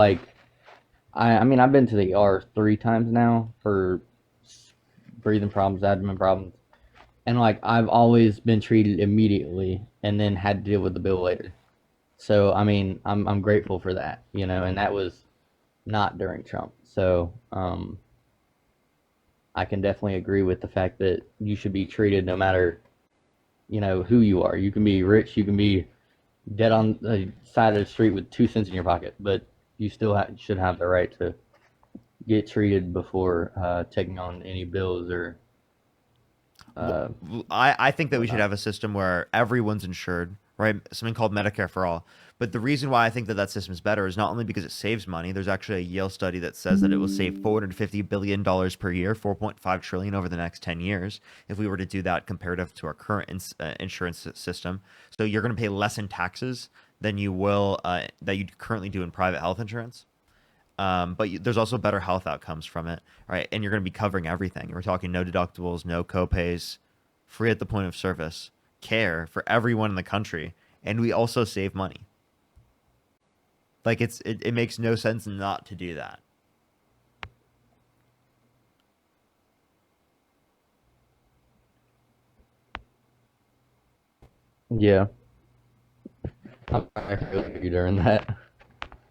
Like, I mean, I've been to the ER 3 times now for breathing problems, abdomen problems, and like I've always been treated immediately and then had to deal with the bill later. So I mean, I'm grateful for that, and that was not during Trump. So I can definitely agree with the fact that you should be treated no matter who you are. You can be rich, you can be dead on the side of the street with 2 cents in your pocket, but you still should have the right to get treated before taking on any bills or uh, I think that we should whatnot. have a system where everyone's insured, right? Something called Medicare for all. But the reason why I think that that system is better is not only because it saves money. There's actually a Yale study that says that it will save $450 billion per year, 4.5 trillion over the next 10 years, if we were to do that comparative to our current insurance system. So you're going to pay less in taxes than you will that you currently do in private health insurance. But there's also better health outcomes from it, right? And you're going to be covering everything. We're talking no deductibles, no copays, free at the point of service, care for everyone in the country, and we also save money. Like it makes no sense not to do that. Yeah, I feel you during that.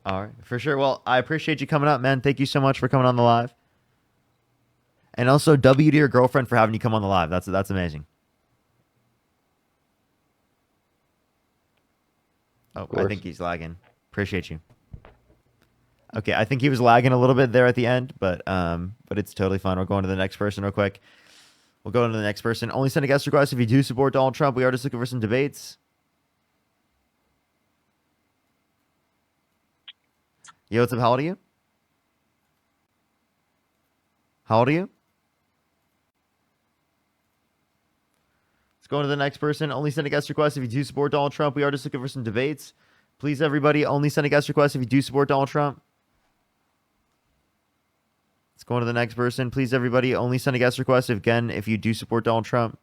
All right, for sure. Well, I appreciate you coming up, man. Thank you so much for coming on the live, and also W to your girlfriend for having you come on the live. That's amazing. Oh, Of I think course. he's lagging. Appreciate you. Okay, I think he was lagging a little bit there at the end, but it's totally fine. We're going to the next person real quick. We'll go to the next person. Only send a guest request if you do support Donald Trump. We are just looking for some debates. Yo, what's up? How old are you? How old are you? Let's go on to the next person. Only send a guest request if you do support Donald Trump. We are just looking for some debates. Please, everybody, only send a guest request if you do support Donald Trump. Let's go on to the next person. Please, everybody, only send a guest request if you do support Donald Trump.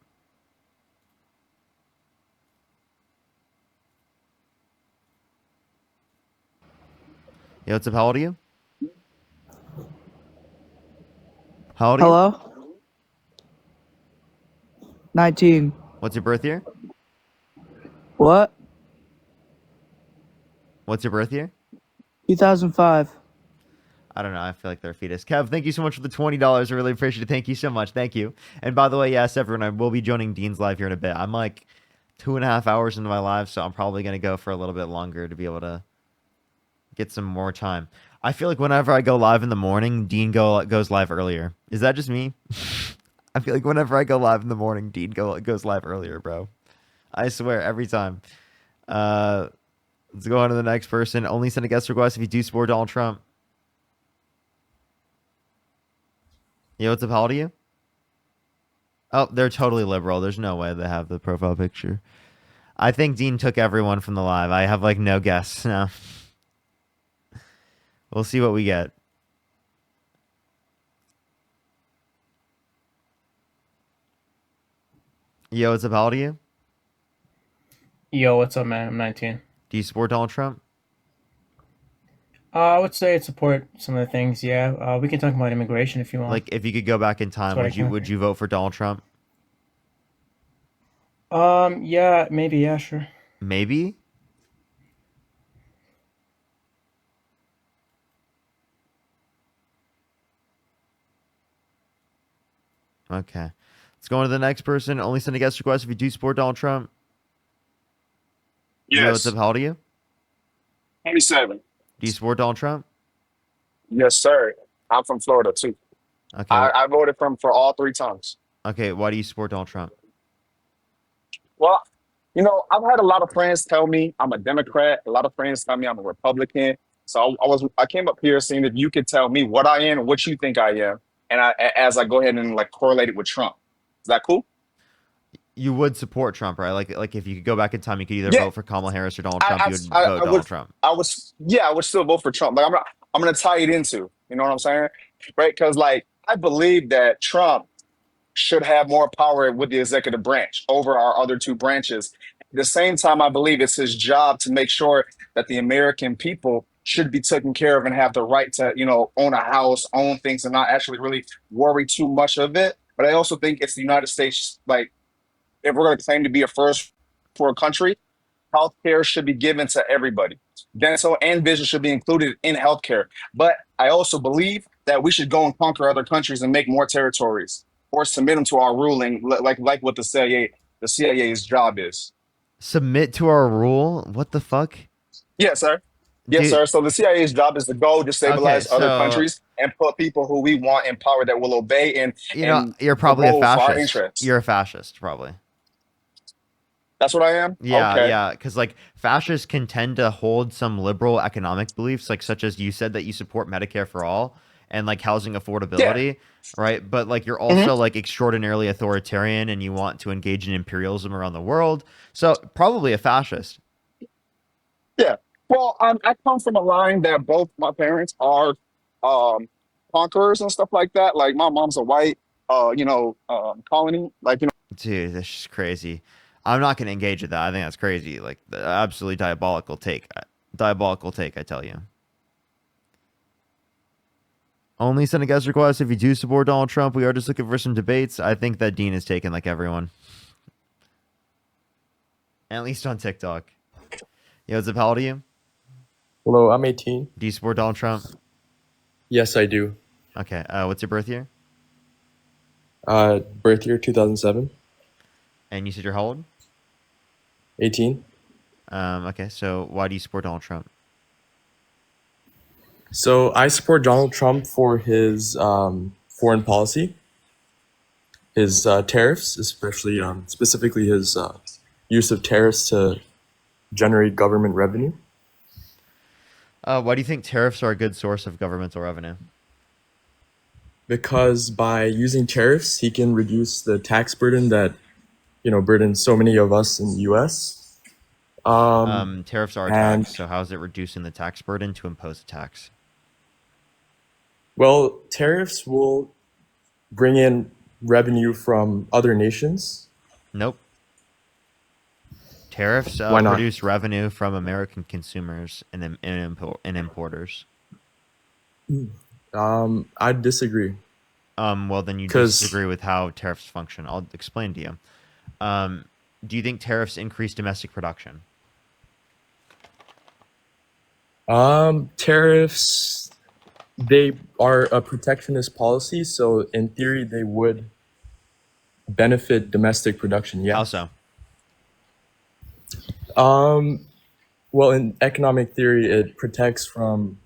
Yo, what's up? How old are you? How old are you? Hello? 19. What's your birth year? What? What's your birth year? 2005. I don't know. I feel like they're a fetus. Kev, thank you so much for the $20. I really appreciate it. Thank you so much. Thank you. And by the way, yes, everyone, I will be joining Dean's live here in a bit. I'm like 2.5 hours into my live, so I'm probably gonna go for a little bit longer to be able to get some more time. I feel like whenever I go live in the morning, goes live earlier. Is that just me? I feel like whenever I go live in the morning, goes live earlier, bro. I swear every time. Uh, let's go on to the next person. Only send a guest request if you do support Donald Trump. Yo, what's up? How old are you? Oh, they're totally liberal. There's no way they have the profile picture. I think Dean took everyone from the live. I have like no guests now. We'll see what we get. Yo, what's up? How old are you? Yo, what's up, man? I'm 19. Do you support Donald Trump? I would say I'd support some of the things. Yeah, we can talk about immigration if you want. Like, if you could go back in That's time, what I would can. you vote for Donald Trump? Yeah, maybe. Yeah, sure. Maybe. Okay. Let's go on to the next person. Only send a guest request if you do support Donald Trump. Yo, what's up? Yes, How old are you? 27. Do you support Donald Trump? Yes, sir. I'm from Florida too. Okay. I voted for all 3 times. Okay. Why do you support Donald Trump? Well, I've had a lot of friends tell me I'm a Democrat. A lot of friends tell me I'm a Republican. So I came up here seeing if you could tell me what I am and what you think I am, and as I go ahead and like correlate it with Trump. Is that cool? You would support Trump, right? Like if you could go back in time, you could either Yeah, vote for Kamala Harris or Donald I Trump. I, You would I vote I would Donald Trump. I would still vote for Trump. Like I'm gonna tie it into. You know what I'm saying? Right? Because like I believe that Trump should have more power with the executive branch over our other two branches. At the same time, I believe it's his job to make sure that the American people should be taken care of and have the right to, own a house, own things, and not actually really worry too much of it. But I also think it's the United States, like, if we're going to claim to be a first for a country, healthcare should be given to everybody. Dental and vision should be included in healthcare. But I also believe that we should go and conquer other countries and make more territories or submit them to our ruling, like what the CIA's job is. Submit to our rule? What the fuck? Yes, sir. Yes, Dude, sir. So the CIA's job is to go okay, destabilize other so countries and put people who we want in power that will obey and you're the probably a role for our fascist. interests. You're a fascist, probably. That's what I am. Yeah, Okay. yeah, because like fascists can tend to hold some liberal economic beliefs, like such as you said that you support Medicare for all and like housing Yeah. affordability, right? But like you're hmm also like extraordinarily authoritarian and you want to engage in imperialism around the world. So probably a fascist. Yeah. Well, I come from a line that both my parents are um, conquerors and stuff like that. Like my mom's a white, colony. Like Dude, that's just crazy. I'm not going to engage with that. I think that's crazy. Like the absolutely diabolical take. Diabolical take, I tell you. Only send a guest request if you do support Donald Trump. We are just looking for some debates. I think that Dean is taken like everyone. At least on TikTok. Yo, what's up? How old are you? Hello, I'm 18. Do you support Donald Trump? Yes, I do. Okay. What's your birth year? Birth year 2007. And you said you're how old? 18. Okay. So why do you support Donald Trump? So I support Donald Trump for his foreign policy, his tariffs, especially specifically his use of tariffs to generate government revenue. Why do you think tariffs are a good source of governmental revenue? Because by using tariffs, he can reduce the tax burden that burdens so many of us in the U.S. Tariffs are a And tax. So how is it reducing the tax burden to impose a tax? well, tariffs will bring in revenue from other nations. Nope. Tariffs Why not? produce revenue from American consumers and importers. I disagree. Well, then you 'Cause- disagree with how tariffs function. I'll explain to you. Do you think tariffs increase domestic production? Tariffs, they are a protectionist policy, so in theory they would benefit domestic production. How Yeah. so? Well, in economic theory, it protects from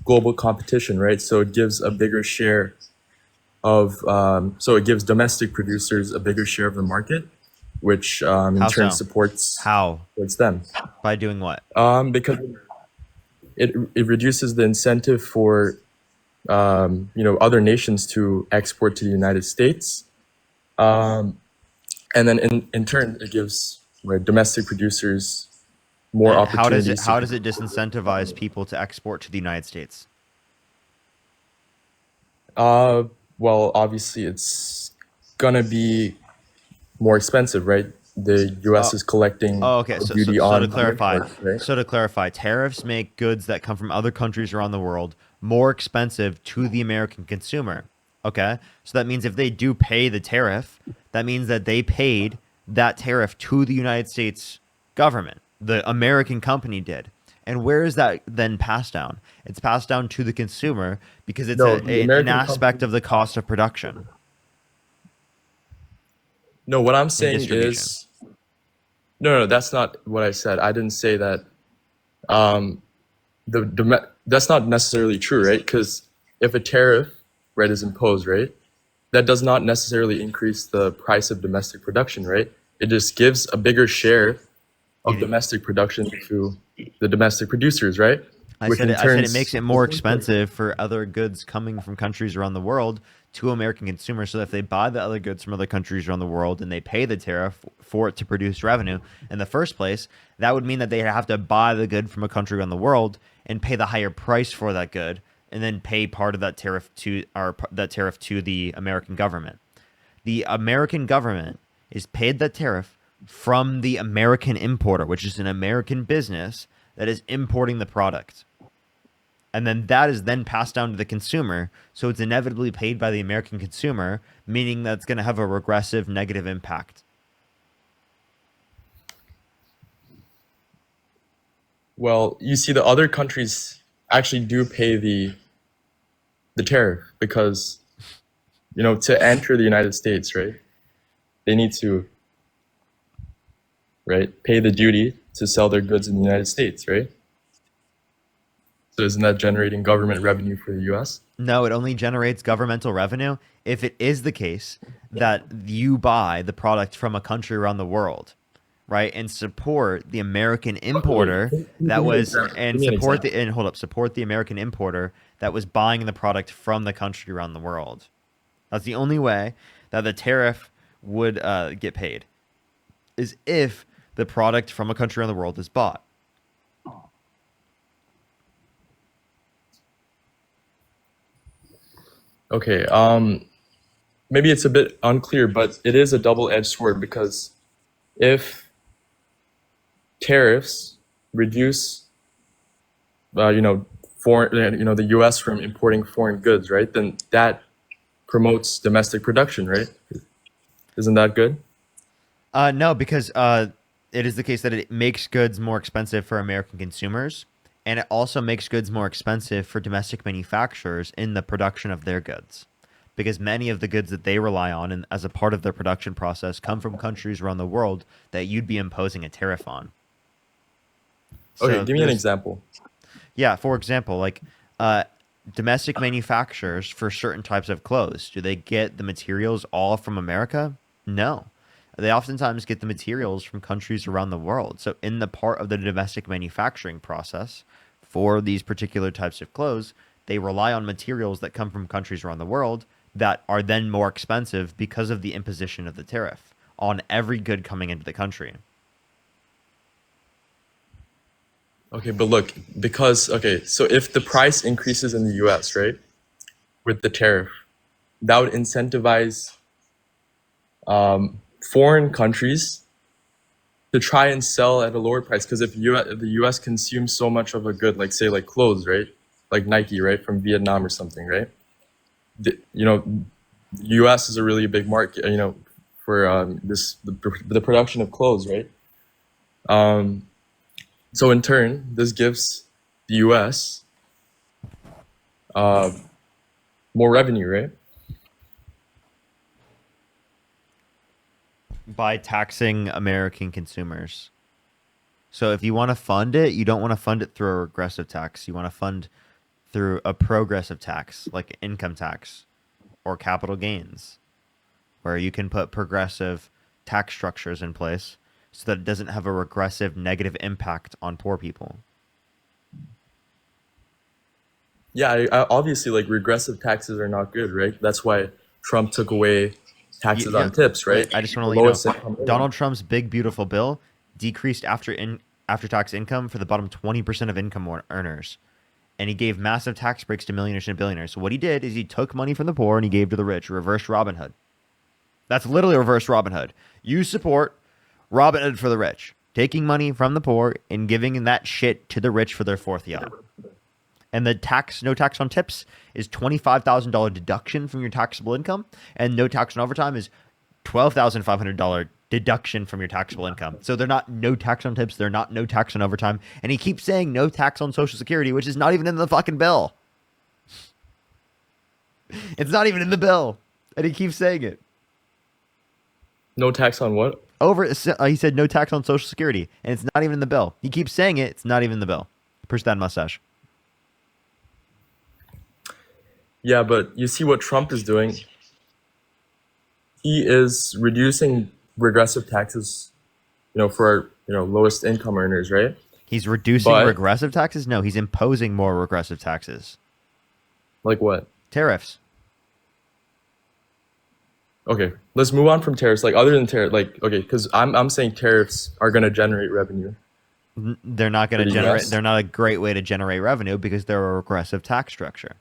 global competition, right? So it gives a bigger share of, so it gives domestic producers a bigger share of the market, which in How turn so? supports How? them. By doing what? Because it reduces the incentive for other nations to export to the United States, and then in turn it gives domestic producers more And how does opportunities. it disincentivize people to export to the United States? Well, obviously it's gonna be more expensive, right? The U.S. is collecting Oh, okay. the So, duty so, so on to clarify, imports, right? so to clarify, tariffs make goods that come from other countries around the world more expensive to the American consumer. Okay, so that means if they do pay the tariff, that means that they paid that tariff to the United States government. The American company did. And where is that then passed down? It's passed down to the consumer because it's No, the an American aspect company. of the cost of production No, what I'm and saying distribution. is no, that's not what I said. I didn't say that. Um, that's not necessarily true, right? Because if a tariff, right, is imposed, right, that does not necessarily increase the price of domestic production, right? It just gives a bigger share of domestic production to the domestic producers, right? I Which said in it. I said turn, it makes it more expensive for other goods coming from countries around the world to American consumers. So if they buy the other goods from other countries around the world and they pay the tariff for it to produce revenue in the first place, that would mean that they have to buy the good from a country around the world and pay the higher price for that good, and then pay part of that tariff to the American government. The American government is paid that tariff from the American importer, which is an American business that is importing the product. And then that is then passed down to the consumer. So it's inevitably paid by the American consumer, meaning that's going to have a regressive negative impact. Well, you see, the other countries actually do pay the tariff because, to enter the United States, right? They need to, right, pay the duty to sell their goods in the United States, right? So isn't that generating government revenue for the U.S.? No, it only generates governmental revenue if it is the case that you buy the product from a country around the world, right? And support the American importer that was, and Give me an support example. support the American importer that was buying the product from the country around the world. That's the only way that the tariff would get paid, is if the product from a country around the world is bought. Okay, maybe it's a bit unclear, but it is a double-edged sword because if tariffs reduce, the U.S. from importing foreign goods, right? Then that promotes domestic production, right? Isn't that good? No, because it is the case that it makes goods more expensive for American consumers, and it also makes goods more expensive for domestic manufacturers in the production of their goods, because many of the goods that they rely on and as a part of their production process come from countries around the world that you'd be imposing a tariff on. Okay, So give me an there's, example. yeah, for example, like domestic manufacturers for certain types of clothes, do they get the materials all from America? No. They oftentimes get the materials from countries around the world. So, in the part of the domestic manufacturing process for these particular types of clothes, they rely on materials that come from countries around the world that are then more expensive because of the imposition of the tariff on every good coming into the country. Okay, but look, so if the price increases in the U.S., right, with the tariff, that would incentivize foreign countries to try and sell at a lower price. Because if the U.S. consumes so much of a good, like say like clothes, right, like Nike, right, from Vietnam or something, right, the, you know, U.S. is a really big market, for the production of clothes, right? Um, so in turn, this gives the U.S. Uh, more revenue, right? By taxing American consumers. So if you want to fund it, you don't want to fund it through a regressive tax. You want to fund through a progressive tax, like income tax or capital gains, where you can put progressive tax structures in place so that it doesn't have a regressive negative impact on poor people. Yeah, obviously, like regressive taxes are not good, right? That's why Trump took away taxes Yeah, on tips, right? I just want to The let you know, lowest income earner. Donald Trump's big beautiful bill decreased after tax income for the bottom 20% of income earners. And he gave massive tax breaks to millionaires and billionaires. So what he did is he took money from the poor and he gave to the rich, reverse Robin Hood. That's literally reverse Robin Hood. You support Robin Hood for the rich, taking money from the poor and giving that shit to the rich for their fourth yacht. And the no tax on tips is $25,000 deduction from your taxable income, and no tax on overtime is $12,500 deduction from your taxable income. So they're not no tax on tips, they're not no tax on overtime, and he keeps saying no tax on Social Security, which is not even in the fucking bill. It's not even in the bill, and he keeps saying it. No tax on what? He said no tax on Social Security, and it's not even in the bill. He keeps saying it, it's not even in the bill. Push that mustache. Yeah, but you see what Trump is doing? He is reducing regressive taxes, for lowest income earners, right? He's reducing But regressive taxes? No, he's imposing more regressive taxes. like what? Tariffs. Okay, let's move on from tariffs. Like other than tariff, like okay, because I'm saying tariffs are gonna generate revenue They're not for going to the generate. U.S. They're not a great way to generate revenue because they're a regressive tax structure.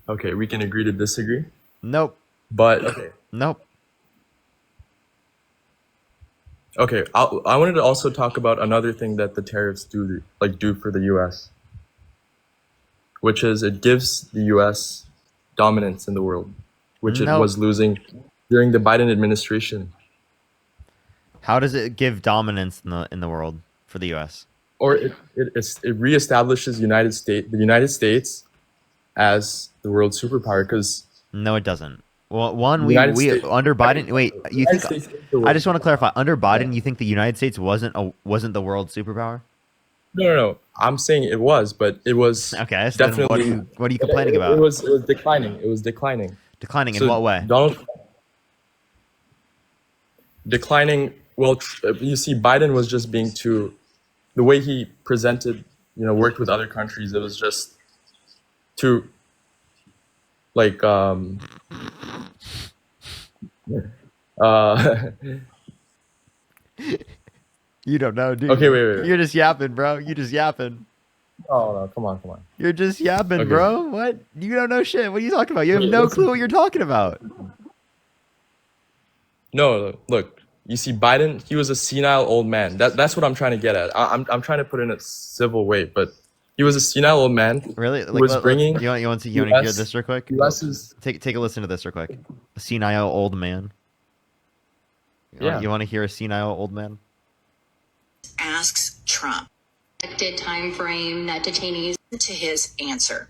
Okay, we can agree to disagree. Nope. But okay, Nope. Okay, I wanted to also talk about another thing that the tariffs do for the U.S., which is it gives the U.S. dominance in the world, which it Nope. was losing during the Biden administration. How does it give dominance in the world for the U.S.? Or it reestablishes the United States as the world superpower because No, it doesn't. Well, one, the we United we States. under Biden. Wait, The you United think? States is the I world just want to clarify. Under superpower. Biden, you think the United States wasn't the world superpower? No. I'm saying it was, but it was Okay, so then definitely. what are you complaining about? It was declining. It was declining. Declining in So what way? Donald declining. Well, you see, Biden was just being too. The way he presented, worked with other countries, it was just too like uh You don't know, dude. okay, wait. You're just yapping, bro. You just yapping. Oh no, come on. You're just yapping, Okay. bro. What? You don't know shit. What are you talking about? You have no Listen. clue what you're talking about. No, look. You see, Biden, he was a senile old man. That's what I'm trying to get at. I'm trying to put it in a civil way, but he was a senile old man Really? who was bringing You want to hear US this real quick? US is Take a listen to this real quick. A senile old man. Yeah. You want to hear a senile old man? Asks Trump Expected time frame that detainees. to his answer.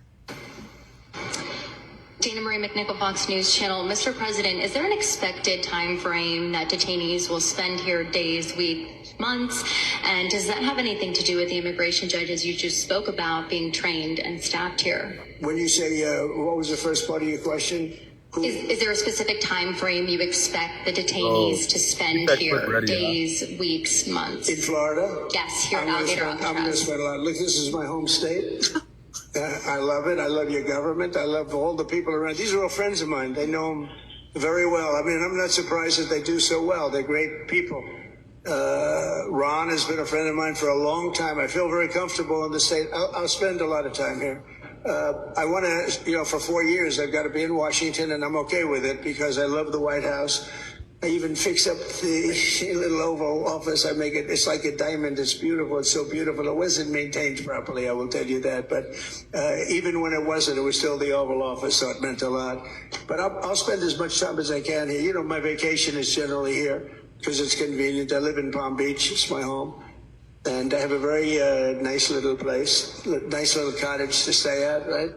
Dana Marie McNichol, Fox News Channel. Mr. President, is there an expected time frame that detainees will spend here days, weeks, months? And does that have anything to do with the immigration judges you just spoke about being trained and staffed here? When you say, what was the first part of your question? Is there a specific time frame you expect the detainees to spend here? Days, weeks, months? In Florida? Yes, here at I'm Alligator going to Alcatraz. spend a lot. Look, this is my home state. I love it. I love your government. I love all the people around. These are all friends of mine. They know them very well. I mean, I'm not surprised that they do so well. They're great people. Ron has been a friend of mine for a long time. I feel very comfortable in the state. I'll spend a lot of time here. I want to, for 4 years, I've got to be in Washington, and I'm okay with it because I love the White House. I even fix up the little Oval Office. I make it, it's like a diamond. It's beautiful. It's so beautiful. It wasn't maintained properly, I will tell you that. But even when it wasn't, it was still the Oval Office, so it meant a lot. But I'll spend as much time as I can here. You know, my vacation is generally here because it's convenient. I live in Palm Beach. It's my home. And I have a very nice little place, nice little cottage to stay at, right?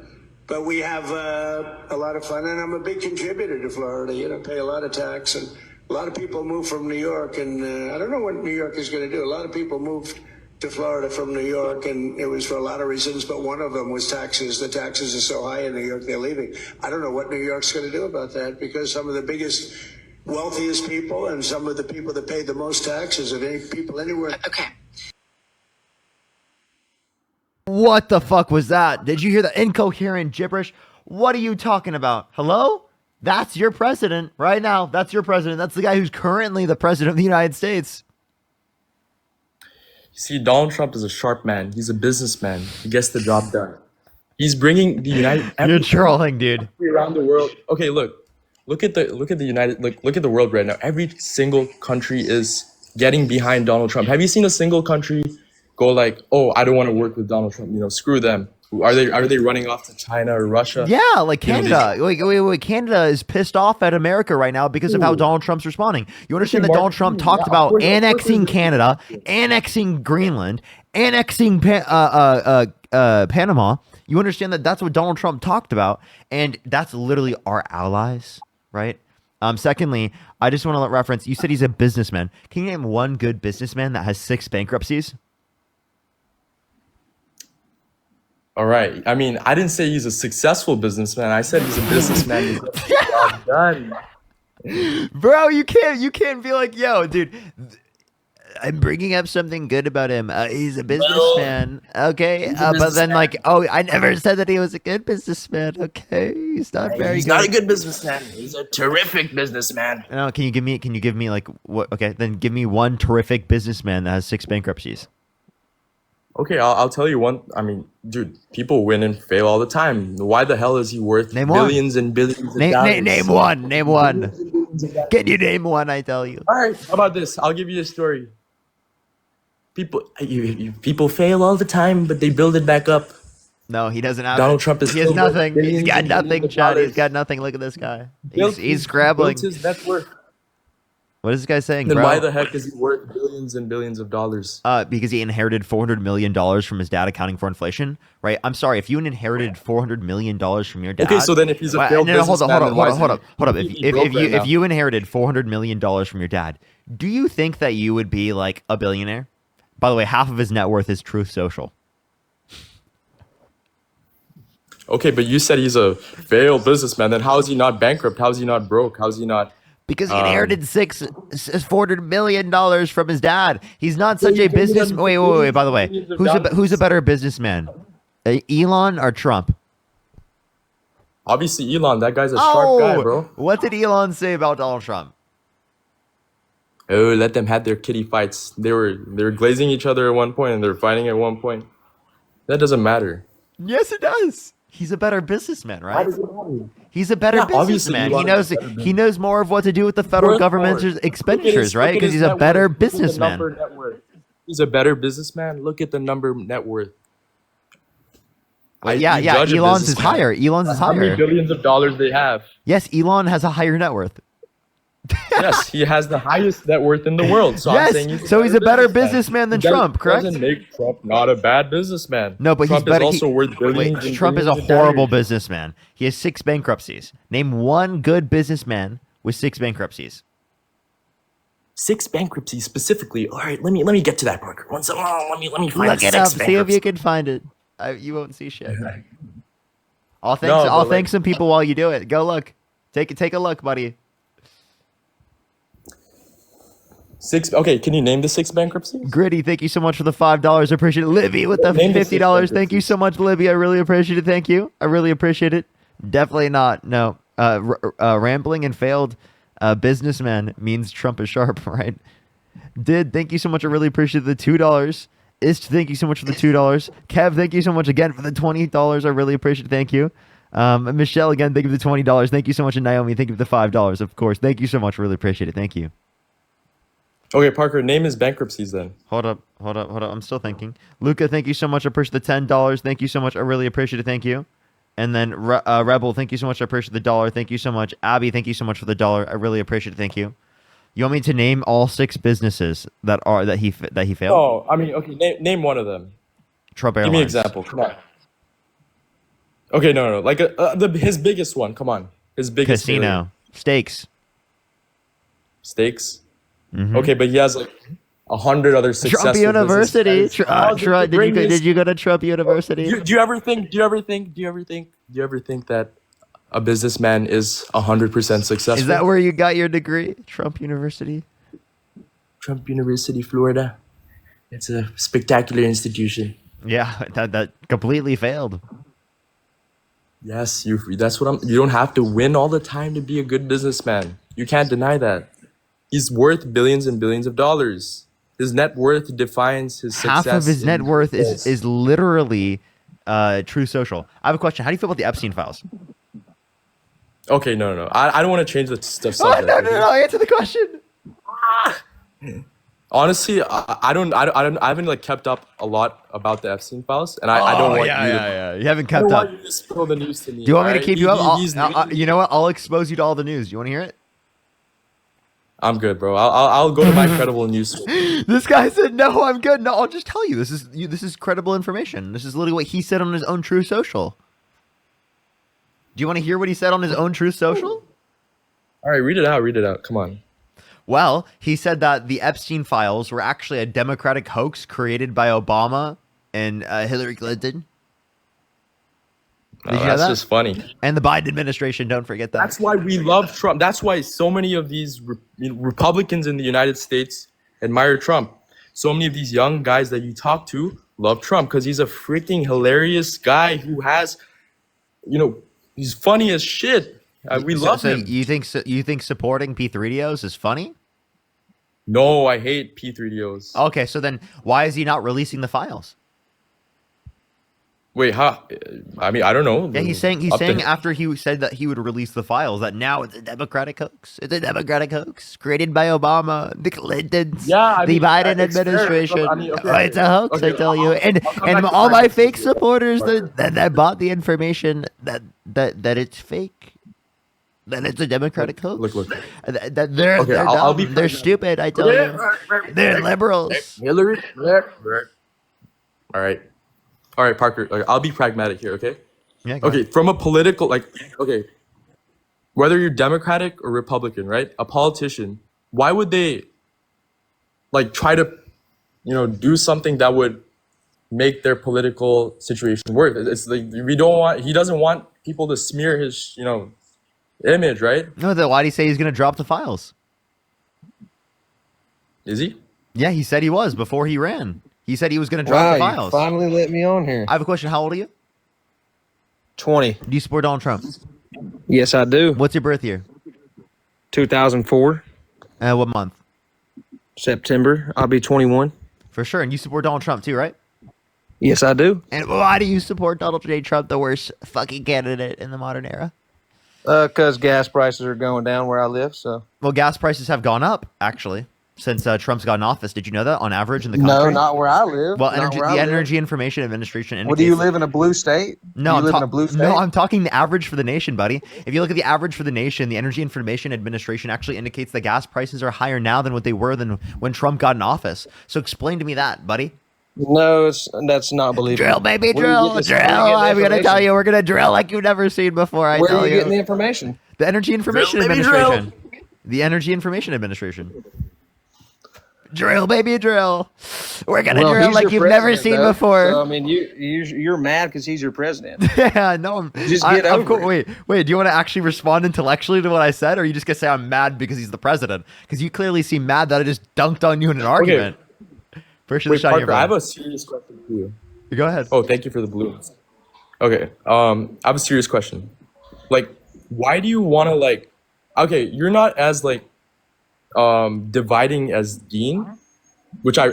But we have a lot of fun, and I'm a big contributor to Florida. Pay a lot of tax, and a lot of people move from New York, and I don't know what New York is going to do. A lot of people moved to Florida from New York, and it was for a lot of reasons, but one of them was taxes. The taxes are so high in New York, they're leaving. I don't know what New York's going to do about that, because some of the biggest, wealthiest people and some of the people that pay the most taxes of any people anywhere. Okay. What the fuck was that? Did you hear the incoherent gibberish? What are you talking about? Hello? That's your president right now. That's your president. That's the guy who's currently the president of the United States. You see, Donald Trump is a sharp man. He's a businessman. He gets the job done. He's bringing the You're trolling, dude. around the world. Okay, look at the United look at the world right now. Every single country is getting behind Donald Trump. Have you seen a single country go like, "Oh, I don't want to work with Donald Trump. Screw them." Are they running off to China or Russia? Yeah, like Canada. Wait. Canada is pissed off at America right now because of how Donald Trump's responding. You understand that Donald Trump talked about annexing Canada, annexing Greenland, annexing Panama. You understand that that's what Donald Trump talked about, and that's literally our allies, right? Secondly, I just want to reference, you said he's a businessman. Can you name one good businessman that has 6 bankruptcies? All right. I mean, I didn't say he's a successful businessman. I said he's a businessman who gets the job done. Bro, you can't be like, yo, dude, I'm bringing up something good about him. He's a businessman, okay? But then like, oh, I never said that he was a good businessman, okay? He's not very He's good. not a good businessman. He's a terrific businessman. No, can you give me like what? Okay, then give me one terrific businessman that has 6 bankruptcies. Okay, I'll tell you one. I mean, dude, people win and fail all the time. Why the hell is he worth Name one. billions and billions of dollars? Name one. Name one. Can you name one? I tell you. All right, how about this? I'll give you a story. People fail all the time, but they build it back up. No, he doesn't have Donald it. Trump is He has still worth nothing. He's billions got and billions nothing, of Chad. He's dollars. got nothing. Look at this guy. Built- He's scrabbling. built his net worth. What is this guy saying, Then bro? why the heck is he worth billions and billions of dollars? Because he inherited $400 million from his dad, accounting for inflation, right? I'm sorry, if you inherited $400 million from your dad. Okay, so then if he's a failed hold businessman, then why is up. he broke right now? If you inherited $400 million from your dad, do you think that you would be like a billionaire? By the way, half of his net worth is Truth Social. Okay, but you said he's a failed businessman. Then how is he not bankrupt? How is he not broke? How is he not? Because he inherited $400 million from his dad. He's not such a business. Wait. By the way, who's a better businessman, Elon or Trump? Obviously, Elon. That guy's a sharp guy, bro. What did Elon say about Donald Trump? Oh, let them have their kitty fights. They were glazing each other at one point, and they were fighting at one point. That doesn't matter. Yes, it does. He's a better businessman, Why right? does it matter? He's a better businessman. He knows he knows more of what to do with the federal Worth government's more. expenditures, Look right? at Because his he's a net better worth. Look at the businessman. number net worth. He's a better businessman. Look at the number net worth. Yeah. You judge a Elon's is businessman higher. Elon's is How many higher. billions of dollars they have? Yes, Elon has a higher net worth. Yes, he has the highest net worth in the world. So I'm saying Yes, so he's a better businessman than Trump, correct? Doesn't make Trump not a bad businessman. No, but Trump he's better. is also worth billions. and Trump is a billions of horrible dollars. businessman. He has 6 bankruptcies. Name one good businessman with 6 bankruptcies. 6 bankruptcies specifically. All right, let me get to that, Parker. Let me find Look it 6 up. See if you bankruptcies. can find it. You won't see shit. I'll No, but thank some people while you do it. Go look. Take a look, buddy. 6. Okay, can you name the 6 bankruptcies? Gritty, thank you so much for the $5. I appreciate it. Libby with the Name the $50. Thank you bankruptcies. so much, Libby. I really appreciate it. Thank you. I really appreciate it. Definitely not. No. Rambling and failed businessman means Trump is sharp, right? Thank you so much. I really appreciate the $2. Thank you so much for the $2. Kev, thank you so much again for the $20. I really appreciate it. Thank you. Michelle, again, thank you for the $20. Thank you so much. And Naomi, thank you for the $5, of course. Thank you so much. Really appreciate it. Thank you. Okay, Parker, name his bankruptcies then. Hold up. I'm still thinking. Luca, thank you so much. I appreciate the $10. Thank you so much. I really appreciate it. Thank you. And then Rebel, thank you so much. I appreciate the $1. Thank you so much. Abby, thank you so much for the $1. I really appreciate it. Thank you. You want me to name all 6 businesses that he failed? Oh, I mean, okay, name one of them. Trump Give Airlines. me an example. Come on. Okay, no. Like his biggest one. Come on. His biggest failure. Casino. Steaks. Steaks. Mhm. Okay, but he has like 100 other successful Trump University. businesses. Did you go to Trump University? Do you ever think that a businessman is 100% successful? Is that where you got your degree? Trump University? Trump University, Florida? It's a spectacular institution. Yeah, that completely failed. Yes, you don't have to win all the time to be a good businessman. You can't deny that. He's worth billions and billions of dollars. His net worth defines his success. Half of his net worth Yes. is literally True Social. I have a question. How do you feel about the Epstein files? Okay, no. I don't want to change the stuff. Oh, no. Answer the question. Honestly, I haven't like kept up a lot about the Epstein files, and I don't want you to. You haven't I don't kept up. want you to spill the news to me. Do you want me to alright? keep you up? He's You know what? I'll expose you to all the news. You want to hear it? I'm good, bro. I'll go to my credible news source. This guy said, no, I'm good. No, I'll just tell you. This is credible information. This is literally what he said on his own True Social. Do you want to hear what he said on his own True Social? All right, read it out. Come on. Well, he said that the Epstein files were actually a Democratic hoax created by Obama and Hillary Clinton. Did you know That's that? just funny. And the Biden administration, don't forget that. That's why we love Trump. That's why so many of these Republicans in the United States admire Trump. So many of these young guys that you talk to love Trump because he's a freaking hilarious guy who has, he's funny as shit. We love him. You think supporting P3DOs is funny? No, I hate P3DOs. Okay, so then why is he not releasing the files? Wait, how? I mean, I don't know. Yeah, he's saying Up to him. after he said that he would release the files that now it's a Democratic hoax. It's a Democratic hoax created by Obama, the Clintons, Yeah, I the mean, Biden it's fair. administration. I mean, okay, Oh, it's a hoax, I okay, tell you. And I'll come back to all my pragmatism. fake supporters Parker. that bought the information that it's fake. That it's a Democratic hoax. Look. That they're Okay, dumb. I'll be They're pragmatic. stupid, I tell you. They're liberals. Hillary. All right, Parker. Okay, I'll be pragmatic here. Okay. Yeah, go Okay, ahead. from a political, like, okay, whether you're Democratic or Republican, right? A politician, why would they, like, try to, do something that would make their political situation worse? It's like he doesn't want people to smear his, image, right? No, then why did he say he's going to drop the files? Is he? Yeah, he said he was before he ran. He said he was going to drop the Wow, you files. finally let me on here. I have a question. How old are you? 20. Do you support Donald Trump? Yes, I do. What's your birth year? 2004, What month? September. I'll be 21. For sure. And you support Donald Trump too, right? Yes, I do. And why do you support Donald J. Trump, the worst fucking candidate in the modern era? Because gas prices are going down where I live. So Well, gas prices have gone up, actually, since Trump's got in office. Did you know that on average in the country? no, not where I live. Well, Not where I the live. Energy Information Administration indicates Well, do you that- live in a blue state? No, Do you I'm live in a blue state? no, I'm talking the average for the nation, buddy. If you look at the average for the nation, the Energy Information Administration actually indicates the gas prices are higher now than what they were than when Trump got in office. So explain to me that, buddy. No, that's not believable. Drill, baby, Where are you drill, getting drill. this- where are you getting the I'm going to tell information? you, we're going to drill like you've never seen before, I Where tell are you you. getting the information? The Energy Information Drill, baby, Administration. The Energy Information Administration. Drill, baby, drill. We're going to Well, drill he's like your you've never president, seen though. before. So, I mean, you're mad because he's your president. Yeah, no, Just get over it. Wait, do you want to actually respond intellectually to what I said, or are you just going to say I'm mad because he's the president? Because you clearly seem mad that I just dunked on you in an argument. First of the Wait, shot, Parker, I have a serious question for you. Go ahead. Oh, thank you for the balloons. Okay, I have a serious question. Like, why do you want to, like, okay, you're not as, like, dividing as Dean, which I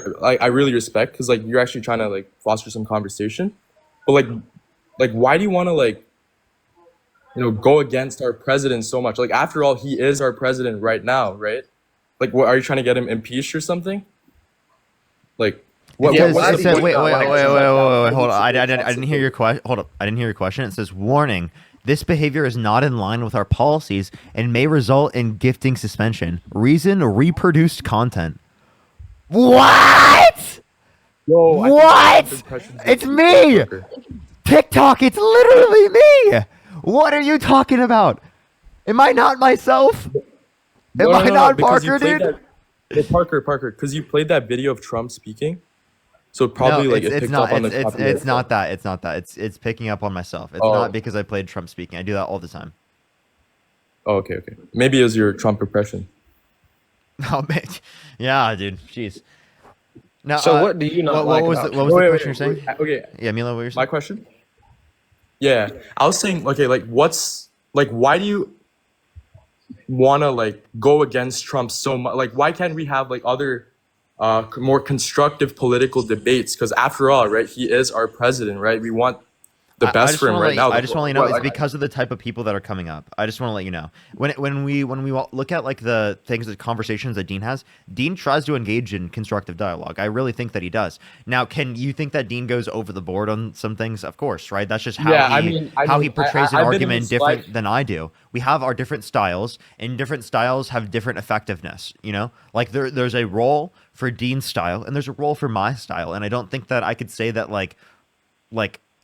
really respect, because, like, you're actually trying to, like, foster some conversation. But, like why do you want to, like, go against our president so much? Like, after all, he is our president right now, right? Like, what, are you trying to get him impeached or something? Like, what? It says, what's it the says, point wait, now? wait, hold on. I didn't hear your question. Hold up. I didn't hear your question. It says, warning, this behavior is not in line with our policies and may result in gifting suspension. Reason, reproduced content. What? Yo, I think What? that's impressions of It's me! Parker. TikTok, it's literally me! What are you talking about? Am I not myself? Am I not because you Parker, played dude? Hey, Parker, because you played that video of Trump speaking, so probably No, like it it's picked not. up on the It's copyright. not that. It's not that. It's picking up on myself. It's Oh. not because I played Trump speaking. I do that all the time. Oh, okay. Maybe it was your Trump impression. Oh man, yeah, dude. Jeez. Now, So what do you not like what was about the, what was Wait, the wait, question you're wait, saying? Okay, Yeah, Milo, what were you saying? my question. Yeah, I was saying, okay, like, why do you want to, like, go against Trump so much? Like, why can't we have, like, other more constructive political debates? Because after all, right, he is our president, right? We want the best for him right now. I just want to let you know What, it's like, because of the type of people that are coming up. I just want to let you know when we look at like the things, the conversations that Dean has. Dean tries to engage in constructive dialogue. I really think that he does. Now, can you think that Dean goes over the board on some things? Of course, right? That's just how Yeah, he portrays an I've been in argument his different life. than I do. We have our different styles, and different styles have different effectiveness. You know, like there's a role for Dean's style, and there's a role for my style, and I don't think that I could say that like.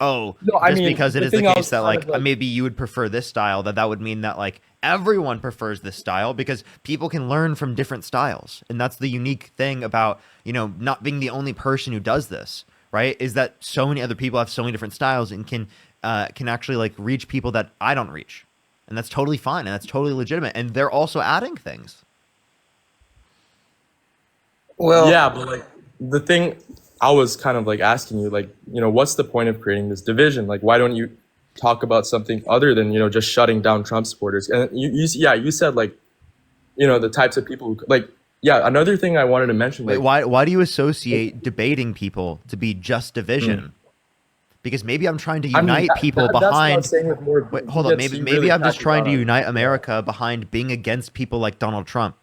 Oh, No, I just mean, because it the is the thing I case was that kind like, of, like- maybe you would prefer this style, that would mean that like everyone prefers this style, because people can learn from different styles. And that's the unique thing about, not being the only person who does this, right? Is that so many other people have so many different styles and can actually like reach people that I don't reach. And that's totally fine. And that's totally legitimate. And they're also adding things. Well, yeah, but like the thing I was kind of like asking you, like, what's the point of creating this division? Like, why don't you talk about something other than, just shutting down Trump supporters? And you said like, the types of people who, like, yeah, another thing I wanted to mention. Wait, Like, why do you associate debating people to be just division? because maybe I'm trying to I mean, unite people that's what I behind. was saying with more. Wait, You hold on. get Maybe you maybe really I'm just catch trying to on. unite Yeah. America behind being against people like Donald Trump.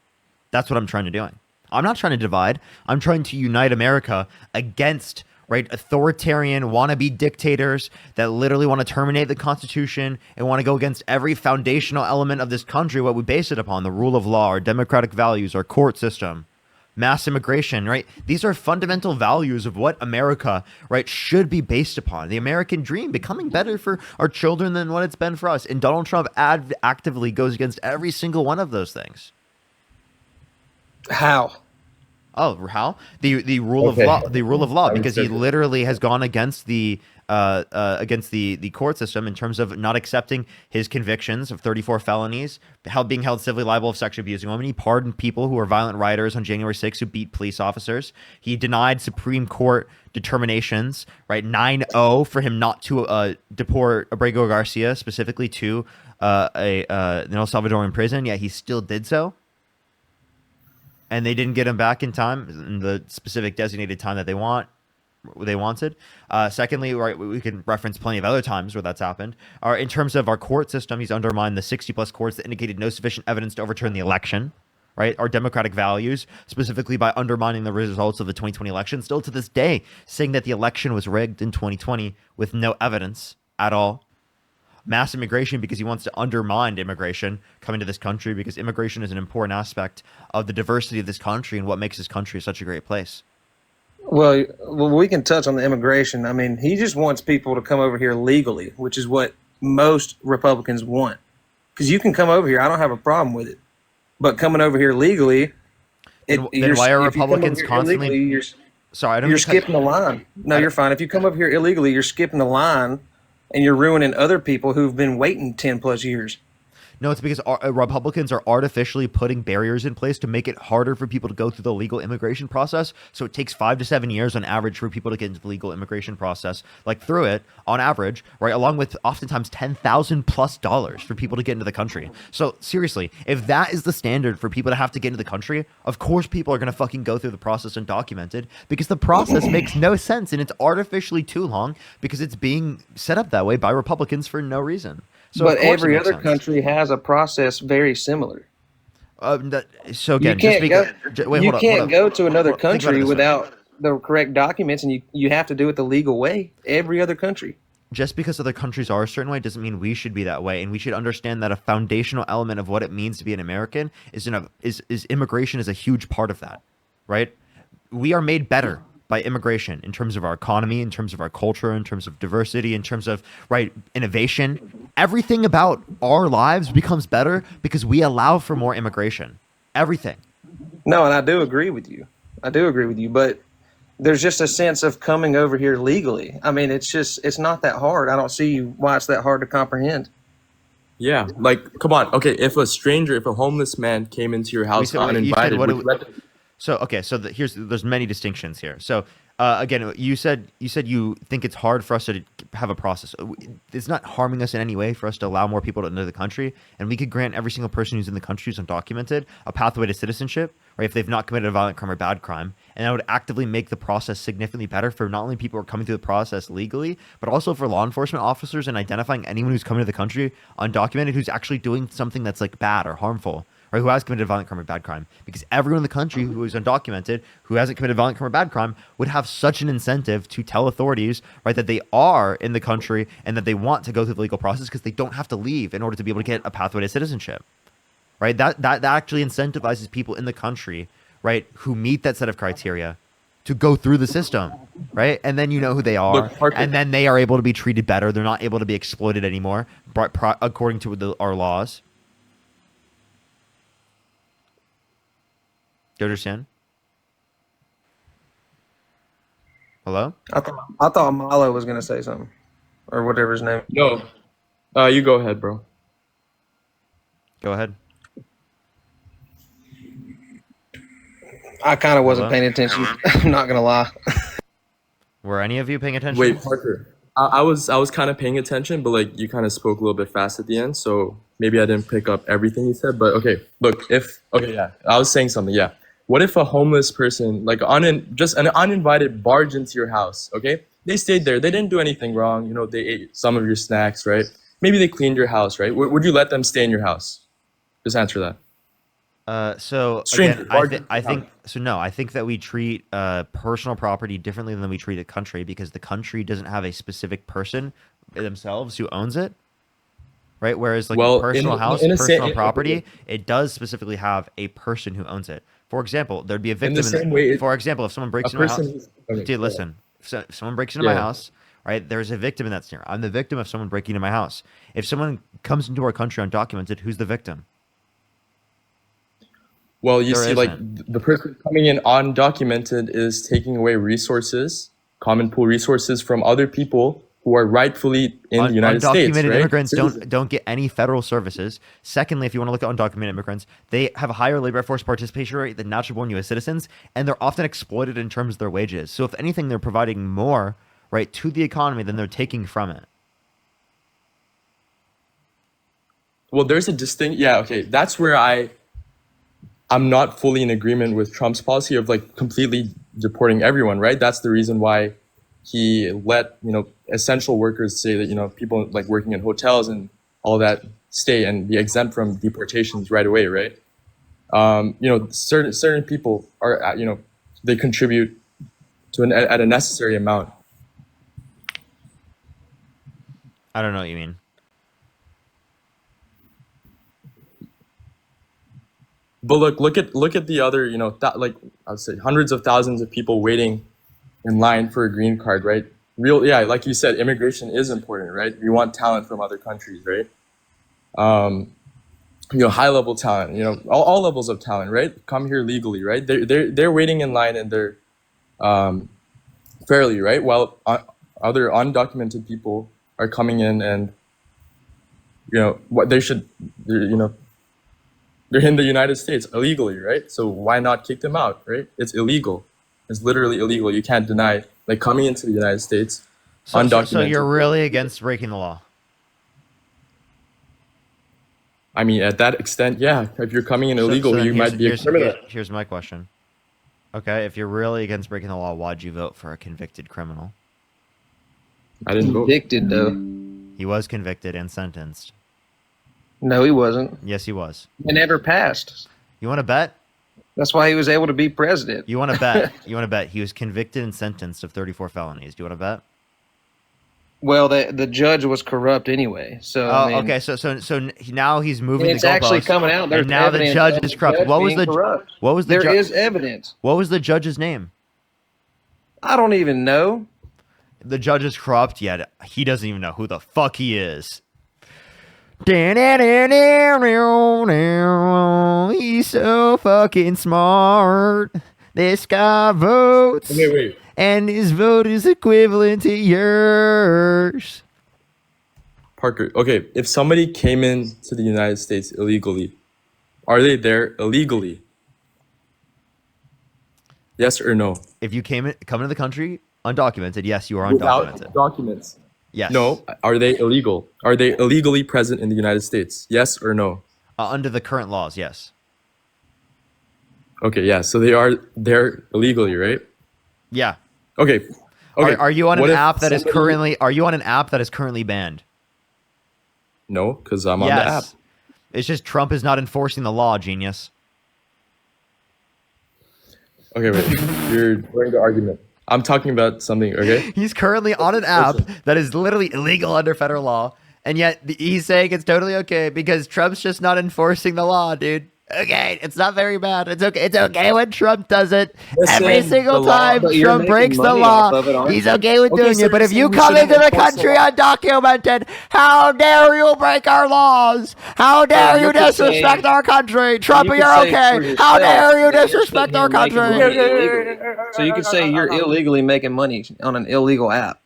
That's what I'm trying to do. I'm not trying to divide. I'm trying to unite America against authoritarian wannabe dictators that literally want to terminate the Constitution and want to go against every foundational element of this country, what we base it upon, the rule of law, our democratic values, our court system, mass immigration, right? These are fundamental values of what America, right, should be based upon. The American dream becoming better for our children than what it's been for us. And Donald Trump actively goes against every single one of those things. How? Oh, how? The rule of Okay. law, the rule of law, I because he respect it. literally has gone against the court system in terms of not accepting his convictions of 34 felonies, being held civilly liable of sexually abusing women. He pardoned people who were violent rioters on January 6th who beat police officers. He denied Supreme Court determinations, right? 9-0 for him not to deport Abrego Garcia specifically to an El Salvadorian prison, yet he still did so. And they didn't get him back in time, in the specific designated time that they wanted. Secondly, right, we can reference plenty of other times where that's happened. In terms of our court system, he's undermined the 60-plus courts that indicated no sufficient evidence to overturn the election, right? Our democratic values, specifically by undermining the results of the 2020 election, still to this day, saying that the election was rigged in 2020 with no evidence at all. Mass immigration, because he wants to undermine immigration coming to this country, because immigration is an important aspect of the diversity of this country and what makes this country such a great place. Well, we can touch on the immigration. I mean, he just wants people to come over here legally, which is what most Republicans want. Because you can come over here, I don't have a problem with it. But coming over here legally, Then why are if you come over Republicans here constantly? illegally, Sorry, I don't. you're skipping the line. No, you're fine. If you come over here illegally, you're skipping the line, and you're ruining other people who've been waiting 10 plus years. No, it's because Republicans are artificially putting barriers in place to make it harder for people to go through the legal immigration process. So it takes 5 to 7 years on average for people to get into the legal immigration process, like through it on average, right? Along with oftentimes $10,000+ for people to get into the country. So seriously, if that is the standard for people to have to get into the country, of course people are going to fucking go through the process undocumented, because the process makes no sense and it's artificially too long because it's being set up that way by Republicans for no reason. So but of course it every makes other sense. country has a process very similar. So again, You can't go to another Think about it country this way. without the correct documents, and you have to do it the legal way. Every other country. Just because other countries are a certain way doesn't mean we should be that way, and we should understand that a foundational element of what it means to be an American is immigration is a huge part of that, right? We are made better by immigration in terms of our economy, in terms of our culture, in terms of diversity, in terms of innovation. Everything about our lives becomes better because we allow for more immigration. Everything. No, and I do agree with you. But there's just a sense of coming over here legally. I mean, it's not that hard. I don't see why it's that hard to comprehend. Yeah, like, come on. Okay, if a homeless man came into your house uninvited, there's many distinctions here. So again, you said you think it's hard for us to have a process. It's not harming us in any way for us to allow more people to enter the country, and we could grant every single person who's in the country who's undocumented a pathway to citizenship, right? If they've not committed a violent crime or bad crime, and that would actively make the process significantly better for not only people who are coming through the process legally, but also for law enforcement officers and identifying anyone who's coming to the country undocumented who's actually doing something that's like bad or harmful, or who has committed a violent crime or bad crime. Because everyone in the country who is undocumented, who hasn't committed a violent crime or bad crime, would have such an incentive to tell authorities, right, that they are in the country and that they want to go through the legal process because they don't have to leave in order to be able to get a pathway to citizenship, right? That actually incentivizes people in the country, right, who meet that set of criteria to go through the system, right? And then you know who they are, Look, Parker, and then they are able to be treated better. They're not able to be exploited anymore, according to our laws. Do you understand? Hello? I thought Milo was going to say something, or whatever his name. No, you go ahead, bro. Go ahead. I kind of wasn't paying attention. I'm not going to lie. Were any of you paying attention? Wait, Parker. I was kind of paying attention, but like you kind of spoke a little bit fast at the end, so maybe I didn't pick up everything you said. But okay, look, I was saying something. Yeah, what if a homeless person, like just an uninvited, barge into your house? Okay, they stayed there. They didn't do anything wrong. You know, they ate some of your snacks, right? Maybe they cleaned your house, right? Would you let them stay in your house? Just answer that. So Stranger, again, large- I think so. No, I think that we treat personal property differently than we treat a country because the country doesn't have a specific person themselves who owns it, right? Whereas like Well, a personal in- house, in a personal sa- property, it does specifically have a person who owns it. For example, there'd be a In victim. the same way, For example, if someone breaks a into my house, person. Okay, dude, go listen. If someone breaks into my Yeah. house, right? There's a victim in that scenario. I'm the victim of someone breaking into my house. If someone comes into our country undocumented, who's the victim? Well, you There see, like isn't. the person coming in undocumented is taking away resources, common pool resources from other people who are rightfully in the United States, Undocumented right? immigrants Citizens. don't get any federal services. Secondly, if you want to look at undocumented immigrants, they have a higher labor force participation rate than natural born U.S. citizens, and they're often exploited in terms of their wages. So if anything, they're providing more right to the economy than they're taking from it. Well, there's a distinct. Yeah, okay, that's where I'm not fully in agreement with Trump's policy of like completely deporting everyone, right? That's the reason why he let, essential workers say that, people like working in hotels and all that stay and be exempt from deportations right away, right? Certain people are, they contribute to at a necessary amount. I don't know what you mean. But look at the other, like I would say hundreds of thousands of people waiting in line for a green card, right? Yeah, like you said, immigration is important, right? We want talent from other countries, right? High level talent, all levels of talent, right? Come here legally, right? They're waiting in line and they're fairly, right? While other undocumented people are coming in and what they should, they're in the United States illegally, right? So why not kick them out, right? It's illegal. It's literally illegal. You can't deny, like coming into the United States, undocumented. So you're really against breaking the law? I mean, at that extent, yeah. If you're coming in illegal, then you might be a criminal. Here's my question. Okay, if you're really against breaking the law, why'd you vote for a convicted criminal? I didn't vote. Convicted though. He was convicted and sentenced. No, he wasn't. Yes, he was. He never passed. You want to bet? That's why he was able to be president. You want to bet? You want to bet? He was convicted and sentenced of 34 felonies. Do you want to bet? Well, the judge was corrupt anyway. So I mean, okay. So now he's moving. it's the actually goalposts, coming out. There's and now the evidence judge of is corrupt. judge What was being the corrupt. what was the There is evidence. What was the judge's name? I don't even know. The judge is corrupt, yet he doesn't even know who the fuck he is. He's so fucking smart. This guy votes, Wait. and his vote is equivalent to yours. Parker, okay, if somebody came into the United States illegally, are they there illegally? Yes or no? If you come into the country undocumented, yes, you are Without undocumented. documents. Yes. No. Are they illegal? Are they illegally present in the United States? Yes or no? Under the current laws, yes. Okay, yeah. So they're illegally, right? Yeah. Okay. Are you on What an if app that is somebody- currently? Are you on an app that is currently banned? No, because I'm on the app. It's just Trump is not enforcing the law, genius. Okay, wait. You're going to argument. I'm talking about something, okay? He's currently on an app that is literally illegal under federal law, and yet he's saying it's totally okay because Trump's just not enforcing the law, dude. Okay, it's not very bad. It's okay. It's okay when Trump does it. Listen, Every single the law- time But you're Trump making breaks the money law, off of it, aren't he's you? okay with Okay, doing so it. But you're if you saying we come shouldn't into the enforce the country law? undocumented, how dare you break our laws? How dare you you could say- disrespect our country? Trump, you could you're say okay. for How yourself dare you that you're disrespect sitting our here making country? money illegally. So you could say you're illegally making money on an illegal app.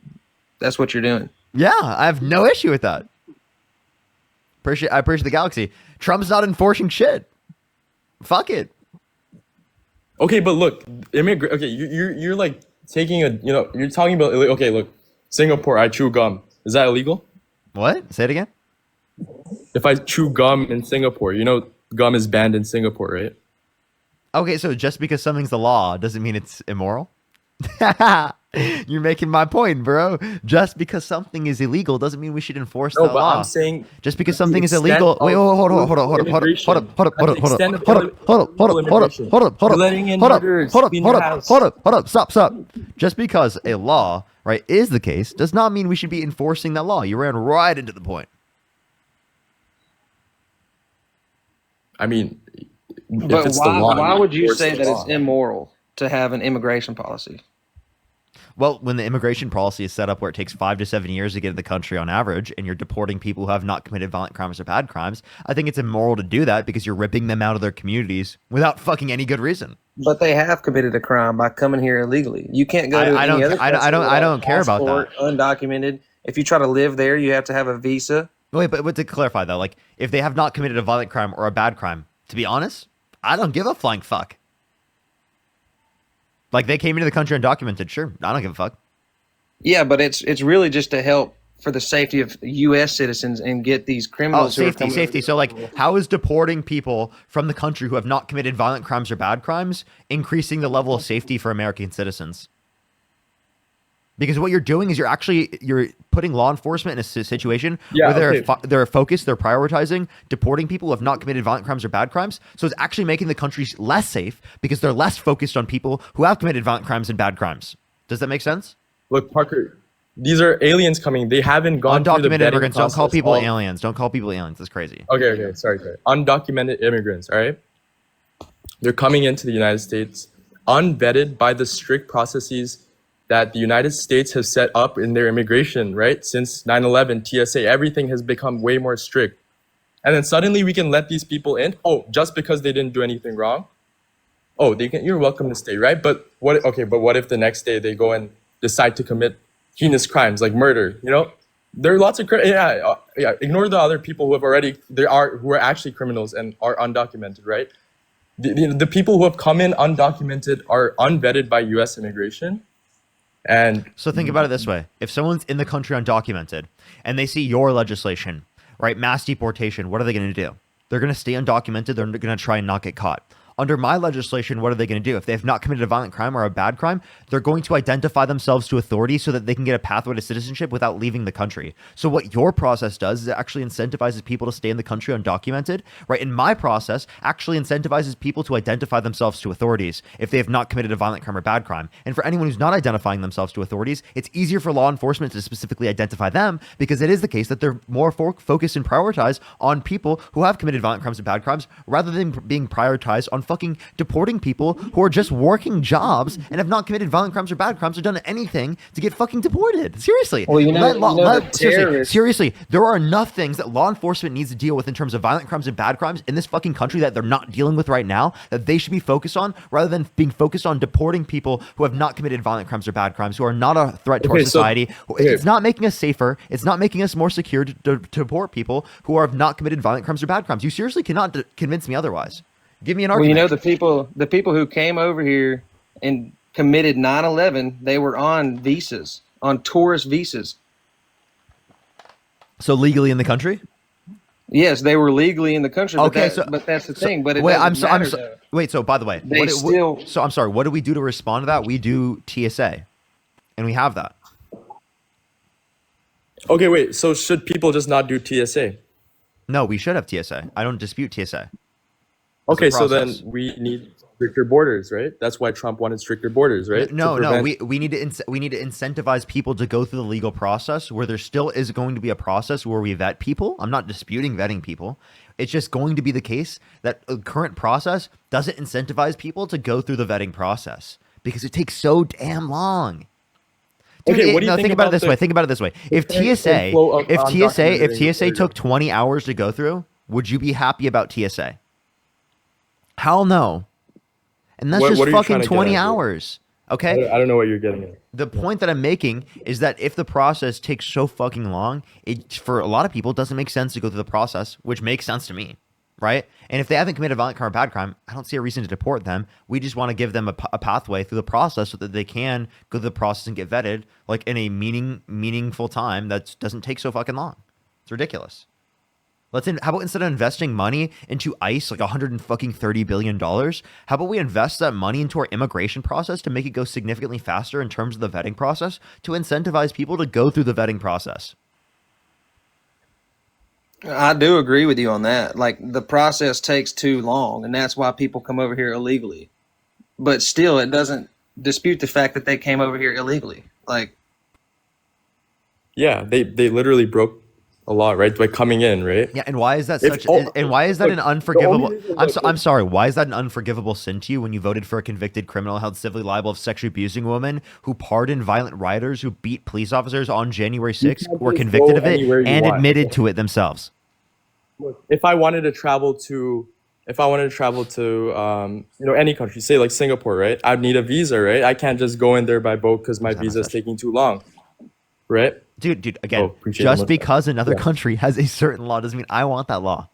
That's what you're doing. Yeah, I have no issue with that. I appreciate the galaxy. Trump's not enforcing shit. Fuck it. Okay, but look, okay, you're like taking you're talking about okay, look, Singapore, I chew gum. Is that illegal? What? Say it again. If I chew gum in Singapore, gum is banned in Singapore, right? Okay, so just because something's the law doesn't mean it's immoral? You're making my point, bro. Just because something is illegal doesn't mean we should enforce No, that but law. I'm saying Just because the something is extent illegal. Wait, of hold on, hold on, hold on, hold immigration, up, hold up, hold at up, the hold extent up, of hold up, hold up, hold up, hold up, illegal hold up, immigration, hold up, hold you're up, letting in hold up, murderers hold up, in hold your up, house. hold up. Just because a law, right, is the case does not mean we should be enforcing that law. You ran right into the point. I mean, if But it's the law, why would you enforce say the that it's law. immoral to have an immigration policy? Well, when the immigration policy is set up where it takes 5 to 7 years to get in the country on average, and you're deporting people who have not committed violent crimes or bad crimes, I think it's immoral to do that because you're ripping them out of their communities without fucking any good reason. But they have committed a crime by coming here illegally. You can't go to I any don't other ca- country I without a don't care about that. passport, undocumented. If you try to live there, you have to have a visa. Wait, but to clarify though, like if they have not committed a violent crime or a bad crime, to be honest, I don't give a flying fuck. Like they came into the country undocumented, sure, I don't give a fuck. Yeah, but it's really just to help for the safety of U.S. citizens and get these Oh, criminals who are safety, coming safety. So like, how is deporting people from the country who have not committed violent crimes or bad crimes increasing the level of safety for American citizens? Because what you're doing is you're putting law enforcement in a situation where they're focused, they're prioritizing deporting people who have not committed violent crimes or bad crimes. So it's actually making the country less safe because they're less focused on people who have committed violent crimes and bad crimes. Does that make sense? Look, Parker, these are aliens coming. They haven't gone through the Undocumented vetting immigrants. Don't call process people of- aliens. Don't call people aliens. That's crazy. Okay, sorry. Undocumented immigrants, all right? They're coming into the United States unvetted by the strict processes that the United States has set up in their immigration, right? Since 9/11, TSA, everything has become way more strict. And then suddenly we can let these people in. Oh, just because they didn't do anything wrong? Oh, you're welcome to stay, right? But what if the next day they go and decide to commit heinous crimes like murder, you know? There are lots of ignore the other people who are actually criminals and are undocumented, right? The people who have come in undocumented are unvetted by US immigration. And So think about it this way. If someone's in the country undocumented and they see your legislation, right, mass deportation, what are they going to do? They're going to stay undocumented. They're going to try and not get caught. Under my legislation, what are they going to do? If they have not committed a violent crime or a bad crime, they're going to identify themselves to authorities so that they can get a pathway to citizenship without leaving the country. So what your process does is it actually incentivizes people to stay in the country undocumented, right? And my process actually incentivizes people to identify themselves to authorities if they have not committed a violent crime or bad crime. And for anyone who's not identifying themselves to authorities, it's easier for law enforcement to specifically identify them because it is the case that they're more focused and prioritized on people who have committed violent crimes and bad crimes rather than being prioritized on fucking deporting people who are just working jobs and have not committed violent crimes or bad crimes or done anything to get fucking deported. Seriously. Well, Seriously, there are enough things that law enforcement needs to deal with in terms of violent crimes and bad crimes in this fucking country that they're not dealing with right now that they should be focused on rather than being focused on deporting people who have not committed violent crimes or bad crimes, who are not a threat to our society. It's not making us safer. It's not making us more secure to deport people who have not committed violent crimes or bad crimes. You seriously cannot convince me otherwise. Give me an argument. Well, you know, the people who came over here and committed 9/11, they were on visas, on tourist visas. So legally in the country? Yes, they were legally in the country. Okay, but that's the thing. But it wait, doesn't matter. wait. So by the way, so I'm sorry. What do we do to respond to that? We do TSA, and we have that. okay, wait. So should people just not do TSA? No, we should have TSA. I don't dispute TSA. Okay, the so then process. we need stricter borders, right? That's why Trump wanted stricter borders, right? No, To prevent- we need to incentivize people to go through the legal process where there still is going to be a process where we vet people. I'm not disputing vetting people. It's just going to be the case that the current process doesn't incentivize people to go through the vetting process because it takes so damn long. Dude, Okay, what do you think think about it about this the- way. Think about it this way. If TSA, inflow of if undocumented TSA took 20 hours to go through, would you be happy about TSA? Hell no. And that's What just are you fucking trying to get 20 at here? hours. Okay? I don't know what you're getting at. The point that I'm making is that if the process takes so fucking long, it for a lot of people doesn't make sense to go through the process, which makes sense to me, right? And if they haven't committed a violent crime or bad crime, I don't see a reason to deport them. We just want to give them a pathway through the process so that they can go through the process and get vetted like in a meaningful time that doesn't take so fucking long. It's ridiculous. How about instead of investing money into ICE, like $130 billion, how about we invest that money into our immigration process to make it go significantly faster in terms of the vetting process to incentivize people to go through the vetting process? I do agree with you on that. Like, the process takes too long, and that's why people come over here illegally. But still, it doesn't dispute the fact that they came over here illegally. Like, Yeah, they literally broke a law, right? By coming in, right? Yeah, and why is that If- such? oh, And why is that look, an the unforgivable? only reason- I'm sorry. Why is that an unforgivable sin to you when you voted for a convicted criminal held civilly liable of sexually abusing a woman who pardoned violent rioters who beat police officers on January 6th, can't were just convicted go of it, anywhere you and want. admitted to it themselves? Look, if I wanted to travel to, any country, say like Singapore, right? I'd need a visa, right? I can't just go in there by boat because my visa is taking too long, right? Dude, again, appreciate the just mustache. because another Yeah. country has a certain law doesn't mean I want that law.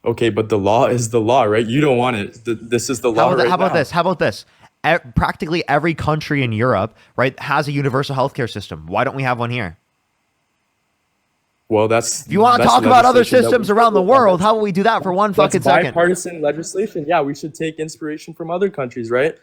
Okay, but the law is the law, right? You don't want it. This is the law right How about now. this? How about this? Practically every country in Europe, right, has a universal healthcare system. Why don't we have one here? Well, that's. If you want to talk about other systems around the world, how will we do that for one fucking second? Bipartisan legislation. Yeah, we should take inspiration from other countries, right?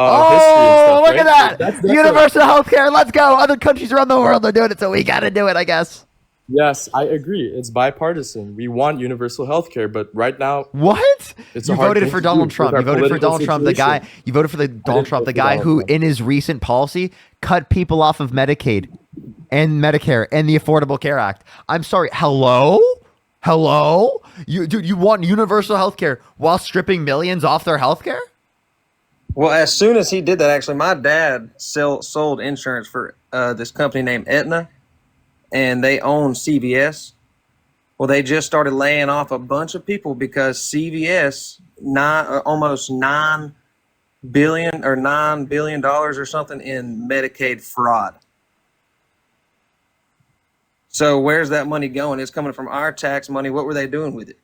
Oh, History and stuff, look right? at that! That's Universal healthcare. Let's go. Other countries around the world are doing it, so we got to do it, I guess. Yes, I agree. It's bipartisan. We want universal healthcare, but right now, What? it's a You hard voted thing for to Donald do Trump. with You our voted for political Donald Trump, the guy. situation. You voted for Donald Trump, the vote for guy Donald who, Trump. in his recent policy, cut people off of Medicaid and Medicare and the Affordable Care Act. I'm sorry. Hello? You want universal healthcare while stripping millions off their healthcare? well, as soon as he did that, actually, my dad sold insurance for this company named Aetna, and they own CVS. Well, they just started laying off a bunch of people because CVS almost $9 billion or something in Medicaid fraud. So where's that money going? It's coming from our tax money. What were they doing with it?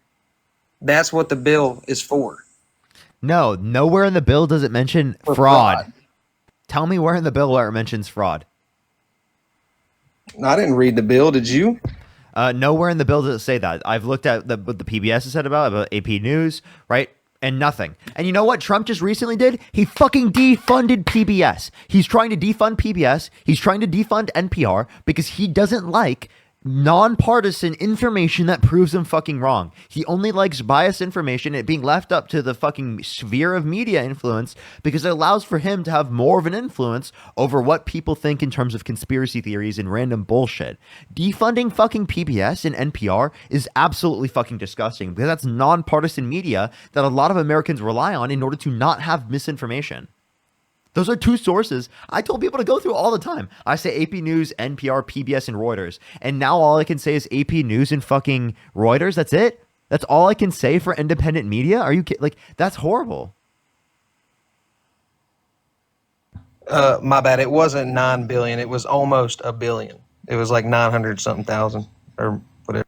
That's what the bill is for. No, nowhere in the bill does it mention For fraud. Tell me where in the bill where it mentions fraud. I didn't read the bill. Did you? Nowhere in the bill does it say that. I've looked at what the PBS has said about AP News, right? And nothing. And you know what Trump just recently did? He fucking defunded PBS. He's trying to defund PBS. He's trying to defund NPR because he doesn't like nonpartisan information that proves him fucking wrong. He only likes biased information, it being left up to the fucking sphere of media influence because it allows for him to have more of an influence over what people think in terms of conspiracy theories and random bullshit. Defunding fucking PBS and NPR is absolutely fucking disgusting because that's nonpartisan media that a lot of Americans rely on in order to not have misinformation. Those are two sources I told people to go through all the time. I say AP News, NPR, PBS, and Reuters. And now all I can say is AP News and fucking Reuters. That's it? That's all I can say for independent media? Are you kidding? Like, that's horrible. My bad. It wasn't 9 billion. It was almost a billion. It was like 900 something thousand or whatever.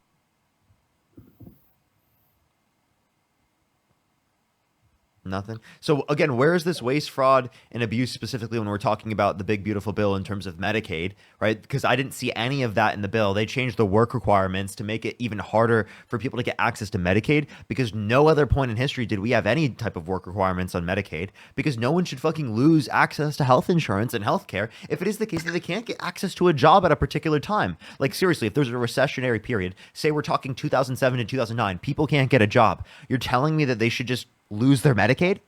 Nothing. So again, where is this waste, fraud, and abuse specifically when we're talking about the big beautiful bill in terms of Medicaid, right? Because I didn't see any of that in the bill. They changed the work requirements to make it even harder for people to get access to Medicaid because no other point in history did we have any type of work requirements on Medicaid because no one should fucking lose access to health insurance and healthcare if it is the case that they can't get access to a job at a particular time. Like seriously, if there's a recessionary period, say we're talking 2007 to 2009, people can't get a job. You're telling me that they should just lose their Medicaid?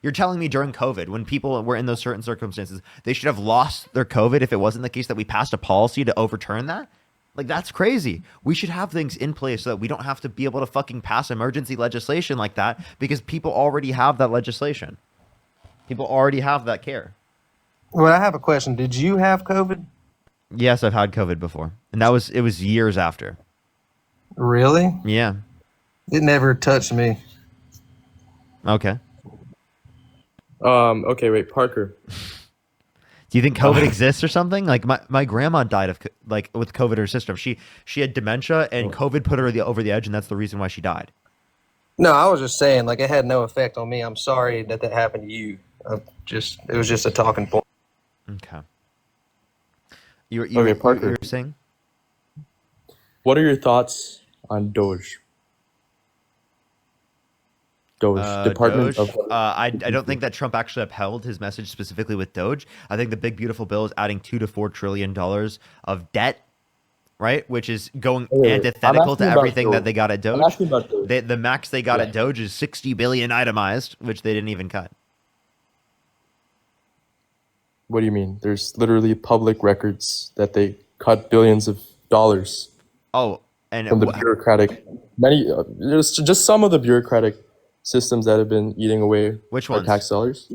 You're telling me during COVID, when people were in those certain circumstances, they should have lost their COVID if it wasn't the case that we passed a policy to overturn that? Like, that's crazy. We should have things in place so that we don't have to be able to fucking pass emergency legislation like that because people already have that legislation. People already have that care. Well, I have a question. Did you have COVID? Yes, I've had COVID before. And it was years after. Really? Yeah. It never touched me. Okay. Okay, wait, Parker. Do you think COVID exists or something? Like my grandma died of with COVID in her system. She had dementia and COVID put her over the edge, and that's the reason why she died. No, I was just saying, like, it had no effect on me. I'm sorry that happened to you. It was just a talking point. Okay. You Okay, Parker. you were saying? What are your thoughts on Doge? Department Doge. of. I don't think that Trump actually upheld his message specifically with Doge. I think the big beautiful bill is adding $2 to $4 trillion of debt, right? Which is going Wait, I'm antithetical to asking about everything that Doge. they got at I'm Doge. asking about Doge. The max they got Yeah. at Doge is 60 billion itemized, which they didn't even cut. What do you mean? There's literally public records that they cut billions of dollars Oh, and from the bureaucratic. There's just some of the bureaucratic systems that have been eating away which our ones? tax dollars.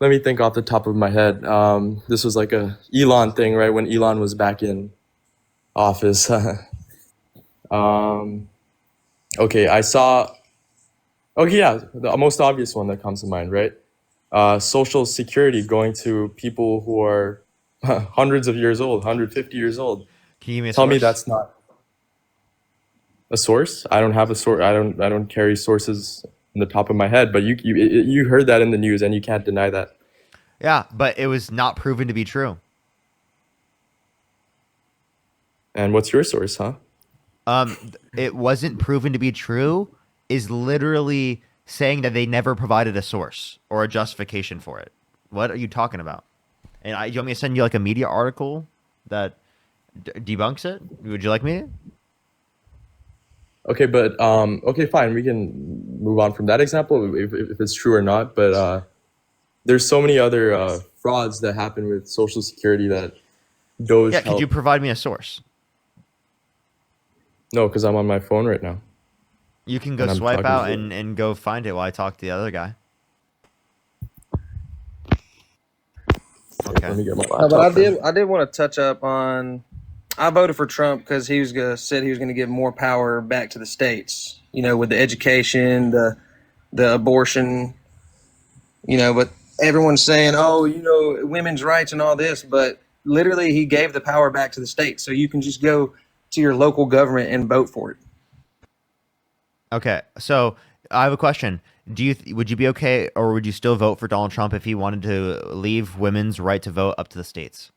Let me think off the top of my head. This was like a Elon thing, right? When Elon was back in office. Okay, I saw. Okay, yeah, the most obvious one that comes to mind, right? Social Security going to people who are hundreds of years old, 150 years old. Can you give me a Tell me source? that's not a source. I don't have a source. I don't carry sources in the top of my head. But you heard that in the news, and you can't deny that. Yeah, but it was not proven to be true. And what's your source, huh? It wasn't proven to be true is literally saying that they never provided a source or a justification for it. What are you talking about? And you want me to send you like a media article that debunks it? Would you like me to? Okay, but okay, fine. We can move on from that example if it's true or not. But there's so many other frauds that happen with Social Security that Doge. Yeah, could you provide me a source? No, because I'm on my phone right now. You can go And I'm swipe talking out to you. and go find it while I talk to the other guy. Let me get my No, but laptop. I did want to touch up on. I voted for Trump because he was said he was going to give more power back to the states. You know, with the education, the abortion. You know, but everyone's saying, oh, you know, women's rights and all this, but literally he gave the power back to the states, so you can just go to your local government and vote for it. Okay, so I have a question. Would you be okay, or would you still vote for Donald Trump if he wanted to leave women's right to vote up to the states?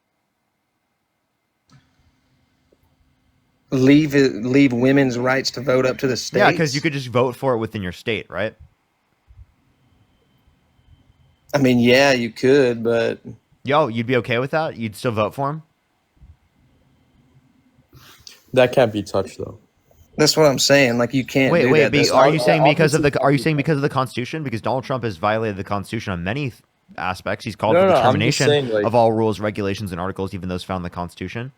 Leave women's rights to vote up to the states. Yeah, because you could just vote for it within your state, right? I mean, yeah, you could, but You'd be okay with that? You'd still vote for him? That can't be touched, though. that's what I'm saying. Like, you can't do Wait, that. That's are like- you saying because of the Constitution? Because Donald Trump has violated the Constitution on many aspects. He's called for the No, I'm just termination saying, like- of all rules, regulations, and articles, even those found in the Constitution.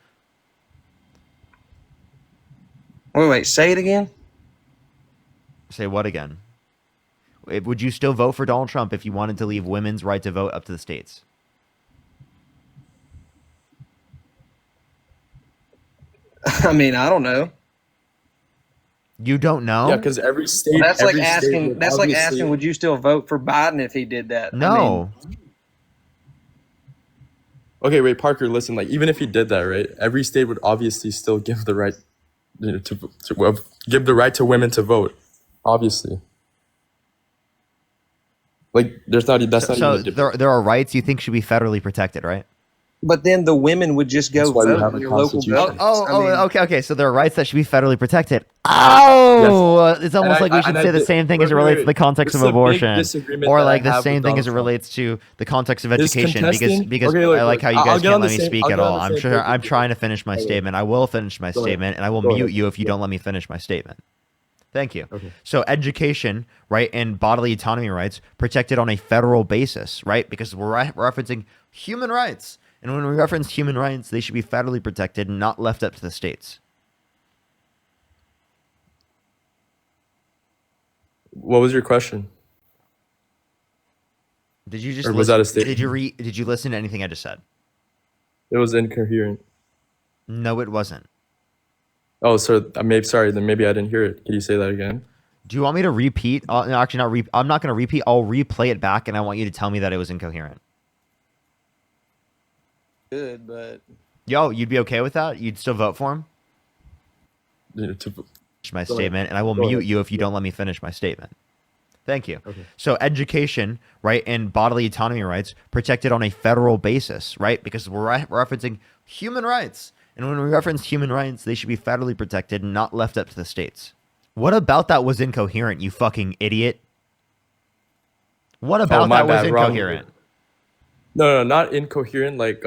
Wait, say it again. Say what again? Would you still vote for Donald Trump if you wanted to leave women's right to vote up to the states? I mean, I don't know. You don't know? Yeah, because every state. That's like every state asking. would That's like obviously- asking, would you still vote for Biden if he did that? No. I mean, Okay, wait, Parker. Listen, like even if he did that, right? Every state would obviously still give the right, to give the right to women to vote. Obviously. Like, that's not even So a debate. there are rights you think should be federally protected, right? but then the women would just go That's why we vote have in a your local constitution. government. Okay. So there are rights that should be federally protected. Oh, it's almost like we should say the same thing as it relates to the context of abortion, or like the same thing as it relates to the context of education. Because Okay, look, I like how you I'll guys get can't on let the me same- speak I'll at get on all. the I'm same sure page I'm with trying you. to finish my Go ahead. statement. I will finish my Go ahead. statement, and I will Go mute ahead. you if you don't let me finish my statement. Thank you. Okay. So education, right, and bodily autonomy rights protected on a federal basis, right? Because we're referencing human rights. And when we reference human rights, they should be federally protected and not left up to the states. What was your question? Did you just Or was that a statement? Did you listen to anything I just said? It was incoherent. No, it wasn't. Oh, so sorry. Then maybe I didn't hear it. Can you say that again? Do you want me to repeat? No, actually, I'm not going to repeat. I'll replay it back, and I want you to tell me that it was incoherent. Good, but You'd be okay with that? You'd still vote for him? Finish my Go statement, ahead. and I will Go mute ahead. you if you don't let me finish my statement. Thank you. Okay. So education, right, and bodily autonomy rights protected on a federal basis, right? Because we're referencing human rights. And when we reference human rights, they should be federally protected and not left up to the states. What about that was incoherent, you fucking idiot? What about my that was bad, wrong. incoherent? No, not incoherent. Like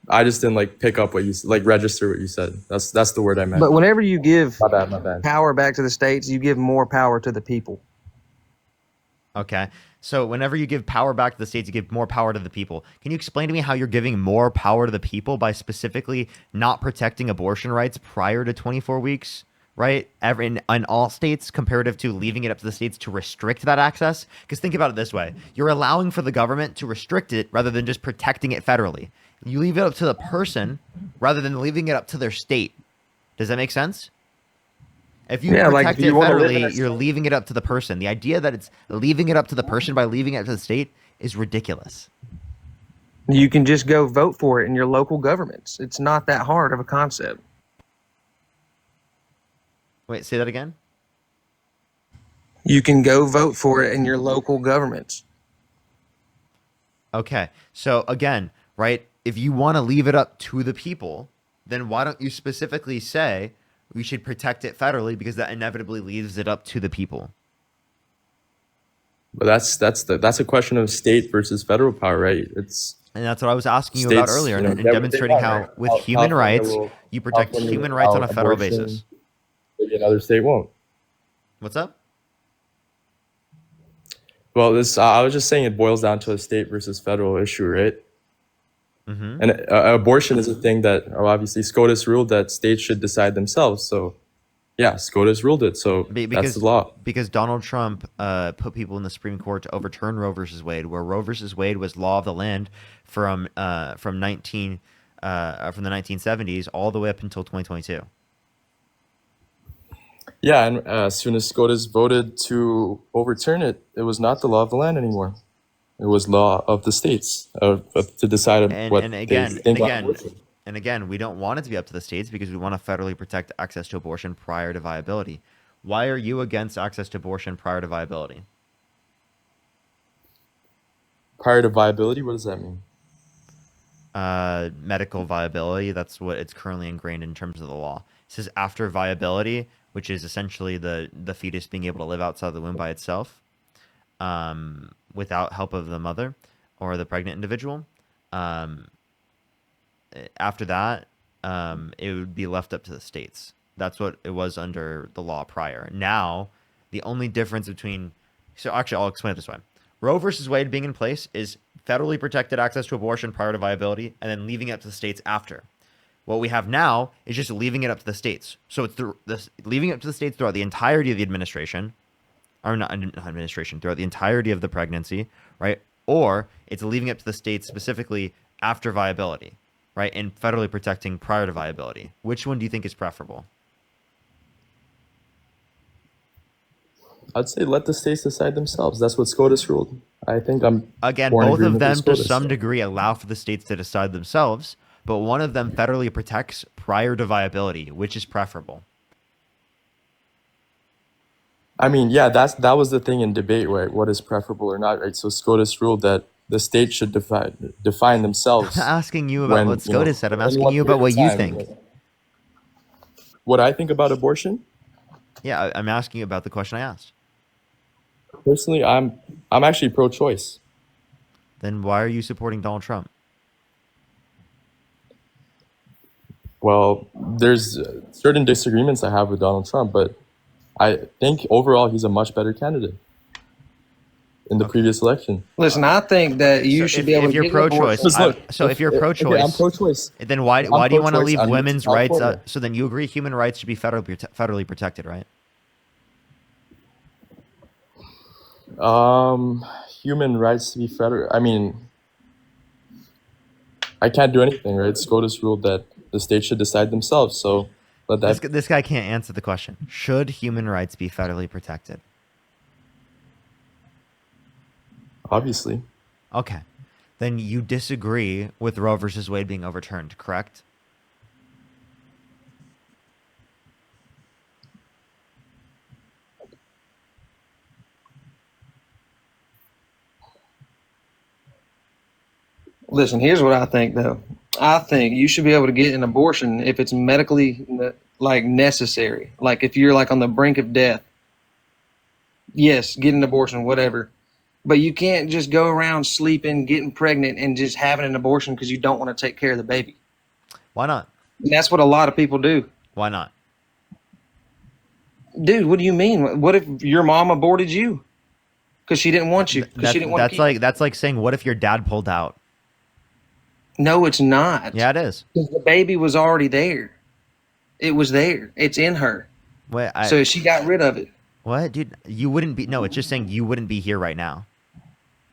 I just didn't like pick up what you like register what you said. That's the word I meant. But whenever you give My bad. power back to the states, you give more power to the people. Okay. So whenever you give power back to the states, you give more power to the people. Can you explain to me how you're giving more power to the people by specifically not protecting abortion rights prior to 24 weeks, right? In all states, comparative to leaving it up to the states to restrict that access? Because think about it this way. You're allowing for the government to restrict it rather than just protecting it federally. You leave it up to the person rather than leaving it up to their state. Does that make sense? If you protect it federally, you're leaving it up to the person. The idea that it's leaving it up to the person by leaving it to the state is ridiculous. You can just go vote for it in your local governments. It's not that hard of a concept. Wait, say that again? You can go vote for it in your local governments. Okay. So again, right, if you want to leave it up to the people, then why don't you specifically say we should protect it federally, because that inevitably leaves it up to the people? But that's a question of state versus federal power, right? And that's what I was asking you about earlier, and demonstrating how with human rights, you protect human rights on a federal basis. Maybe another state won't. What's up? Well, I was just saying it boils down to a state versus federal issue, right? Mm-hmm. And abortion is a thing that obviously SCOTUS ruled that states should decide themselves. So, yeah, SCOTUS ruled it. So that's the law. Because Donald Trump put people in the Supreme Court to overturn Roe versus Wade, where Roe versus Wade was law of the land from the 1970s all the way up until 2022. Yeah, and as soon as SCOTUS voted to overturn it, it was not the law of the land anymore. It was law of the states to decide what they think about abortion. And again, we don't want it to be up to the states because we want to federally protect access to abortion prior to viability. Why are you against access to abortion prior to viability? Prior to viability, what does that mean? Medical viability. That's what it's currently ingrained in terms of the law. It says after viability, which is essentially the fetus being able to live outside the womb by itself, without help of the mother or the pregnant individual. After that, it would be left up to the states. That's what it was under the law prior. Now, the only difference between... So actually, I'll explain it this way. Roe versus Wade being in place is federally protected access to abortion prior to viability and then leaving it up to the states after. What we have now is just leaving it up to the states. So it's leaving it up to the states throughout the entirety of the administration, or not administration, throughout the entirety of the pregnancy, right? Or it's leaving it to the states specifically after viability, right? And federally protecting prior to viability. Which one do you think is preferable? I'd say let the states decide themselves. That's what SCOTUS ruled. I think Again, more in both of agreement them with to SCOTUS. some degree allow for the states to decide themselves, but one of them federally protects prior to viability. Which is preferable? I mean, yeah, that was the thing in debate, right? What is preferable or not, right? So SCOTUS ruled that the states should define themselves. I'm not asking you about what SCOTUS said. I'm asking you about what you think. What I think about abortion? Yeah, I'm asking you about the question I asked. Personally, I'm actually pro-choice. Then why are you supporting Donald Trump? Well, there's certain disagreements I have with Donald Trump, but I think overall he's a much better candidate in the previous election. Listen, I think that you should be able to you're pro-choice. If you're pro-choice, I'm pro-choice. Then why do you want to leave I'm women's pro-choice. rights? California. So then you agree human rights should be federally protected, right? Human rights to be federal. I mean, I can't do anything, right? SCOTUS ruled that the states should decide themselves. So let that. This guy can't answer the question. Should human rights be federally protected? Obviously. Okay. Then you disagree with Roe versus Wade being overturned, correct? Listen, here's what I think, though. I think you should be able to get an abortion if it's medically like necessary. Like if you're like on the brink of death, yes, get an abortion, whatever. But you can't just go around sleeping, getting pregnant, and just having an abortion because you don't want to take care of the baby. Why not? And that's what a lot of people do. Why not? Dude, what do you mean? What if your mom aborted you because she didn't want you? Because she didn't want to That's keep like that's like saying, what if your dad pulled out? No, it's not. Yeah, it is. 'Cause the baby was already there. It was there. It's in her. Wait, So she got rid of it. what, dude? You wouldn't be. No, it's just saying you wouldn't be here right now.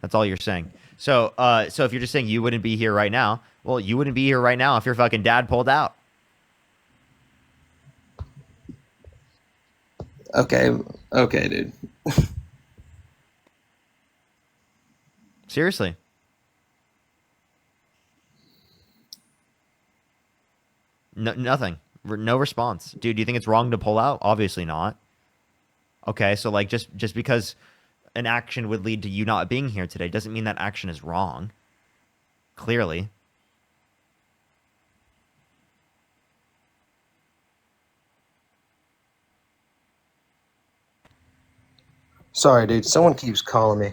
That's all you're saying. So, so if you're just saying you wouldn't be here right now, well, you wouldn't be here right now if your fucking dad pulled out. Okay, dude. Seriously. No, nothing. No response. Dude, do you think it's wrong to pull out? Obviously not. Okay, so like just because an action would lead to you not being here today doesn't mean that action is wrong. Clearly. Sorry, dude. Someone keeps calling me.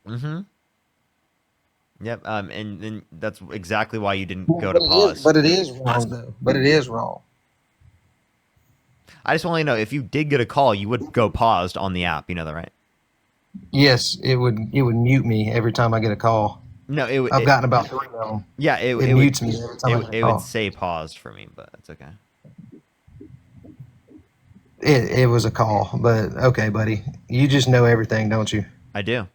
Mm-hmm. Yep. And that's exactly why you didn't go to pause. But it is wrong, though. But it is wrong. I just want to know, if you did get a call, you would go paused on the app. You know that, right? Yes, it would mute me every time I get a call. No, it would. I've gotten about 3 of them. Yeah, it mutes would, me every time I get a it call. would say paused for me, but it's okay. It was a call, but okay, buddy. You just know everything, don't you? I do.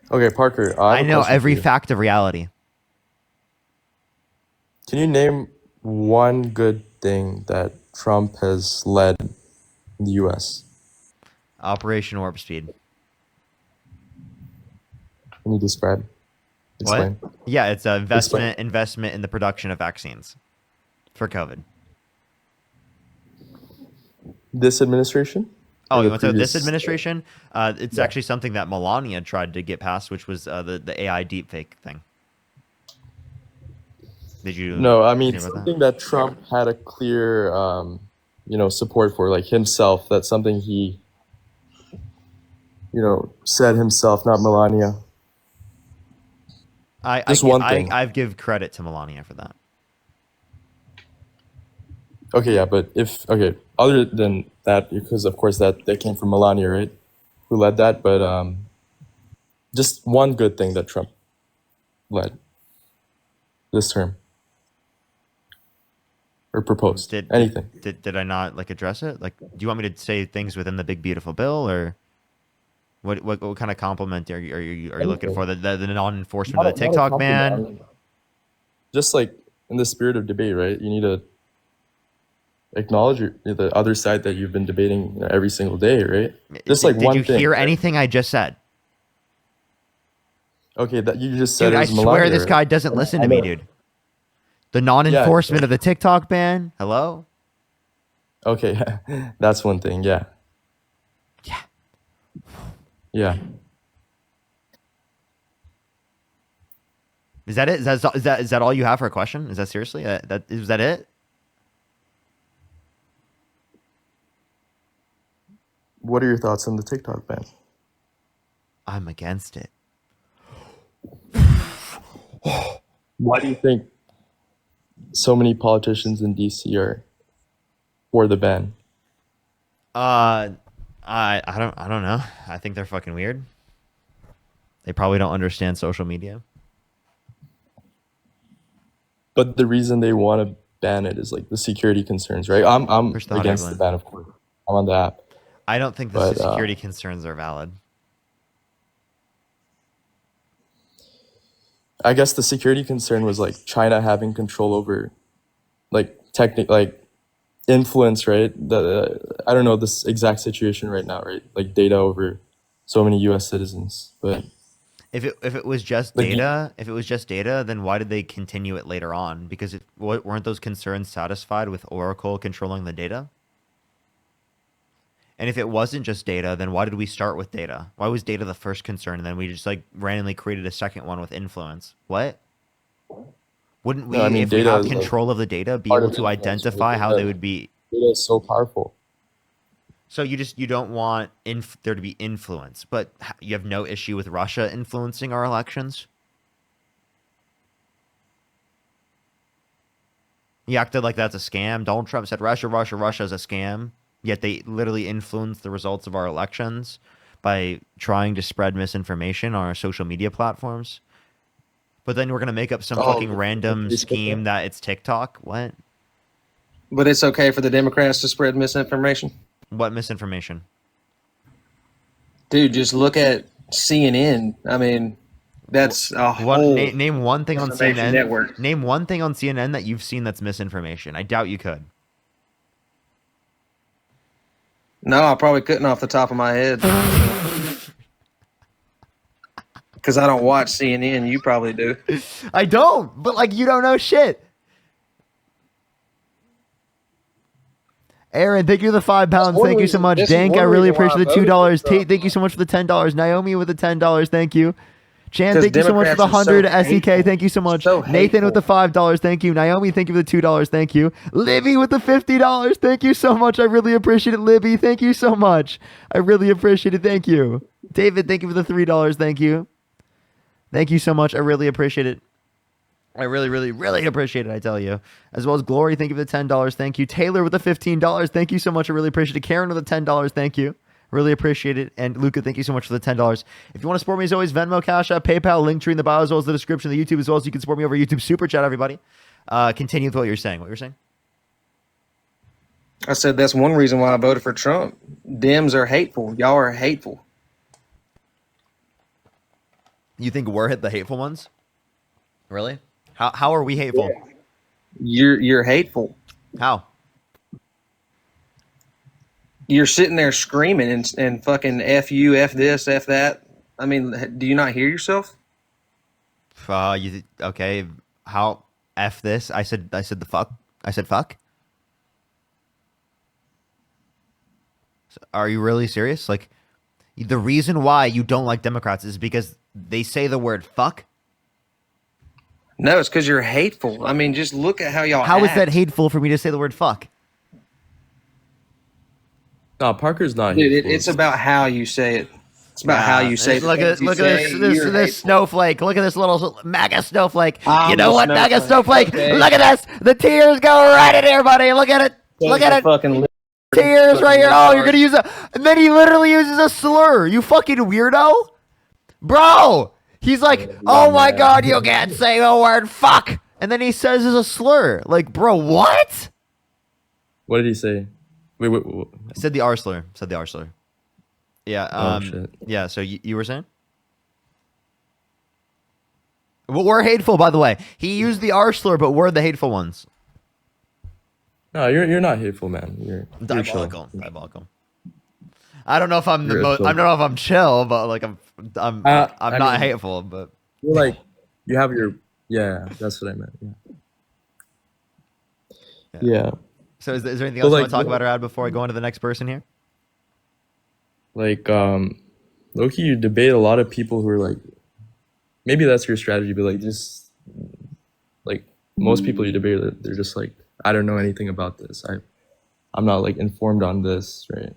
Okay, Parker. I I have a know question for every you. fact of reality. Can you name one good thing that Trump has led in the U.S.? Operation Warp Speed. Can you describe? Explain. What? Yeah, it's a investment in the production of vaccines for COVID. This administration? Oh, Or you the want to know this previous- administration? It's Yeah. actually something that Melania tried to get passed, which was the AI deepfake thing. Did you? No, I mean hear about something that Trump had a clear, support for, like himself. That's something he, said himself, not Melania. Just one thing. I give credit to Melania for that. Okay, yeah, but other than that, because of course that came from Melania, right? Who led that? But just one good thing that Trump led this term or proposed. Anything. Did I not address it? Do you want me to say things within the big beautiful bill, or what kind of compliment are you looking for? The non-enforcement of the Not a TikTok compliment, ban? I mean, just like in the spirit of debate, right? You need to acknowledge the other side that you've been debating every single day, right? Just like one thing. Did you hear anything I just said? Okay, that you just said. Dude, it I was swear Melania, this right? guy doesn't listen to I me, know. dude. The non-enforcement of the TikTok ban? Hello? Okay, that's one thing. Yeah. Yeah. Yeah. Is that it? Is that all you have for a question? Is that seriously? Is that it? What are your thoughts on the TikTok ban? I'm against it. Why do you think so many politicians in DC are for the ban? I don't know. I think they're fucking weird. They probably don't understand social media. But the reason they want to ban it is like the security concerns, right? I'm Push the hot air against the balloon. ban, of course. I'm on the app. I don't think the But, security concerns are valid. I guess the security concern was like China having control over influence, right? I don't know this exact situation right now, right? Like data over so many US citizens. But If it was just Like, data, then why did they continue it later on? Because weren't those concerns satisfied with Oracle controlling the data? And if it wasn't just data, then why did we start with data? Why was data the first concern, and then we just randomly created a second one with influence? What? Wouldn't we, No, I mean if we data have is like control of the data, be part able of to influence, right? identify how they would be? Data is so powerful. So you don't want there to be influence, but you have no issue with Russia influencing our elections? You acted like that's a scam. Donald Trump said Russia is a scam, yet they literally influence the results of our elections by trying to spread misinformation on our social media platforms. But then we're going to make up some fucking random scheme that it's TikTok. What? But it's okay for the Democrats to spread misinformation? What misinformation? Dude, just look at CNN. I mean, that's a whole name one thing on information CNN. network. Name one thing on CNN that you've seen that's misinformation. I doubt you could. No, I probably couldn't off the top of my head. Because I don't watch CNN. You probably do. I don't, but like you don't know shit. Aaron, thank you for the £5. Thank you so much. Dank, I really appreciate the $2. Tate, thank you so much for the $10. Naomi with the $10. Thank you. Chan, thank you so much for the 100. SEK, thank you so much. Nathan with the $5. Thank you. Naomi, thank you for the $2. Thank you. Libby with the $50. Thank you so much. I really appreciate it, Libby. Thank you so much. I really appreciate it. Thank you. David, thank you for the $3. Thank you. Thank you so much. I really appreciate it. I really, really, really appreciate it, I tell you. As well as Glory, thank you for the $10. Thank you. Taylor with the $15. Thank you so much. I really appreciate it. Karen with the $10. Thank you. Really appreciate it. And Luca, thank you so much for the $10. If you want to support me, as always, Venmo, Cash App, PayPal, link tree in the bio, as well as the description of the YouTube, as well as you can support me over YouTube Super Chat, everybody. Continue with what you're saying. What you're saying? I said that's one reason why I voted for Trump. Dems are hateful. Y'all are hateful. You think we're the hateful ones? Really? How are we hateful? You're hateful. How? You're sitting there screaming and fucking F you, F this, F that. I mean, do you not hear yourself? Okay. How F this? I said the fuck. I said fuck. So are you really serious? Like, the reason why you don't like Democrats is because they say the word fuck? No, it's because you're hateful. I mean, just look at how y'all How act. is that hateful for me to say the word fuck? No, Parker's not Dude, hateful. it's about how you say it. It's about how you say it. Look at this snowflake. Look at this little MAGA snowflake. I'm you know the what, MAGA snowflake. snowflake? Okay. Look at this. The tears go right in here, buddy. Look at it. Look at it. Fucking Tears right here. Oh, you're gonna use and then he literally uses a slur. You fucking weirdo, bro. He's like, oh my god, you can't say the word fuck, and then he says it's a slur. Like, bro, what? What did he say? Wait. Said the R slur. Said the R slur. Yeah. Shit. Yeah. So you were saying? Well, we're hateful, by the way. He used the R slur, but we're the hateful ones. No, you're not hateful, man. You're Diabolical. chill. Diabolical. I don't know if I'm You're I don't know if I'm chill, but like I'm I not mean, hateful, but you're like you have your that's what I meant. Yeah. So is there anything else you like, want to talk about or add before I go on to the next person here? Like Loki, you debate a lot of people who are like, maybe that's your strategy, but like just like most people you debate, they're just like, I don't know anything about this. I'm not like informed on this, right?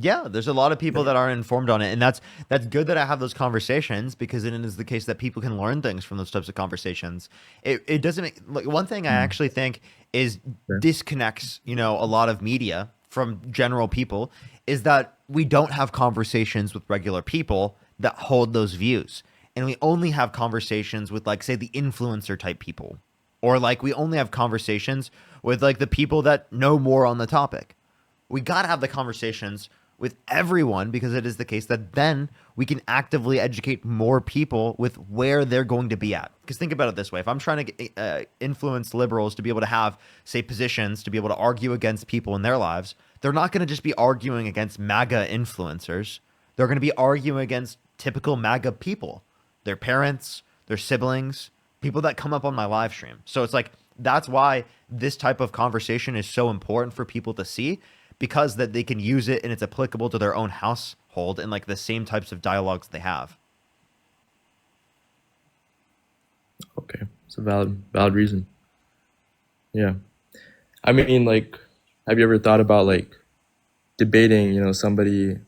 Yeah, there's a lot of people that aren't informed on it, and that's good that I have those conversations, because it is the case that people can learn things from those types of conversations. It doesn't make, like, one thing I actually think is disconnects, a lot of media from general people, is that we don't have conversations with regular people that hold those views, and we only have conversations with, like, say, the influencer type people, or like we only have conversations with like the people that know more on the topic. We got to have the conversations with everyone, because it is the case that then we can actively educate more people with where they're going to be at. Because think about it this way. If I'm trying to influence liberals to be able to have, say, positions, to be able to argue against people in their lives, they're not going to just be arguing against MAGA influencers. They're going to be arguing against typical MAGA people, their parents, their siblings, people that come up on my live stream. So it's like, that's why this type of conversation is so important for people to see, because that they can use it and it's applicable to their own household and like the same types of dialogues they have. Okay. It's a valid reason. Yeah. I mean, like, have you ever thought about like debating, somebody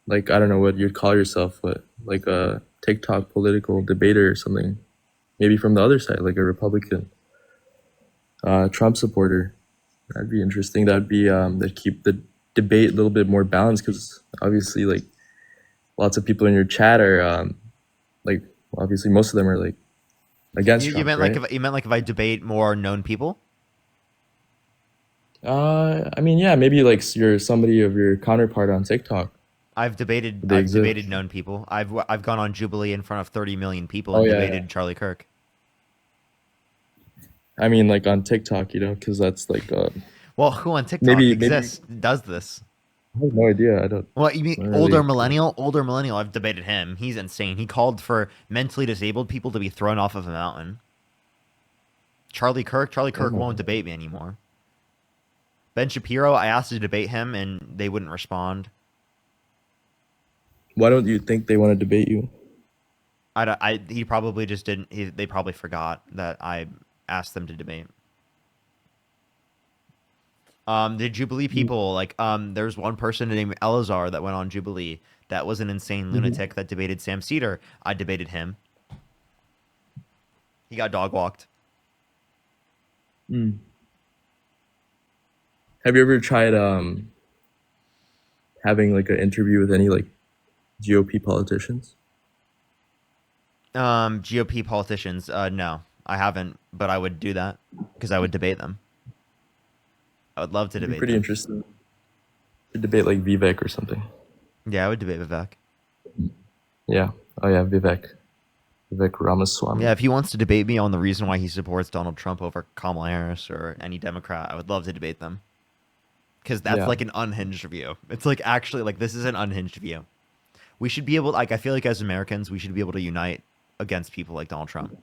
like, I don't know what you'd call yourself, but like a TikTok political debater or something, maybe from the other side, like a Republican, Trump supporter. That'd be interesting. That'd keep the debate a little bit more balanced because obviously, like, lots of people in your chat are, like, obviously most of them are like against You Trump, meant right? like if I debate more known people? I mean, yeah, maybe like you're somebody of your counterpart on TikTok. I've debated They exist. known people. I've gone on Jubilee in front of 30 million people Oh and yeah, debated yeah. Charlie Kirk. I mean, like on TikTok, because that's like Well, who on TikTok maybe exists does this? I have no idea. I don't. Well, you mean I don't really. Older millennial. I've debated him. He's insane. He called for mentally disabled people to be thrown off of a mountain. Charlie Kirk won't debate me anymore. Ben Shapiro, I asked to debate him and they wouldn't respond. Why don't you think they want to debate you? He probably just didn't. They probably forgot that I asked them to debate. The Jubilee people, like, there's one person named Elazar that went on Jubilee. That was an insane lunatic that debated Sam Cedar. I debated him. He got dog walked. Have you ever tried having like an interview with any like GOP politicians? GOP politicians, no, I haven't, but I would do that because I would debate them. I would love to It'd debate be pretty them. interesting. To debate like Vivek or something. Yeah, I would debate Vivek. Yeah. Oh yeah, Vivek Ramaswamy. Yeah, if he wants to debate me on the reason why he supports Donald Trump over Kamala Harris or any Democrat, I would love to debate them. Because that's like an unhinged view. It's like actually like this is an unhinged view. We should be able, like, I feel like as Americans, we should be able to unite against people like Donald Trump.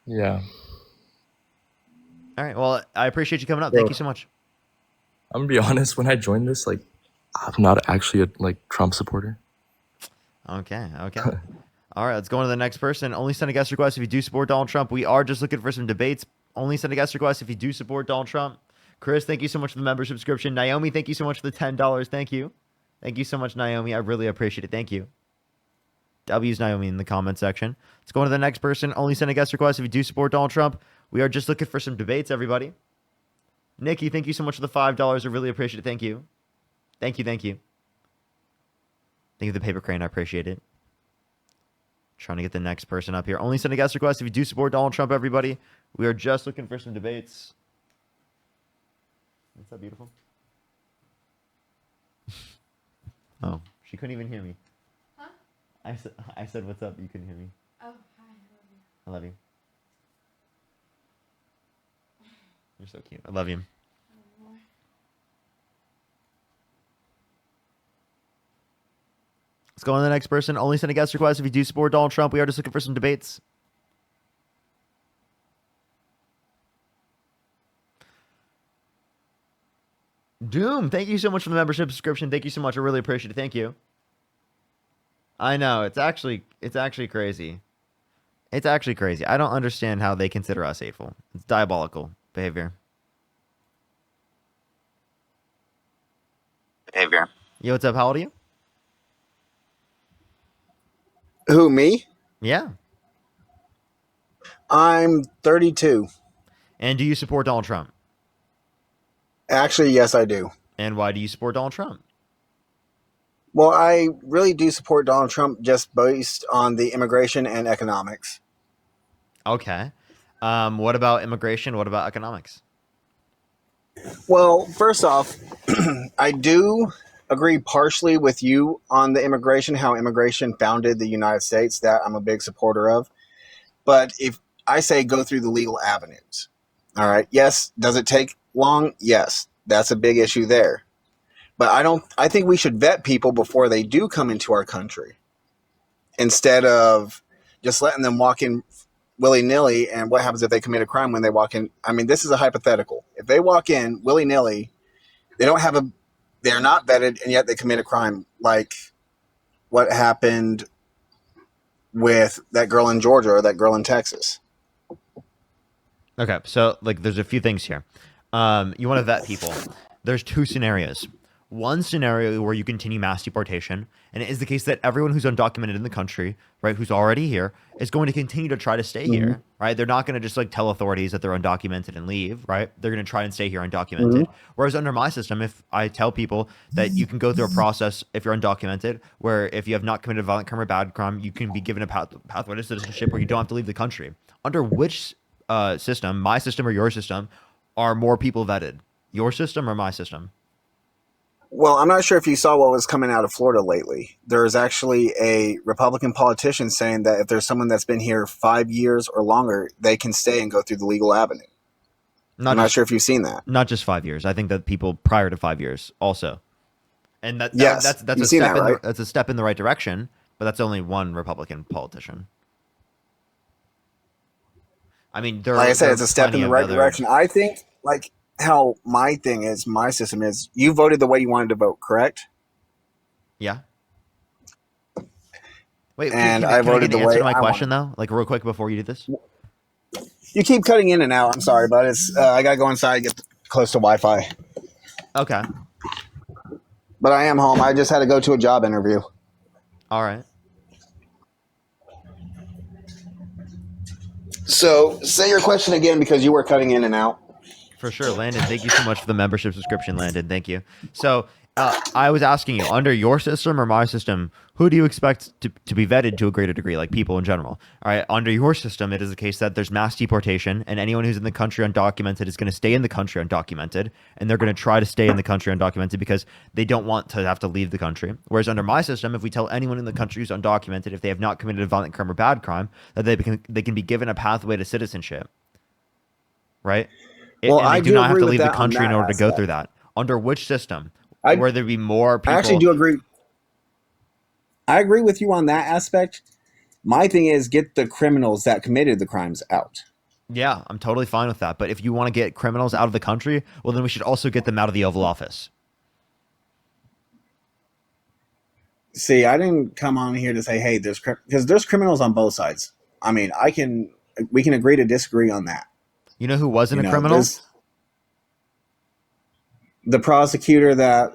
Yeah. All right. Well, I appreciate you coming up. Bro, Thank you so much. I'm gonna be honest. When I joined this, like, I'm not actually a like Trump supporter. Okay. All right, let's go on to the next person. Only send a guest request if you do support Donald Trump. We are just looking for some debates. Only send a guest request if you do support Donald Trump. Chris, thank you so much for the member subscription. Naomi, thank you so much for the $10. Thank you. Thank you so much, Naomi. I really appreciate it. Thank you. W's Naomi in the comment section. Let's go on to the next person. Only send a guest request if you do support Donald Trump. We are just looking for some debates, everybody. Nikki, thank you so much for the $5. I really appreciate it. Thank you. Thank you. Thank you for the paper crane. I appreciate it. Trying to get the next person up here. Only send a guest request if you do support Donald Trump, everybody. We are just looking for some debates. What's that beautiful? Oh, she couldn't even hear me. Huh? I said, what's up? You couldn't hear me. Oh, hi. I love you. You're so cute. I love you. Let's go on to the next person. Only send a guest request if you do support Donald Trump. We are just looking for some debates. Doom, thank you so much for the membership subscription. Thank you so much. I really appreciate it. Thank you. I know. It's actually crazy. It's actually crazy. I don't understand how they consider us hateful. It's diabolical behavior. Yo, what's up? How old are you? Who, me? Yeah. I'm 32. And do you support Donald Trump? Actually, yes, I do. And why do you support Donald Trump? Well, I really do support Donald Trump just based on the immigration and economics. Okay. What about immigration? What about economics? Well, first off, I do agree partially with you on the immigration, how immigration founded the United States. That I'm a big supporter of. But if I say go through the legal avenues, all right, yes, does it take long? Yes, that's a big issue there. But I think we should vet people before they do come into our country instead of just letting them walk in willy-nilly. And what happens if they commit a crime when they walk in? I mean, this is a hypothetical. If they walk in willy-nilly, they're not vetted, and yet they commit a crime, like what happened with that girl in Georgia or that girl in Texas. Okay, so like there's a few things here. You want to vet people. There's two scenarios. One scenario where you continue mass deportation, and it is the case that everyone who's undocumented in the country, right, who's already here, is going to continue to try to stay here, right? They're not going to just like tell authorities that they're undocumented and leave, right? They're going to try and stay here undocumented. Whereas under my system, if I tell people that you can go through a process if you're undocumented, where if you have not committed a violent crime or bad crime, you can be given a pathway to citizenship where you don't have to leave the country. Under which system, my system or your system, are more people vetted? Your system or my system? Well, I'm not sure if you saw what was coming out of Florida lately. There's actually a Republican politician saying that if there's someone that's been here 5 years or longer, they can stay and go through the legal avenue. I'm not sure if you've seen that. Not just 5 years. I think that people prior to 5 years also. And that's you've a seen step that, right? that's a step in the right direction, but that's only one Republican politician. I mean, Like I said, it's a step in the right direction. I think, like how my thing is, my system is, you voted the way you wanted to vote, correct? Yeah. Wait, and can I I voted get an the answer way to my I question wanted. though? Like real quick before you do this. You keep cutting in and out. I'm sorry, but it's I gotta go inside and get close to Wi-Fi. Okay. But I am home. I just had to go to a job interview. All right. So say your question again because you were cutting in and out. For sure, Landon. Thank you so much for the membership subscription, Landon. Thank you. So I was asking you, under your system or my system, who do you expect to be vetted to a greater degree, like people in general? All right, under your system, it is the case that there's mass deportation, and anyone who's in the country undocumented is going to stay in the country undocumented, and they're going to try to stay in the country undocumented because they don't want to have to leave the country. Whereas under my system, if we tell anyone in the country who's undocumented, if they have not committed a violent crime or bad crime, that they can be given a pathway to citizenship, right? Well, And they I do do not have agree to with leave the that on country in that order to go aspect. through that. Under which system? I Where there be more people. I actually do agree. I agree with you on that aspect. My thing is get the criminals that committed the crimes out. Yeah, I'm totally fine with that. But if you want to get criminals out of the country, well, then we should also get them out of the Oval Office. See, I didn't come on here to say, hey, because there's criminals on both sides. I mean, we can agree to disagree on that. You know who wasn't a criminal? The prosecutor that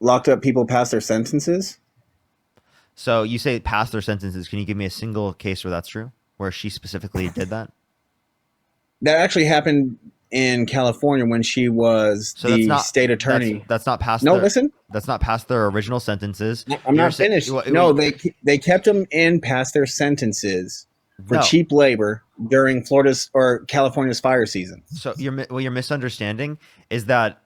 locked up people past their sentences. So you say past their sentences. Can you give me a single case where that's true? Where she specifically did that? That actually happened in California when she was the state attorney. That's not past. Listen. That's not past their original sentences. I'm not finished. No, they kept them in past their sentences for cheap labor during Florida's or California's fire season. So what you're misunderstanding is that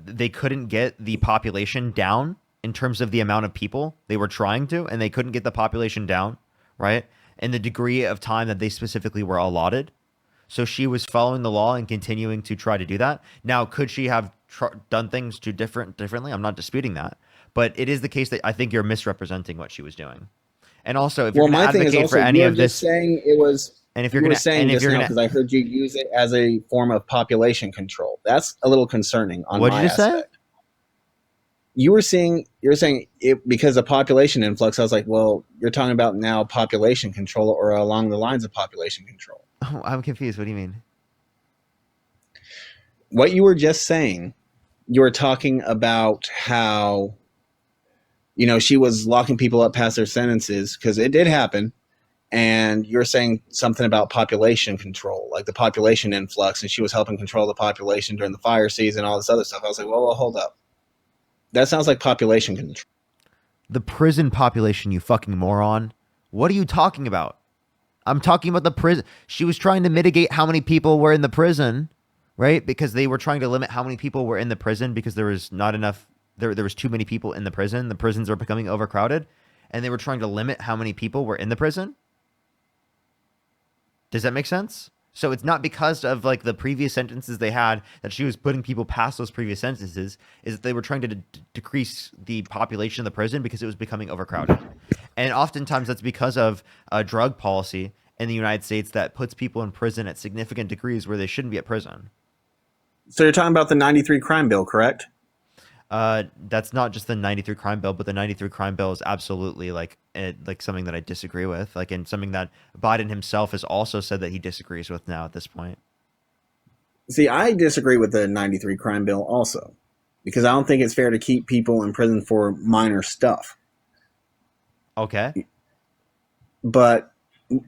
they couldn't get the population down in terms of the amount of people they were trying to, and they couldn't get the population down, right? And the degree of time that they specifically were allotted. So she was following the law and continuing to try to do that. Now, could she have done things differently? I'm not disputing that, but it is the case that I think you're misrepresenting what she was doing. And also, if you're going to advocate for any of this, saying it was. And if you're going to, and if you're going to, because I heard you use it as a form of population control, that's a little concerning. On what did you say? You're saying it because of population influx. I was like, well, you're talking about now population control or along the lines of population control. Oh, I'm confused. What do you mean? What you were just saying, you were talking about how, she was locking people up past their sentences because it did happen. And you're saying something about population control, like the population influx, and she was helping control the population during the fire season, all this other stuff. I was like, well, hold up. That sounds like population control. The prison population, you fucking moron. What are you talking about? I'm talking about the prison. She was trying to mitigate how many people were in the prison, right? Because they were trying to limit how many people were in the prison because there was not enough. There was too many people in the prison. The prisons were becoming overcrowded, and they were trying to limit how many people were in the prison. Does that make sense? So it's not because of like the previous sentences they had that she was putting people past those previous sentences. Is that they were trying to decrease the population of the prison because it was becoming overcrowded. And oftentimes that's because of a drug policy in the United States that puts people in prison at significant degrees where they shouldn't be at prison. So you're talking about the 93 crime bill, correct? That's not just the 93 crime bill, but the 93 crime bill is absolutely like something that I disagree with, like, and something that Biden himself has also said that he disagrees with now at this point. See, I disagree with the 93 crime bill also, because I don't think it's fair to keep people in prison for minor stuff. Okay. But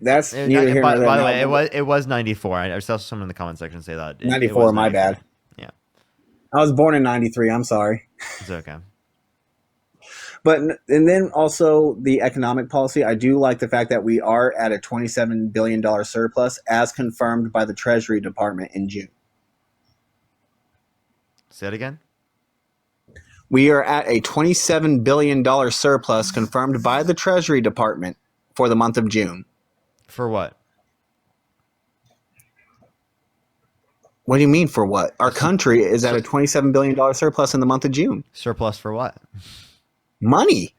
that's neither here nor there. By the way, it was 94. I saw someone in the comment section say that. 94, my bad. Yeah. I was born in 93. I'm sorry. It's okay. But, and then also the economic policy. I do like the fact that we are at a $27 billion surplus as confirmed by the Treasury Department in June. Say it again. We are at a $27 billion surplus confirmed by the Treasury Department for the month of June. For what? What do you mean for what? Our country is at a $27 billion surplus in the month of June. Surplus for what? Money.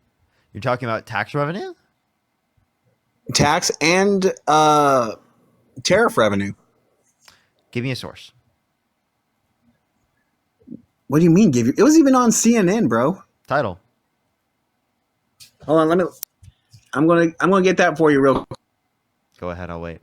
You're talking about tax revenue? Tax and tariff revenue. Give me a source. What do you mean give you? It was even on CNN, bro. Title. Hold on, I'm gonna get that for you real quick. Go ahead, I'll wait.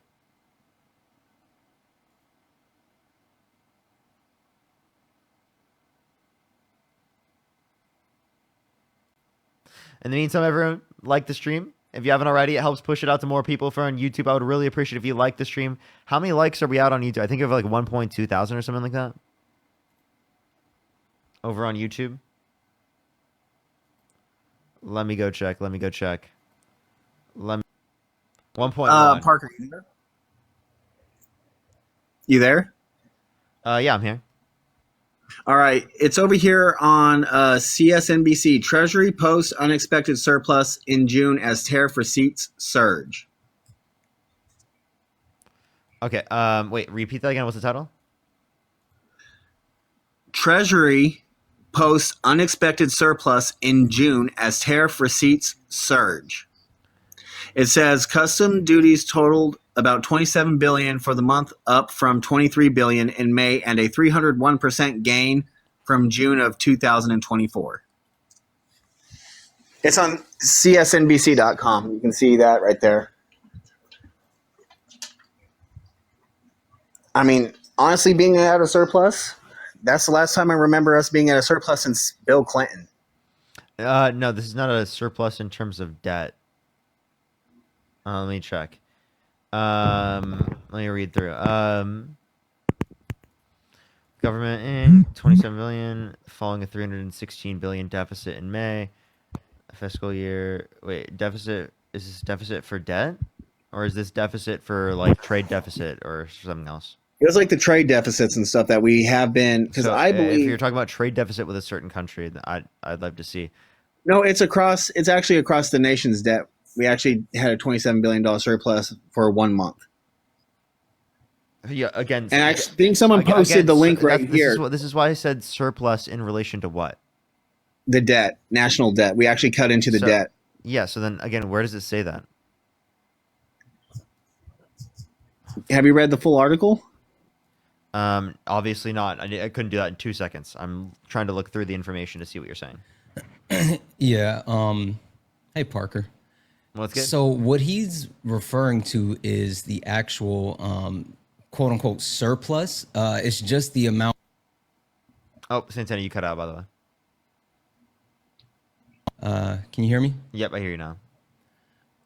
In the meantime, everyone, like the stream. If you haven't already, it helps push it out to more people. For on YouTube, I would really appreciate if you like the stream. How many likes are we out on YouTube? I think we have like 1.2 thousand or something like that. Over on YouTube. Let me go check. 1.1. Parker, you there? You there? Yeah, I'm here. All right. It's over here on CSNBC. Treasury posts unexpected surplus in June as tariff receipts surge. Okay. Wait, repeat that again. What's the title? Treasury posts unexpected surplus in June as tariff receipts surge. It says custom duties totaled about $27 billion for the month, up from $23 billion in May, and a 301% gain from June of 2024. It's on csnbc.com. You can see that right there. I mean, honestly, being at a surplus, that's the last time I remember us being at a surplus since Bill Clinton. No, this is not a surplus in terms of debt. Let me check. Let me read through. Government in 27 billion, following a 316 billion deficit in May. Fiscal year. Wait, deficit. Is this deficit for debt, or is this deficit for like trade deficit or something else? It was like the trade deficits and stuff that we have been, because So, I believe if you're talking about trade deficit with a certain country, I'd love to see. no, it's actually across the nation's debt. We actually had a $27 billion surplus for 1 month. Yeah, again, And I think someone posted the link right here. This is why I said surplus in relation to what? The debt, national debt. We actually cut into the debt. Yeah. So then again, where does it say that? Have you read the full article? Obviously not. I couldn't do that in 2 seconds. I'm trying to look through the information to see what you're saying. Yeah. Hey, Parker. What's good? So what he's referring to is the actual quote unquote surplus. It's just the amount. Oh, Santana, you cut out, by the way. Can you hear me? Yep, I hear you now.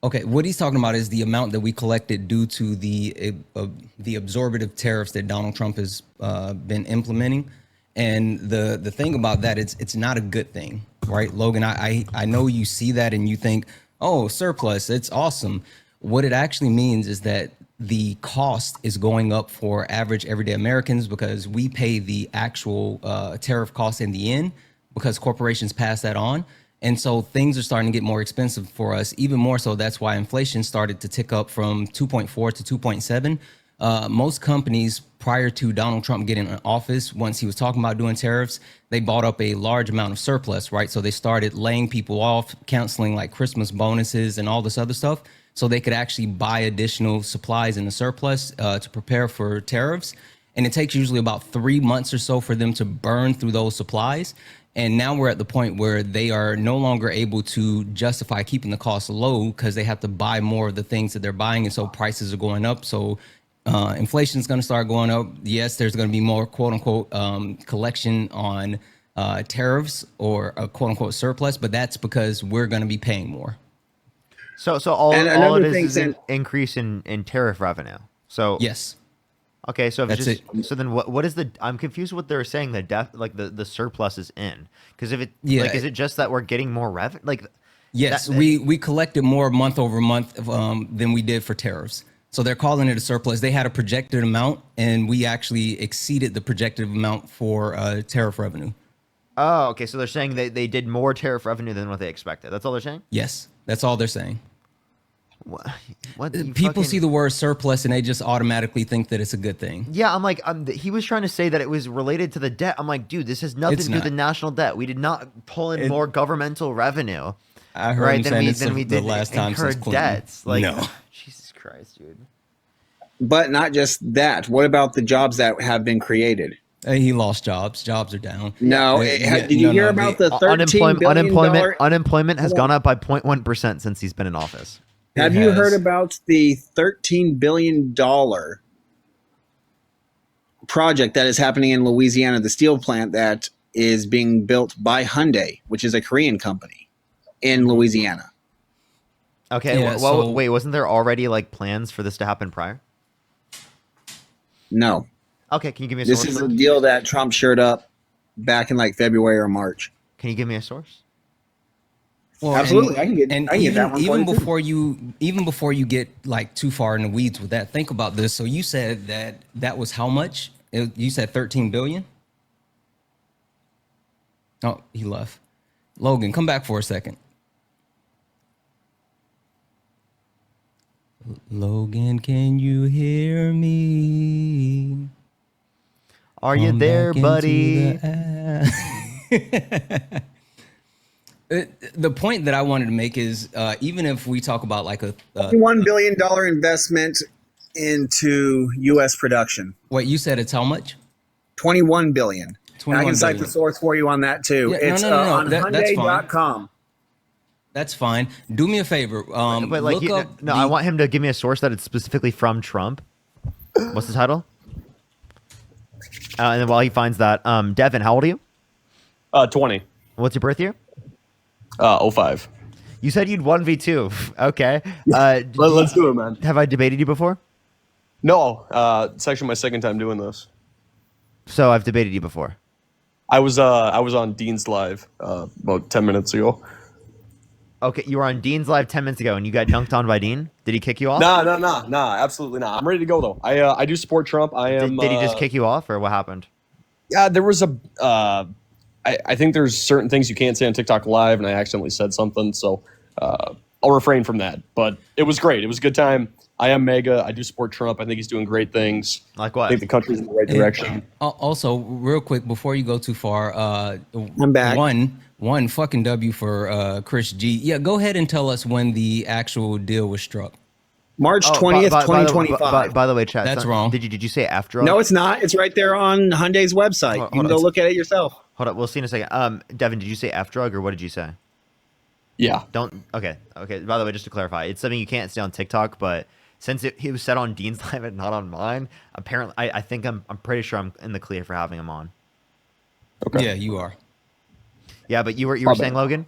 Okay, what he's talking about is the amount that we collected due to the absorbative tariffs that Donald Trump has been implementing. And the thing about that, it's not a good thing, right, Logan? I know you see that and you think, oh, surplus, it's awesome. What it actually means is that the cost is going up for average everyday Americans because we pay the actual tariff cost in the end because corporations pass that on. And so things are starting to get more expensive for us, even more so. That's why inflation started to tick up from 2.4 to 2.7. Most companies prior to Donald Trump getting in office, once he was talking about doing tariffs, they bought up a large amount of surplus, right? So they started laying people off, canceling like Christmas bonuses and all this other stuff so they could actually buy additional supplies in the surplus to prepare for tariffs. And it takes usually about 3 months or so for them to burn through those supplies. And now we're at the point where they are no longer able to justify keeping the costs low because they have to buy more of the things that they're buying. And so prices are going up. So inflation is going to start going up. Yes, there's going to be more quote unquote collection on tariffs or a quote unquote surplus, but that's because we're going to be paying more. So all And it another is thing, is an Sam- increase in tariff revenue. So Yes. okay, so if That's it's just so then what is the I'm confused what they're saying the surplus is in, because if it Yeah. like is it just that we're getting more revenue like Yes, that- we collected more month over month than we did for tariffs. So they're calling it a surplus. They had a projected amount, and we actually exceeded the projected amount for tariff revenue. Oh, okay, so they're saying they did more tariff revenue than what they expected. That's all they're saying? Yes, that's all they're saying. What People see the word surplus and they just automatically think that it's a good thing. Yeah, I'm like, he was trying to say that it was related to the debt. I'm like, dude, this has nothing It's to do with not. the national debt. We did not pull in more governmental revenue. I heard right him saying it's than we the did last time incur since Clinton. debts. Like, No. Jesus Christ, dude. But not just that. What about the jobs that have been created? He lost jobs. Jobs are down. No, did you hear about the $13 billion Unemployment has gone up by 0.1% since he's been in office. Have you heard about the $13 billion project that is happening in Louisiana, the steel plant that is being built by Hyundai, which is a Korean company in Louisiana? Okay, Yeah, wait, wasn't there already like plans for this to happen prior? No. Okay, can you give me a This source? is a deal that Trump shored up back in like February or March. Can you give me a source? Well, absolutely, I can get that one. Even before you get like too far in the weeds with that, think about this. So you said that was how much? You said 13 billion. Oh, he left. Logan, come back for a second. Logan, can you hear me? Are you there, buddy? The point that I wanted to make is even if we talk about like a $1 billion investment into U.S. production. What you said, it's how much? $21 billion. I can cite the source for you on that too. Yeah, it's on Hyundai.com. That's fine. Do me a favor. But like, I want him to give me a source that it's specifically from Trump. What's the title? And then while he finds that, Devin, how old are you? 20. What's your birth year? 05. You said you'd 1v2. Okay. Let's do it, man. Have I debated you before? No. It's actually my second time doing this. So I've debated you before. I was on Dean's Live about 10 minutes ago. Okay, you were on Dean's Live 10 minutes ago and you got dunked on by Dean? Did he kick you off? Nah, absolutely not. I'm ready to go though. I do support Trump. Did he just kick you off or what happened? Yeah, there was I think there's certain things you can't say on TikTok Live, and I accidentally said something, so I'll refrain from that. But it was great. It was a good time. I am MAGA. I do support Trump. I think he's doing great things. Like what? I think the country's in the right direction. Also, real quick, before you go too far, I'm back. One fucking W for Chris G. Yeah, go ahead and tell us when the actual deal was struck. March 20th, 2025. By the way, chat. That's wrong. Did you say after? No, it's not. It's right there on Hyundai's website. You can go look at it yourself. Hold up. We'll see in a second. Devin, did you say F drug or what did you say? Yeah. Okay. By the way, just to clarify, it's something you can't say on TikTok, but since it was said on Dean's Live and not on mine, apparently, I think I'm pretty sure I'm in the clear for having him on. Okay. Yeah, you are. Yeah, but you were saying, Logan?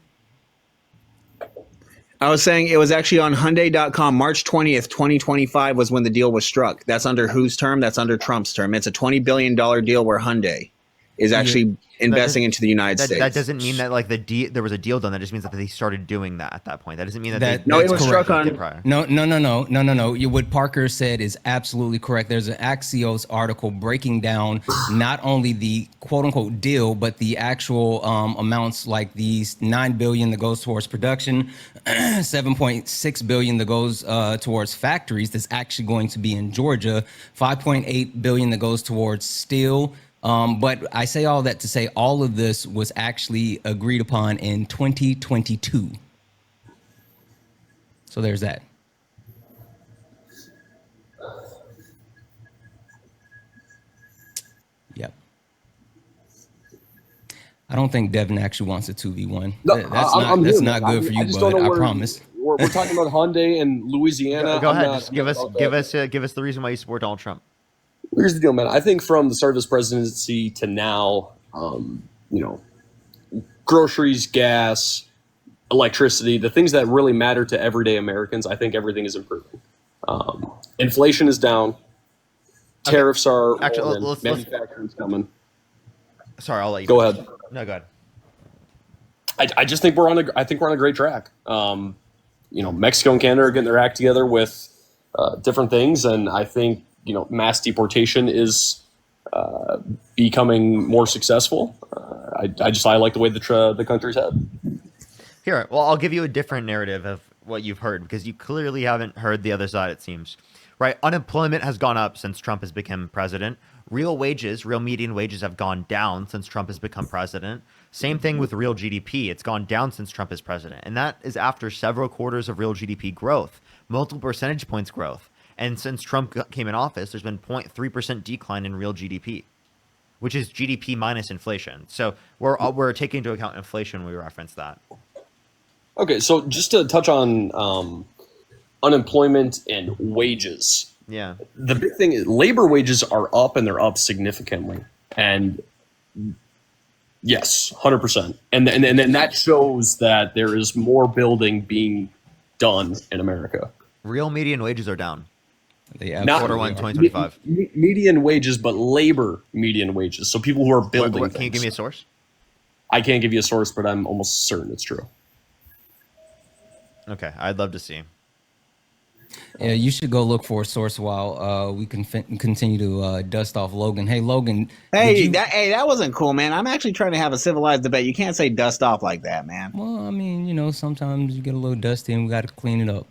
I was saying it was actually on Hyundai.com. March 20th, 2025 was when the deal was struck. That's under whose term? That's under Trump's term. It's a $20 billion deal where Hyundai is actually investing into the United States. That doesn't mean that like there was a deal done. That just means that they started doing that at that point. That doesn't mean that no, it was struck on. No. What Parker said is absolutely correct. There's an Axios article breaking down not only the quote unquote deal, but the actual amounts, like these $9 billion that goes towards production, $7.6 billion that goes towards factories that's actually going to be in Georgia, $5.8 billion that goes towards steel. But I say all that to say all of this was actually agreed upon in 2022. So there's that. Yep. I don't think Devin actually wants a 2v1. No, That's here, not man. good for I you, just bud. don't know I where promise. we're talking about Hyundai and Louisiana. Go I'm ahead. not- Just give us about give that. us give us the reason why you support Donald Trump. Here's the deal, man. I think from the start of his presidency to now, groceries, gas, electricity, the things that really matter to everyday Americans, I think everything is improving. Inflation is down. Tariffs are Actually, on, and manufacturing's coming. Sorry, I'll let you Go ahead. No, go ahead. I just think we're on a great track. Mexico and Canada are getting their act together with different things, and I think mass deportation is becoming more successful. I like the way the country's headed. Here, well, I'll give you a different narrative of what you've heard because you clearly haven't heard the other side, it seems. Right? Unemployment has gone up since Trump has become president. Real median wages have gone down since Trump has become president. Same thing with real GDP. It's gone down since Trump is president. And that is after several quarters of real GDP growth, multiple percentage points growth. And since Trump came in office, there's been 0.3% decline in real GDP, which is GDP minus inflation. So we're taking into account inflation when we reference that. Okay, so just to touch on unemployment and wages. Yeah. The big thing is labor wages are up, and they're up significantly. And yes, 100%. And that shows that there is more building being done in America. Real median wages are down. Not quarter one, 2025. Median wages, but labor median wages. So people who are building Can you give me a source? I can't give you a source, but I'm almost certain it's true. Okay, I'd love to see. Yeah, you should go look for a source while we can continue to dust off Logan. Hey, Logan. That wasn't cool, man. I'm actually trying to have a civilized debate. You can't say dust off like that, man. Well, I mean, sometimes you get a little dusty and we got to clean it up.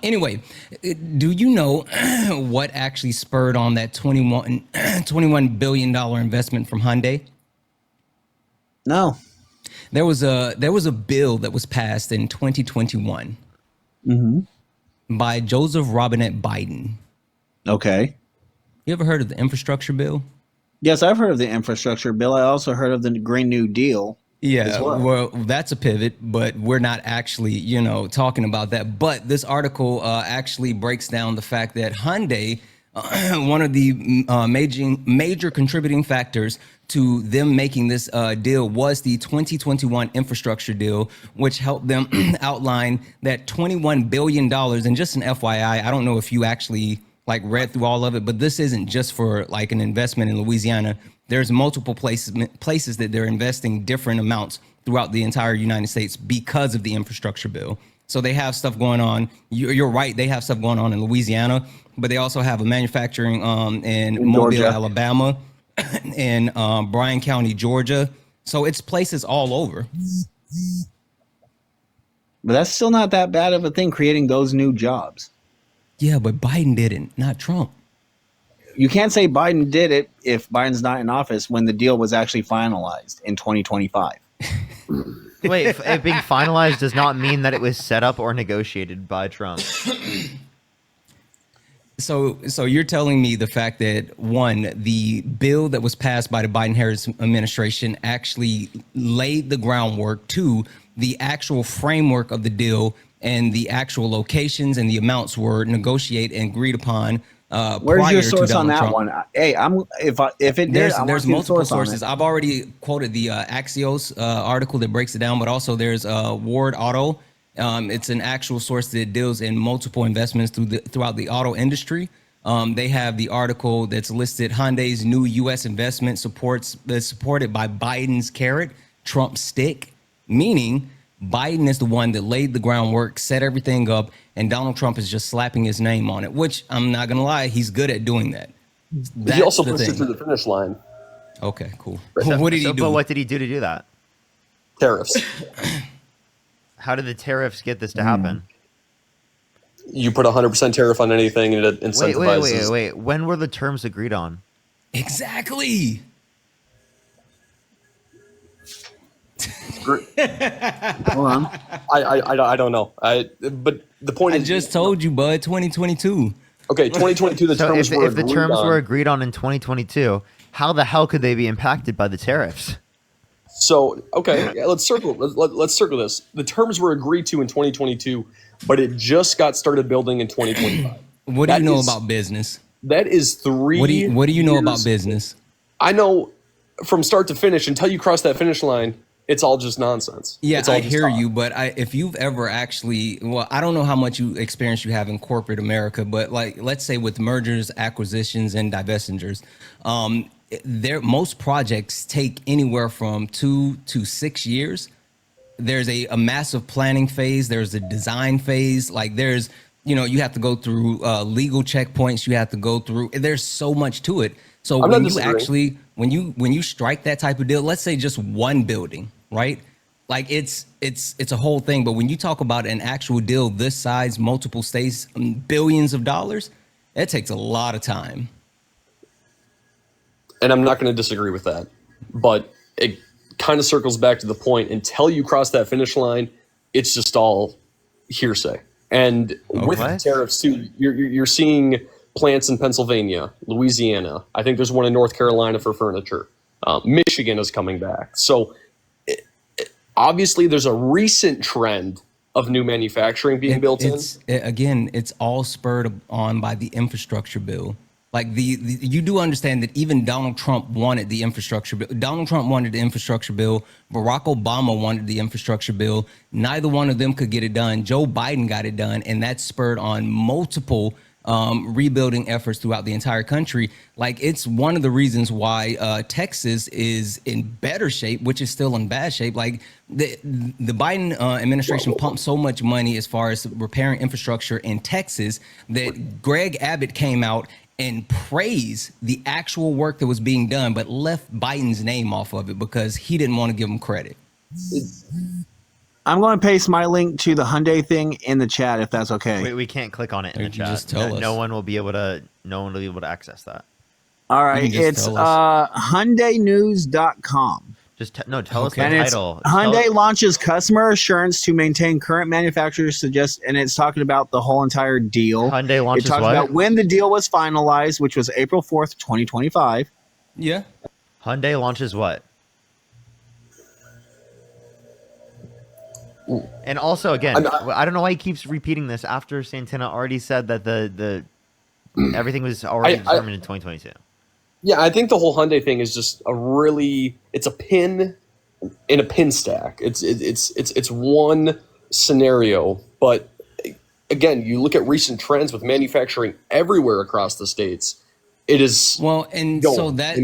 Anyway, do you know what actually spurred on that $21 billion investment from Hyundai? No. There was a bill that was passed in 2021 by Joseph Robinette Biden. Okay. You ever heard of the infrastructure bill? Yes, I've heard of the infrastructure bill. I also heard of the Green New Deal. Yeah, well, that's a pivot, but we're not actually, talking about that. But this article actually breaks down the fact that Hyundai, one of the major contributing factors to them making this deal was the 2021 infrastructure deal, which helped them outline that $21 billion. And just an FYI, I don't know if you actually read through all of it, but this isn't just for an investment in Louisiana. There's multiple places that they're investing different amounts throughout the entire United States because of the infrastructure bill. So they have stuff going on. You're right. They have stuff going on in Louisiana, but they also have a manufacturing in Mobile, Georgia. Alabama, in Bryan County, Georgia. So it's places all over. But that's still not that bad of a thing, creating those new jobs. Yeah, but Biden didn't, not Trump. You can't say Biden did it if Biden's not in office when the deal was actually finalized in 2025. Wait, it being finalized does not mean that it was set up or negotiated by Trump. So you're telling me the fact that, one, the bill that was passed by the Biden-Harris administration actually laid the groundwork, two, the actual framework of the deal and the actual locations and the amounts were negotiated and agreed upon. Where's your source on that one? Hey, if it did, there's multiple sources. I've already quoted the Axios article that breaks it down, but also there's Ward Auto. It's an actual source that deals in multiple investments throughout the auto industry. They have the article that's listed Hyundai's new U.S. investment that's supported by Biden's carrot, Trump's stick, meaning Biden is the one that laid the groundwork, set everything up, and Donald Trump is just slapping his name on it, which I'm not going to lie, he's good at doing that. He also pushed it to the finish line. Okay, cool. What did he do? But what did he do to do that? Tariffs. How did the tariffs get this to happen? You put 100% tariff on anything and it incentivizes. Wait. When were the terms agreed on? Exactly. Hold on. I don't know. But the point is, I just told you, bud. 2022. Okay, 2022. If the terms were agreed on in 2022, how the hell could they be impacted by the tariffs? So okay, yeah, let's circle this. The terms were agreed to in 2022, but it just got started building in 2025. What do you know about business? That is 3 What do you know about years. business? I know from start to finish, until you cross that finish line, it's all just nonsense. Yeah, it's all I just hear talk. you, but if you've ever actually, well, I don't know how much experience you have in corporate America, but like, let's say with mergers, acquisitions, and divestitures, most projects take anywhere from 2 to 6 years. There's a massive planning phase. There's a design phase. Like there's, you have to go through legal checkpoints. You have to go through. There's so much to it. So I'm not when you disagreeing. actually, when you strike that type of deal, let's say just one building, right? Like it's a whole thing. But when you talk about an actual deal this size, multiple states, billions of dollars, it takes a lot of time. And I'm not going to disagree with that, but it kind of circles back to the point. Until you cross that finish line, it's just all hearsay. And with the tariffs too, you're seeing plants in Pennsylvania, Louisiana. I think there's one in North Carolina for furniture. Michigan is coming back. So obviously there's a recent trend of new manufacturing being built in. Again, it's all spurred on by the infrastructure bill. Like you do understand that even Donald Trump wanted the infrastructure bill. Donald Trump wanted the infrastructure bill. Barack Obama wanted the infrastructure bill. Neither one of them could get it done. Joe Biden got it done, and that spurred on multiple rebuilding efforts throughout the entire country. Like it's one of the reasons why Texas is in better shape, which is still in bad shape. Like the Biden administration pumped so much money as far as repairing infrastructure in Texas that Greg Abbott came out and praise the actual work that was being done, but left Biden's name off of it because he didn't want to give him credit. I'm going to paste my link to the Hyundai thing in the chat if that's okay. We can't click on it in the chat. Just tell us. No one will be able to access that. All right, it's HyundaiNews.com. Tell us the And it's title. Hyundai launches customer assurance to maintain current manufacturers and it's talking about the whole entire deal. Hyundai launches It talks what? about when the deal was finalized, which was April 4th, 2025. Yeah. Hyundai launches what? And also, again, I don't know why he keeps repeating this after Santana already said that the everything was already determined in 2022. Yeah, I think the whole Hyundai thing is just it's a pin in a pin stack. It's one scenario, but again, you look at recent trends with manufacturing everywhere across the states. It is well, and going, so that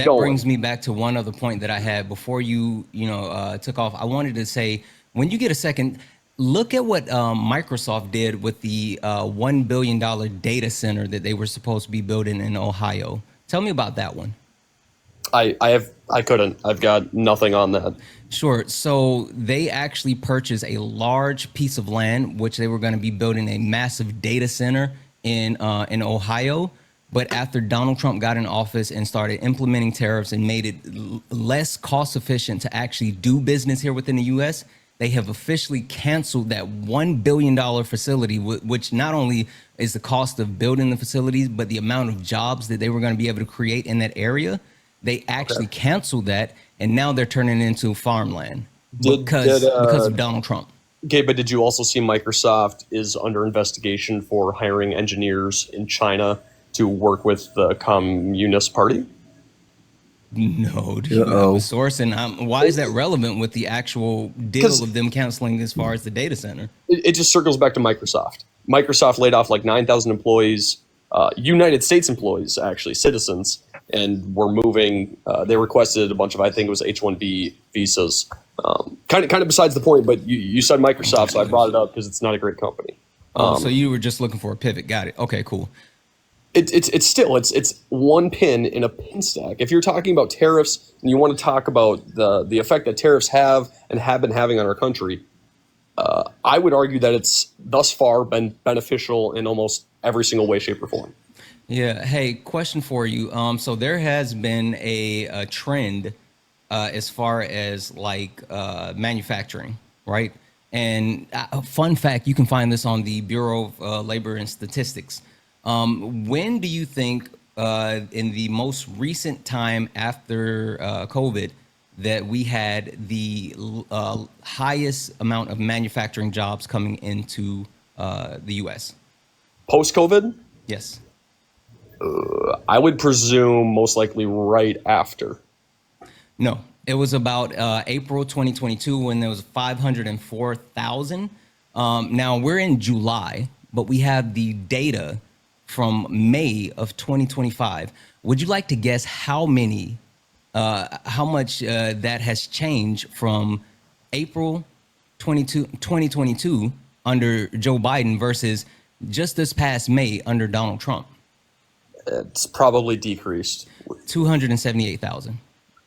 brings me back to one other point that I had before you took off. I wanted to say, when you get a second, look at what Microsoft did with the $1 billion data center that they were supposed to be building in Ohio. Tell me about that one. I couldn't. I've got nothing on that. Sure. So they actually purchased a large piece of land, which they were going to be building a massive data center in Ohio. But after Donald Trump got in office and started implementing tariffs and made it less cost efficient to actually do business here within the U.S., they have officially canceled that $1 billion facility, which not only is the cost of building the facilities, but the amount of jobs that they were going to be able to create in that area. They actually canceled that, and now they're turning it into farmland because of Donald Trump. Okay, but did you also see Microsoft is under investigation for hiring engineers in China to work with the Communist Party? No, do you have a source? And why is that relevant with the actual deal of them canceling as far as the data center? It just circles back to Microsoft. Microsoft laid off like 9,000 employees, United States employees, actually, citizens, and were moving. They requested a bunch of, I think it was H-1B visas. Kind of besides the point, but you said Microsoft, so I brought it up because it's not a great company. So you were just looking for a pivot. Got it. Okay, cool. It's still one pin in a pin stack. If you're talking about tariffs and you want to talk about the effect that tariffs have and have been having on our country, I would argue that it's thus far been beneficial in almost every single way, shape, or form. Yeah. Hey, question for you. So there has been a trend as far as like manufacturing, right? And fun fact, you can find this on the Bureau of Labor and Statistics. When do you think, in the most recent time after COVID, that we had the highest amount of manufacturing jobs coming into the U.S.? Post-COVID, Yes. I would presume most likely right after. No, it was about April 2022 when there was 504,000. Now we're in July, but we have the data from May of 2025. Would you like to guess how much that has changed from April 2022 under Joe Biden versus just this past May under Donald Trump? It's probably decreased. 278,000.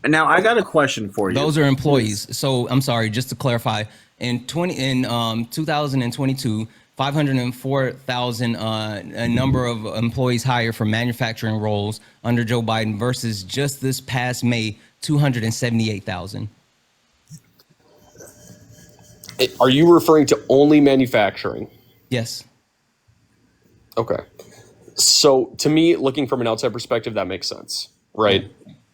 Now I got a question for you. Those are employees. So I'm sorry, just to clarify, in 2022, 504,000 a number of employees hired for manufacturing roles under Joe Biden versus just this past May, 278,000. Are you referring to only manufacturing? Yes. Okay. So to me, looking from an outside perspective, that makes sense, right?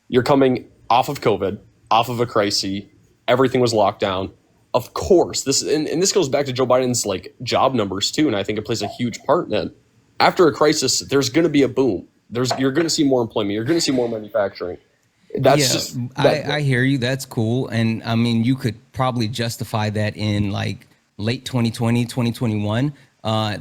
You're coming off of COVID, off of a crisis, everything was locked down. Of course, this goes back to Joe Biden's like job numbers too, and I think it plays a huge part in it. After a crisis, there's going to be a boom. You're going to see more employment. You're going to see more manufacturing. I hear you. That's cool. And I mean, you could probably justify that in like late 2020, 2021.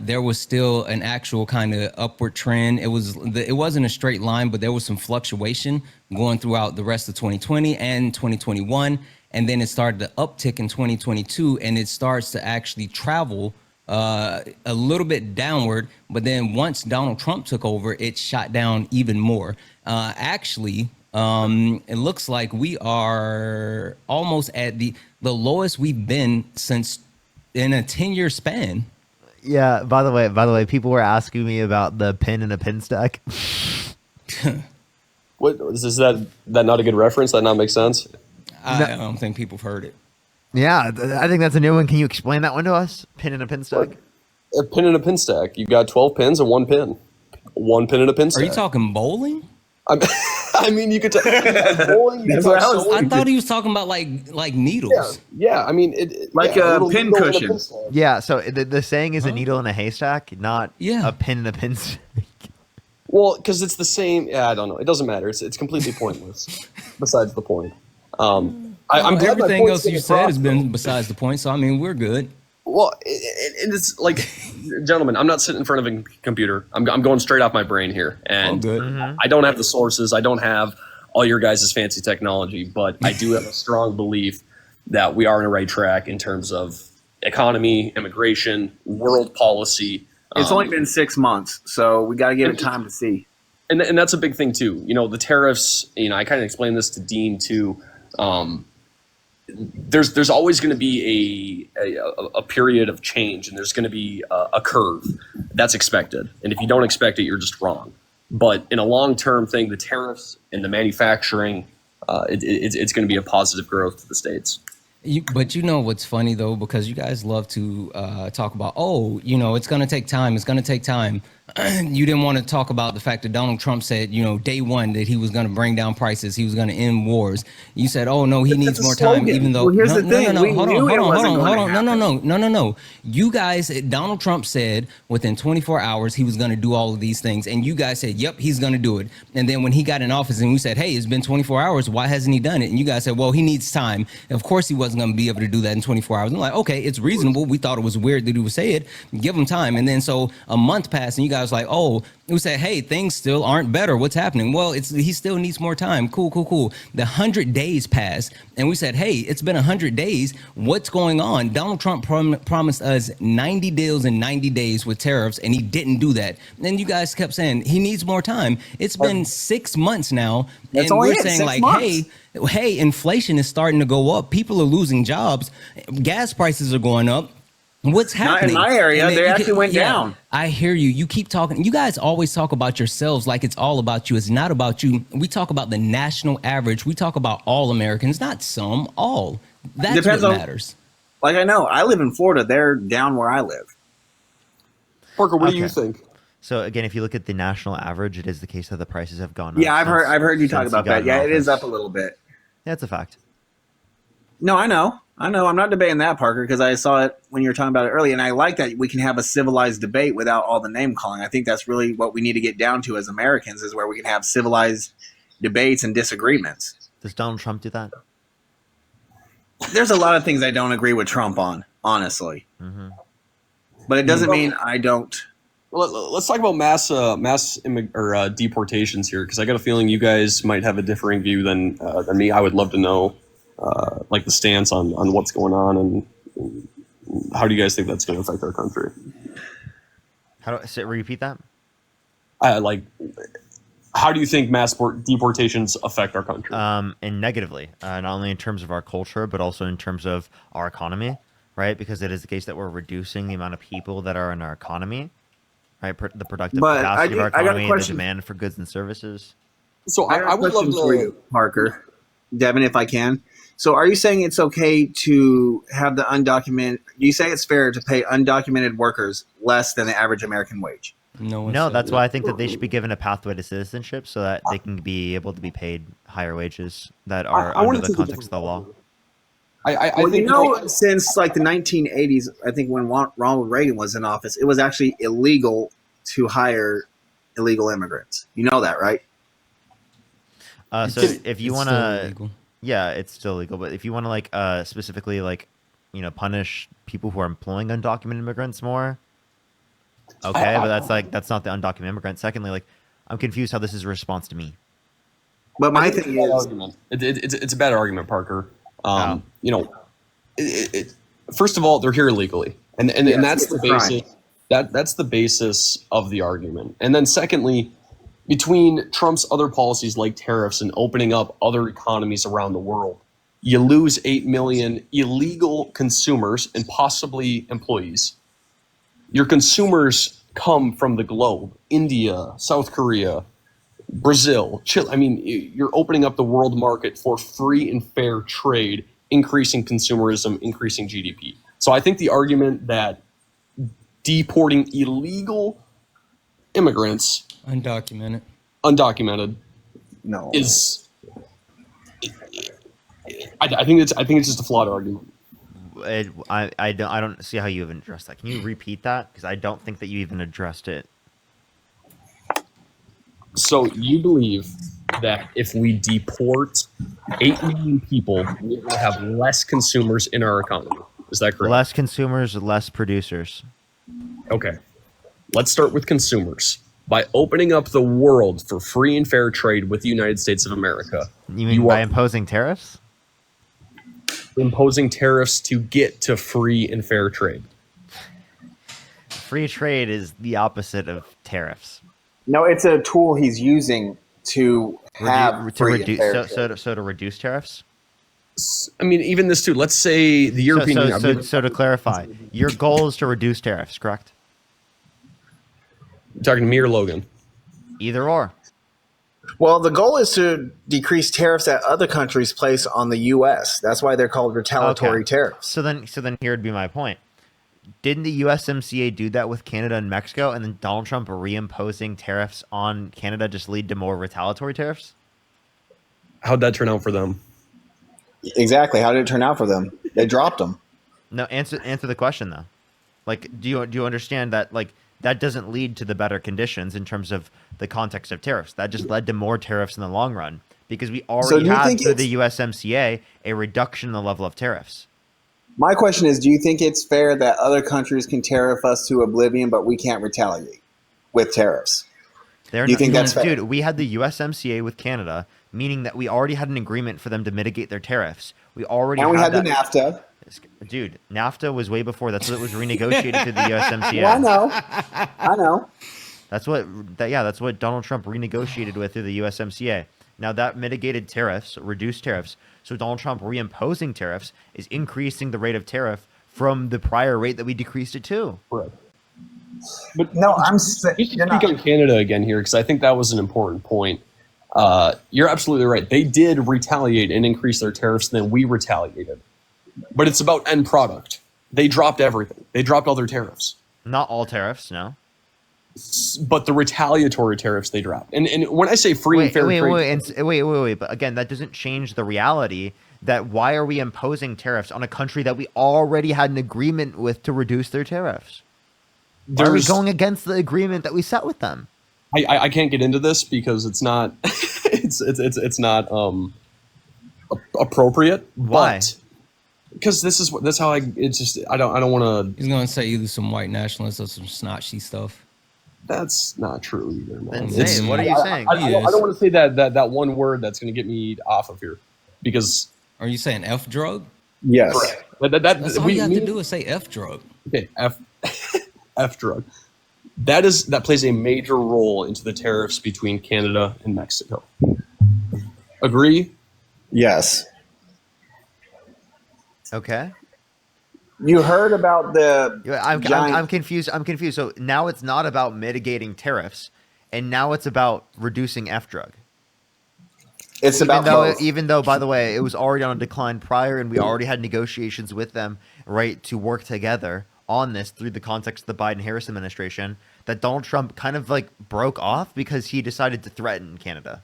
There was still an actual kind of upward trend. It wasn't a straight line, but there was some fluctuation going throughout the rest of 2020 and 2021. And then it started to uptick in 2022, and it starts to actually travel a little bit downward. But then once Donald Trump took over, it shot down even more. It looks like we are almost at the lowest we've been since in a 10-year span. Yeah. By the way, people were asking me about the pin in a pin stack. What is that not a good reference? That not make sense? I don't think people have heard it. Yeah, I think that's a new one. Can you explain that one to us? Pin in a pin stack. A pin in a pin stack. You've got 12 pins and one pin. One pin in a pin stack. Are you talking bowling? I mean, you could talk bowling. I thought he was talking about like needles. Yeah. I mean, a pin cushion. Yeah. So the saying is a needle in a haystack, not a pin in a pin stack. Well, because it's the same. Yeah, I don't know. It doesn't matter. It's completely pointless. Besides the point. I'm glad everything else you said has been besides the point. So I mean, we're good. Well, it's like, gentlemen, I'm not sitting in front of a computer. I'm going straight off my brain here, and I don't have the sources. I don't have all your guys' fancy technology, but I do have a strong belief that we are on the right track in terms of economy, immigration, world policy. It's only been 6 months, so we got to give it time to see. And that's a big thing too. You know, the tariffs. You know, I kind of explained this to Dean too. There's always going to be a period of change, and there's going to be a curve that's expected. And if you don't expect it, you're just wrong. But in a long-term thing, the tariffs and the manufacturing, it's going to be a positive growth to the states. But you know what's funny though, because you guys love to talk about, it's going to take time. It's going to take time. You didn't want to talk about the fact that Donald Trump said, day one that he was going to bring down prices. He was going to end wars. You said, oh no, he needs more time, even though. Well, here's the thing. Hold on. No. You guys, Donald Trump said within 24 hours he was going to do all of these things, and you guys said, yep, he's going to do it. And then when he got in office, and we said, hey, it's been 24 hours. Why hasn't he done it? And you guys said, well, he needs time. And of course, he wasn't going to be able to do that in 24 hours. I'm like, okay, it's reasonable. We thought it was weird that he would say it. Give him time. And then so a month passed, and you guys were like, oh, we said, hey, things still aren't better. What's happening? Well, he still needs more time. Cool. The 100 days passed, and we said, hey, it's been 100 days. What's going on? Donald Trump promised us 90 deals in 90 days with tariffs, and he didn't do that. And you guys kept saying he needs more time. It's been 6 months now, and we're saying like, hey, inflation is starting to go up. People are losing jobs. Gas prices are going up. What's happening? Not in my area, they actually went down. I hear you. You keep talking. You guys always talk about yourselves like it's all about you. It's not about you. We talk about the national average. We talk about all Americans, not some, all. That's what matters. Like I know, I live in Florida. They're down where I live. Parker, what do you think? So again, if you look at the national average, it is the case that the prices have gone up. Yeah, I've heard you talk about that. Yeah, it is up a little bit. That's a fact. No, I know. I'm not debating that, Parker, because I saw it when you were talking about it earlier, and I like that we can have a civilized debate without all the name calling. I think that's really what we need to get down to as Americans, is where we can have civilized debates and disagreements. Does Donald Trump do that? There's a lot of things I don't agree with Trump on, honestly, but it doesn't mean I don't. Well, let's talk about deportations here, because I got a feeling you guys might have a differing view than me. I would love to know, like, the stance on what's going on, and how do you guys think that's going to affect our country? Repeat that? How do you think mass deportations affect our country? And negatively, not only in terms of our culture, but also in terms of our economy, right? Because it is the case that we're reducing the amount of people that are in our economy, right? The productive capacity of our economy, and the demand for goods and services. So I would love to for you, Parker, Devin, if I can. So are you saying it's okay to have the undocumented? You say it's fair to pay undocumented workers less than the average American wage? No, that's why I think that they should be given a pathway to citizenship so that they can be able to be paid higher wages that are under the context of the law. I think since like the 1980s, I think when Ronald Reagan was in office, it was actually illegal to hire illegal immigrants. You know that, right? So if you want to, yeah, it's still illegal. But if you want to specifically punish people who are employing undocumented immigrants more. Okay, but that's not the undocumented immigrant. Secondly, I'm confused how this is a response to me. But my thing is, it's a bad argument, Parker. First of all, they're here illegally, and that's the basis. That's the basis of the argument. And then secondly, between Trump's other policies like tariffs and opening up other economies around the world, you lose 8 million illegal consumers and possibly employees. Your consumers come from the globe: India, South Korea, Brazil, Chile. I mean, you're opening up the world market for free and fair trade, increasing consumerism, increasing GDP. So I think the argument that deporting illegal immigrants, undocumented, is, I think it's just a flawed argument. I don't see how you even addressed that. Can you repeat that? Because I don't think that you even addressed it. So you believe that if we deport 8 million people, we will have less consumers in our economy. Is that correct? Less consumers, less producers. Okay. Let's start with consumers. By opening up the world for free and fair trade with the United States of America. You mean by imposing tariffs? Imposing tariffs to get to free and fair trade. Free trade is the opposite of tariffs. No, it's a tool he's using to have to reduce. So to reduce tariffs. I mean, even this too. Let's say the European Union. So to clarify, your goal is to reduce tariffs, correct? You're talking to me or Logan? Either or. Well, the goal is to decrease tariffs that other countries place on the U.S. That's why they're called retaliatory tariffs. So then here would be my point. Didn't the USMCA do that with Canada and Mexico, and then Donald Trump reimposing tariffs on Canada just lead to more retaliatory tariffs? How'd that turn out for them? Exactly. How did it turn out for them? They dropped them. No, answer the question though. Do you understand that that doesn't lead to the better conditions in terms of the context of tariffs? That just led to more tariffs in the long run because we already had through the USMCA a reduction in the level of tariffs. My question is, do you think it's fair that other countries can tariff us to oblivion, but we can't retaliate with tariffs? Do you think that's fair? Dude, we had the USMCA with Canada, meaning that we already had an agreement for them to mitigate their tariffs. We had the NAFTA. Dude, NAFTA was way before. That's what was renegotiated through the USMCA. Well, I know. That's what Donald Trump renegotiated with through the USMCA. Now that mitigated tariffs, reduced tariffs. So Donald Trump reimposing tariffs is increasing the rate of tariff from the prior rate that we decreased it to. Right. But no, I'm speak on Canada again here because I think that was an important point. You're absolutely right. They did retaliate and increase their tariffs, and then we retaliated. But it's about end product. They dropped everything. They dropped all their tariffs. Not all tariffs, no. But the retaliatory tariffs they dropped. And when I say free and fair trade... Wait. But again, that doesn't change the reality that why are we imposing tariffs on a country that we already had an agreement with to reduce their tariffs? Why are we going against the agreement that we set with them? I can't get into this because it's not it's not appropriate. Why? Because that's how it's just I don't want to. He's gonna say either some white nationalists or some snotchy stuff. That's not true either. Man. Then say it. What are you saying? I don't want to say that one word that's going to get me off of here because. Are you saying F drug? Yes. That's all you have to do is say F drug. Okay, F drug. That plays a major role into the tariffs between Canada and Mexico. Agree? Yes. Okay. You heard about the I'm confused. I'm confused. So now it's not about mitigating tariffs, and now it's about reducing F drug. Even though, by the way, it was already on a decline prior, and we already had negotiations with them, right, to work together on this through the context of the Biden-Harris administration, that Donald Trump kind of like broke off because he decided to threaten Canada.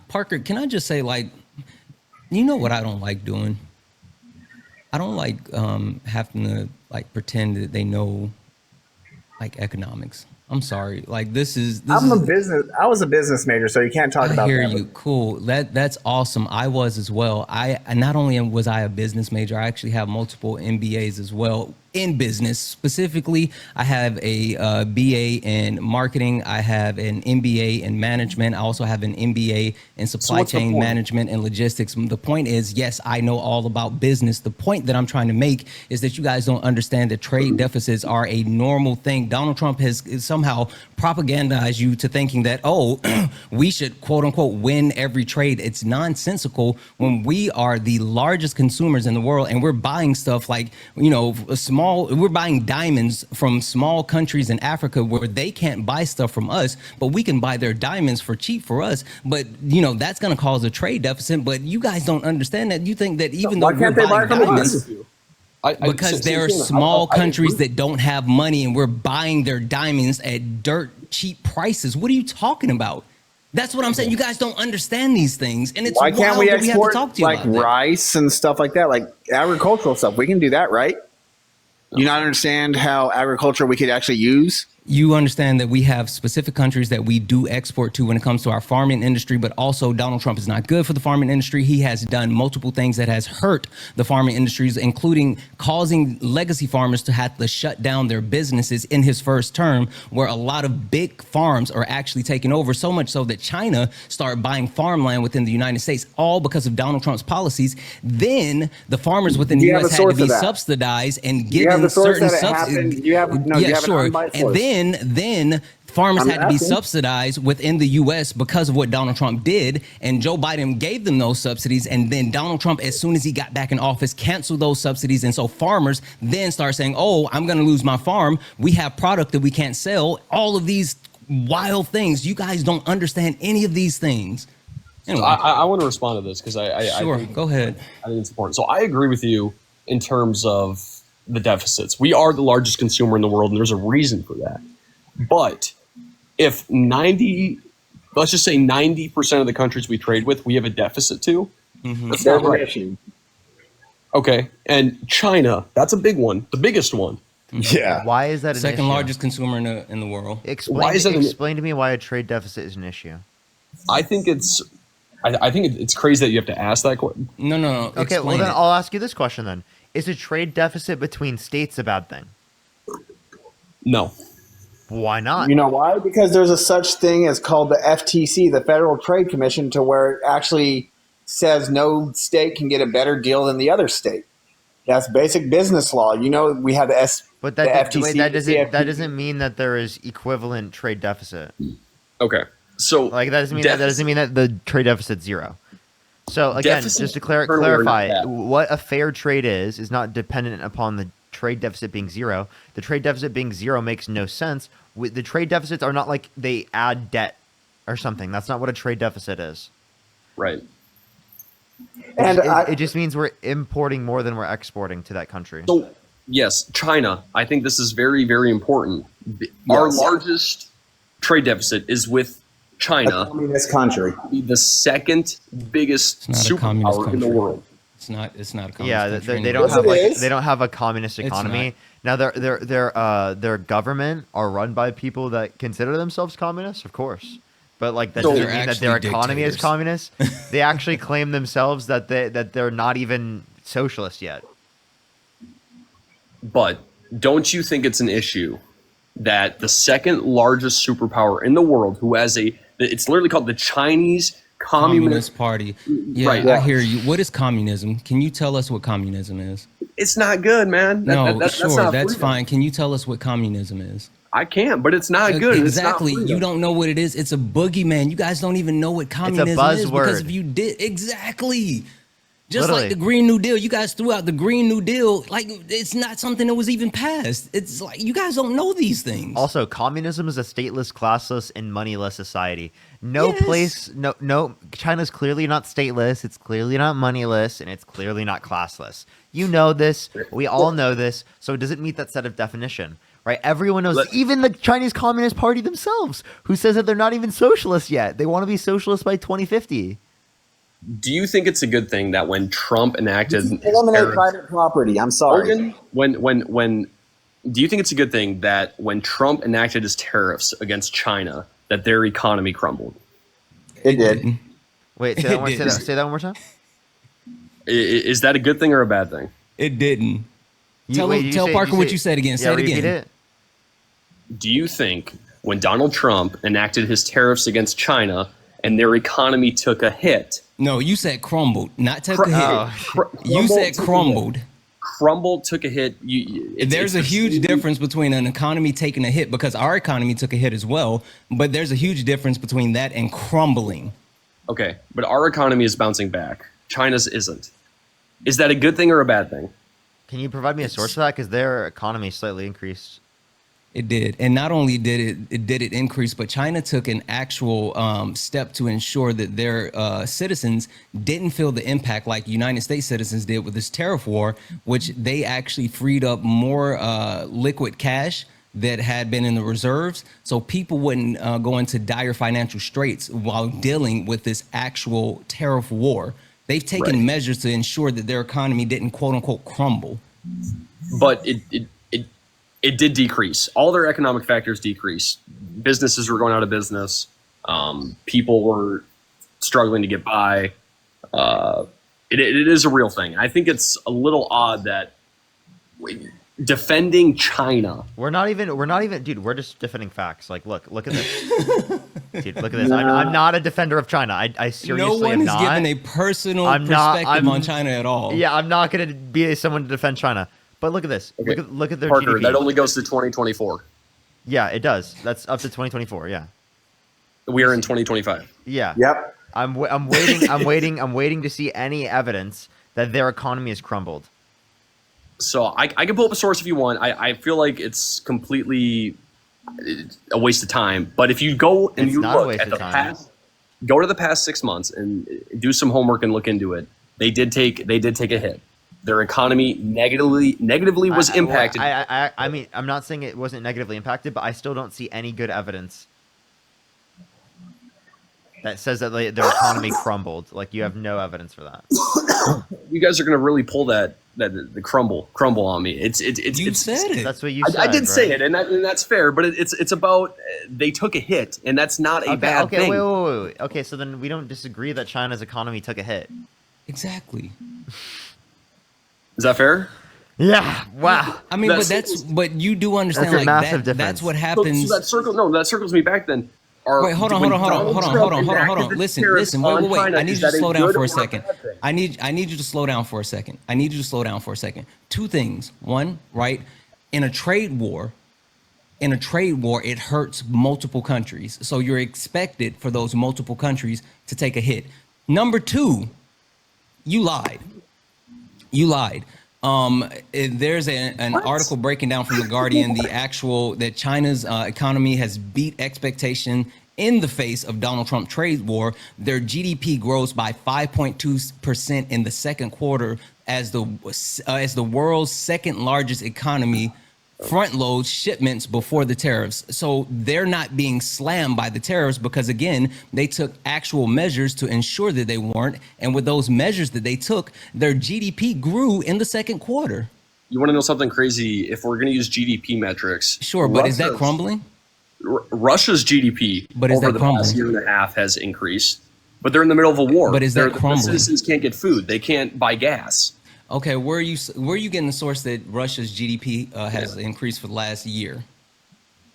Parker, can I just say, like, you know what I don't like doing? I don't like having to like pretend that they know like economics. I'm sorry. Like this is I was a business major, so you can't talk about I hear that. you. Cool. That's awesome. I was as well. And not only was I a business major, I actually have multiple MBAs as well in business. Specifically, I have a BA in marketing. I have an MBA in management. I also have an MBA in supply chain management and logistics. The point is, yes, I know all about business. The point that I'm trying to make is that you guys don't understand that trade deficits are a normal thing. Donald Trump has somehow propagandized you to thinking that, oh, we should quote unquote win every trade. It's nonsensical when we are the largest consumers in the world and we're buying stuff like, you know, we're buying diamonds from small countries in Africa where they can't buy stuff from us, but we can buy their diamonds for cheap for us. But, you know, that's going to cause a trade deficit. But you guys don't understand that. You think that even though we're buying diamonds, because there are small countries that don't have money and we're buying their diamonds at dirt cheap prices. What are you talking about? That's what I'm saying. You guys don't understand these things, and it's why can't we export have to talk to you like about rice and stuff like that, like agricultural stuff? We can do that, right? You not understand how agriculture we could actually use? You understand that we have specific countries that we do export to when it comes to our farming industry, but also Donald Trump is not good for the farming industry. He has done multiple things that has hurt the farming industries, including causing legacy farmers to have to shut down their businesses in his first term, where a lot of big farms are actually taking over, so much so that China started buying farmland within the United States, all because of Donald Trump's policies. Then the farmers within the U.S. had to be subsidized and given certain subsidies. And then farmers had to be subsidized within the U.S. because of what Donald Trump did. And Joe Biden gave them those subsidies. And then Donald Trump, as soon as he got back in office, canceled those subsidies. And so farmers then start saying, oh, I'm going to lose my farm. We have product that we can't sell. All of these wild things. You guys don't understand any of these things. Anyway. So I want to respond to this because Sure, go ahead. I think it's important. So I agree with you in terms of the deficits. We are the largest consumer in the world, and there's a reason for that. But if let's just say 90% of the countries we trade with, we have a deficit to, that's not right. Okay, and China, that's a big one, the biggest one. Yeah. Why is that an second issue? largest consumer in the world? Explain to me why a trade deficit is an issue. I think it's crazy that you have to ask that question. No. Okay, well then I'll ask you this question then. Is a trade deficit between states a bad thing? No. Why not? You know why? Because there's a such thing as called the FTC, the Federal Trade Commission, to where it actually says no state can get a better deal than the other state. That's basic business law. You know, we have but the FTC. That doesn't mean that there is equivalent trade deficit. Okay. So like that doesn't mean that the trade deficit's zero. So again, just to clarify, what a fair trade is not dependent upon the trade deficit being zero. The trade deficit being zero makes no sense. The trade deficits are not like they add debt or something. That's not what a trade deficit is. Right. And it just means we're importing more than we're exporting to that country. So yes, China. I think this is very, very important. Our largest trade deficit is with China, communist country, be the second biggest It's not a communist superpower in the country. world. It's not a communist Yeah, country. they anyway. don't Yes, have it like is. they don't have a communist It's economy. Now their government are run by people that consider themselves communists, of course. But like that So- doesn't They're mean that their actually economy is dictators. communist. They actually claim themselves that they're not even socialist yet. But don't you think it's an issue that the second largest superpower in the world, who has it's literally called the Chinese Communist Party. Yeah, Right. I hear you. What is communism? Can you tell us what communism is? It's not good, man. No, That's sure, not that's freedom. fine. Can you tell us what communism is? I can't, but it's not good. and it's not Exactly. freedom. You don't know what it is. It's a boogeyman. You guys don't even know what communism is because buzzword. if you did exactly. Just Literally. like the Green New Deal, you guys threw out the Green New Deal like it's not something that was even passed. It's like you guys don't know these things. Also, communism is a stateless, classless, and moneyless society. No Yes. place, no. China's clearly not stateless. It's clearly not moneyless, and it's clearly not classless. You know this. We all know this. So it doesn't meet that set of definition, right? Everyone knows. Even the Chinese Communist Party themselves, who says that they're not even socialist yet. They want to be socialist by 2050. Do you think it's a good thing that when Trump enacted eliminate private property? I'm sorry. Logan, when do you think it's a good thing that when Trump enacted his tariffs against China, that their economy crumbled? It did. Wait, say that, one, say that one more time. Is that a good thing or a bad thing? It didn't. Tell say- Parker you what say- you said again. Yeah, Say it repeat again. it. Do you think when Donald Trump enacted his tariffs against China and their economy took a hit? No, you said crumbled, not took a hit. Oh. You said crumbled. Crumble took a hit. There's a huge difference between an economy taking a hit because our economy took a hit as well, but there's a huge difference between that and crumbling. Okay, but our economy is bouncing back. China's isn't. Is that a good thing or a bad thing? Can you provide me a source for that? Because their economy slightly increased. It did, and not only did it increase, but China took an actual step to ensure that their citizens didn't feel the impact like United States citizens did with this tariff war, which they actually freed up more liquid cash that had been in the reserves, so people wouldn't go into dire financial straits while dealing with this actual tariff war. They've taken measures to ensure that their economy didn't quote unquote crumble. But it did decrease. All their economic factors decreased. Businesses were going out of business. People were struggling to get by. It is a real thing. I think it's a little odd that defending China. We're not even, dude. We're just defending facts. Like, look at this, dude. Look at this. I'm not a defender of China. I seriously No one am is not. given a personal perspective on China at all. Yeah, I'm not gonna be someone to defend China. But look at this. Okay. Look at their Parker, GDP. that only goes to 2024. Yeah, it does. That's up to 2024. Yeah. We are in 2025. Yeah. Yep. I'm waiting. I'm waiting to see any evidence that their economy has crumbled. So I can pull up a source if you want. I feel like it's completely a waste of time. But if you go and It's you not a look waste at of the time. past, go to the past 6 months and do some homework and look into it. They did take a hit. Their economy negatively was impacted. I mean, I'm not saying it wasn't negatively impacted, but I still don't see any good evidence that says that their economy crumbled. Like, you have no evidence for that. You guys are going to really pull the crumble on me. It's said it. That's what you said. I did say right? it, and that's fair. But it's about they took a hit, and that's not a bad thing. Wait. Okay, so then we don't disagree that China's economy took a hit. Exactly. Is that fair? Yeah. Wow. I mean, but you do understand That's a like massive that. difference. That's what happens. So that circles me back then. Wait, hold on. Listen. Wait. I need you to slow down for a second. I need you to slow down for a second. Two things. One, right? In a trade war, it hurts multiple countries. So you're expected for those multiple countries to take a hit. Number two, you lied. There's an article breaking down from The Guardian that China's economy has beat expectation in the face of Donald Trump trade war. Their GDP grows by 5.2% in the second quarter as the world's second largest economy front load shipments before the tariffs. So they're not being slammed by the tariffs because, again, they took actual measures to ensure that they weren't. And with those measures that they took, their GDP grew in the second quarter. You want to know something crazy? If we're going to use GDP metrics, Sure, but is that crumbling? Russia's GDP over the past year and a half has increased, but they're in the middle of a war. But is that crumbling? The citizens can't get food. They can't buy gas. Okay, where are you getting the source that Russia's GDP has increased for the last year?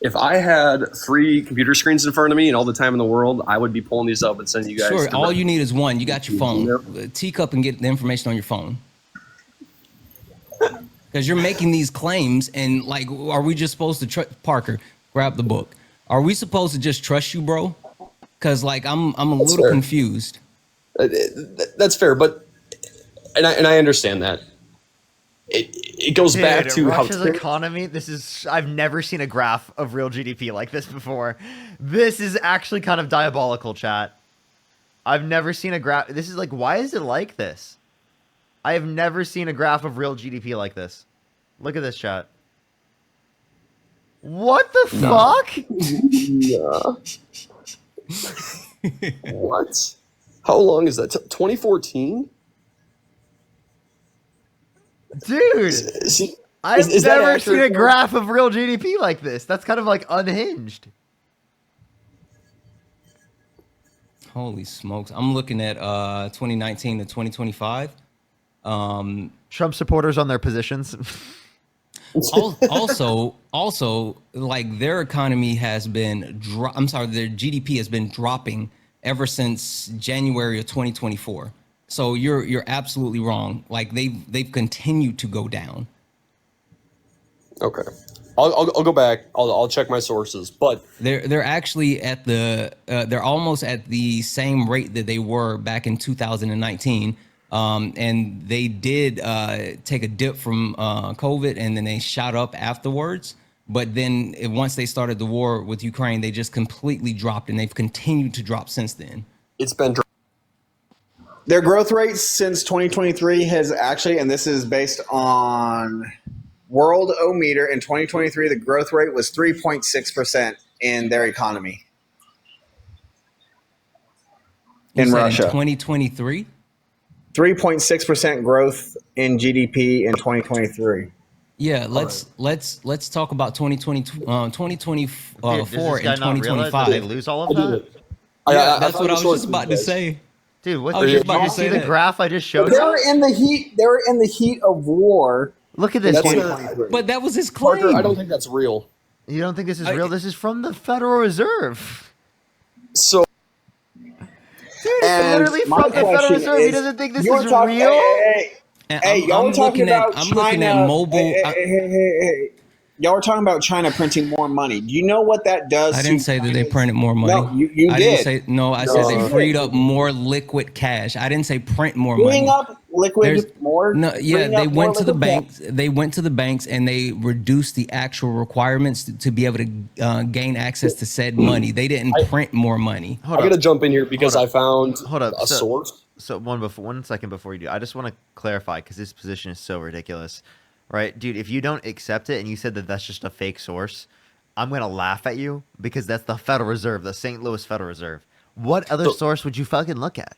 If I had 3 computer screens in front of me and all the time in the world, I would be pulling these up and sending you guys. Sure, all you need is one. You got your phone. Teacup and get the information on your phone. Because you're making these claims, and like, are we just supposed to trust Parker? Grab the book. Are we supposed to just trust you, bro? Because like, I'm a little confused. That's fair, but and I understand that. It goes back to Russia's economy. I've never seen a graph of real GDP like this before. This is actually kind of diabolical, chat. I've never seen a graph. This is like, why is it like this? I have never seen a graph of real GDP like this. Look at this, chat. What the fuck? What? How long is that? 2014? Dude, I've never seen a graph of real GDP like this. That's kind of like unhinged. Holy smokes. I'm looking at 2019 to 2025. Trump supporters on their positions. also, like their economy has been their GDP has been dropping ever since January of 2024. So you're absolutely wrong. Like they've continued to go down. Okay, I'll go back. I'll check my sources, but they're actually at they're almost at the same rate that they were back in 2019. And they did take a dip from COVID, and then they shot up afterwards. But then once they started the war with Ukraine, they just completely dropped, and they've continued to drop since then. It's been their growth rate since 2023 has actually, and this is based on World-O-Meter, in 2023, the growth rate was 3.6% in their economy. In Russia. In 2023? 3.6% growth in GDP in 2023. Yeah, let's talk about 2024 and 2025. Did they lose all of that? That's what I was just about to say. Dude, what did you see the graph I just showed you? They were in the heat of war. Look at this. But that was his claim. Parker, I don't think that's real. You don't think this is real? This is from the Federal Reserve. So dude, it's literally from the Federal Reserve. He doesn't think this is real? Hey, y'all were talking about China. Looking at mobile. Hey. Y'all were talking about China printing more money. Do you know what that does? I didn't say that they printed more money. No, you did. I said they freed up more liquid cash. I didn't say print more money. Freeing up liquid more? No, yeah, they went to the banks. They went to the banks and they reduced the actual requirements to be able to gain access to said money. They didn't print more money. I got to jump in here because I found a source. So 1 second before you do, I just want to clarify because this position is so ridiculous. Right, dude, if you don't accept it and you said that that's just a fake source, I'm going to laugh at you because that's the Federal Reserve, the St. Louis Federal Reserve. What other source would you fucking look at?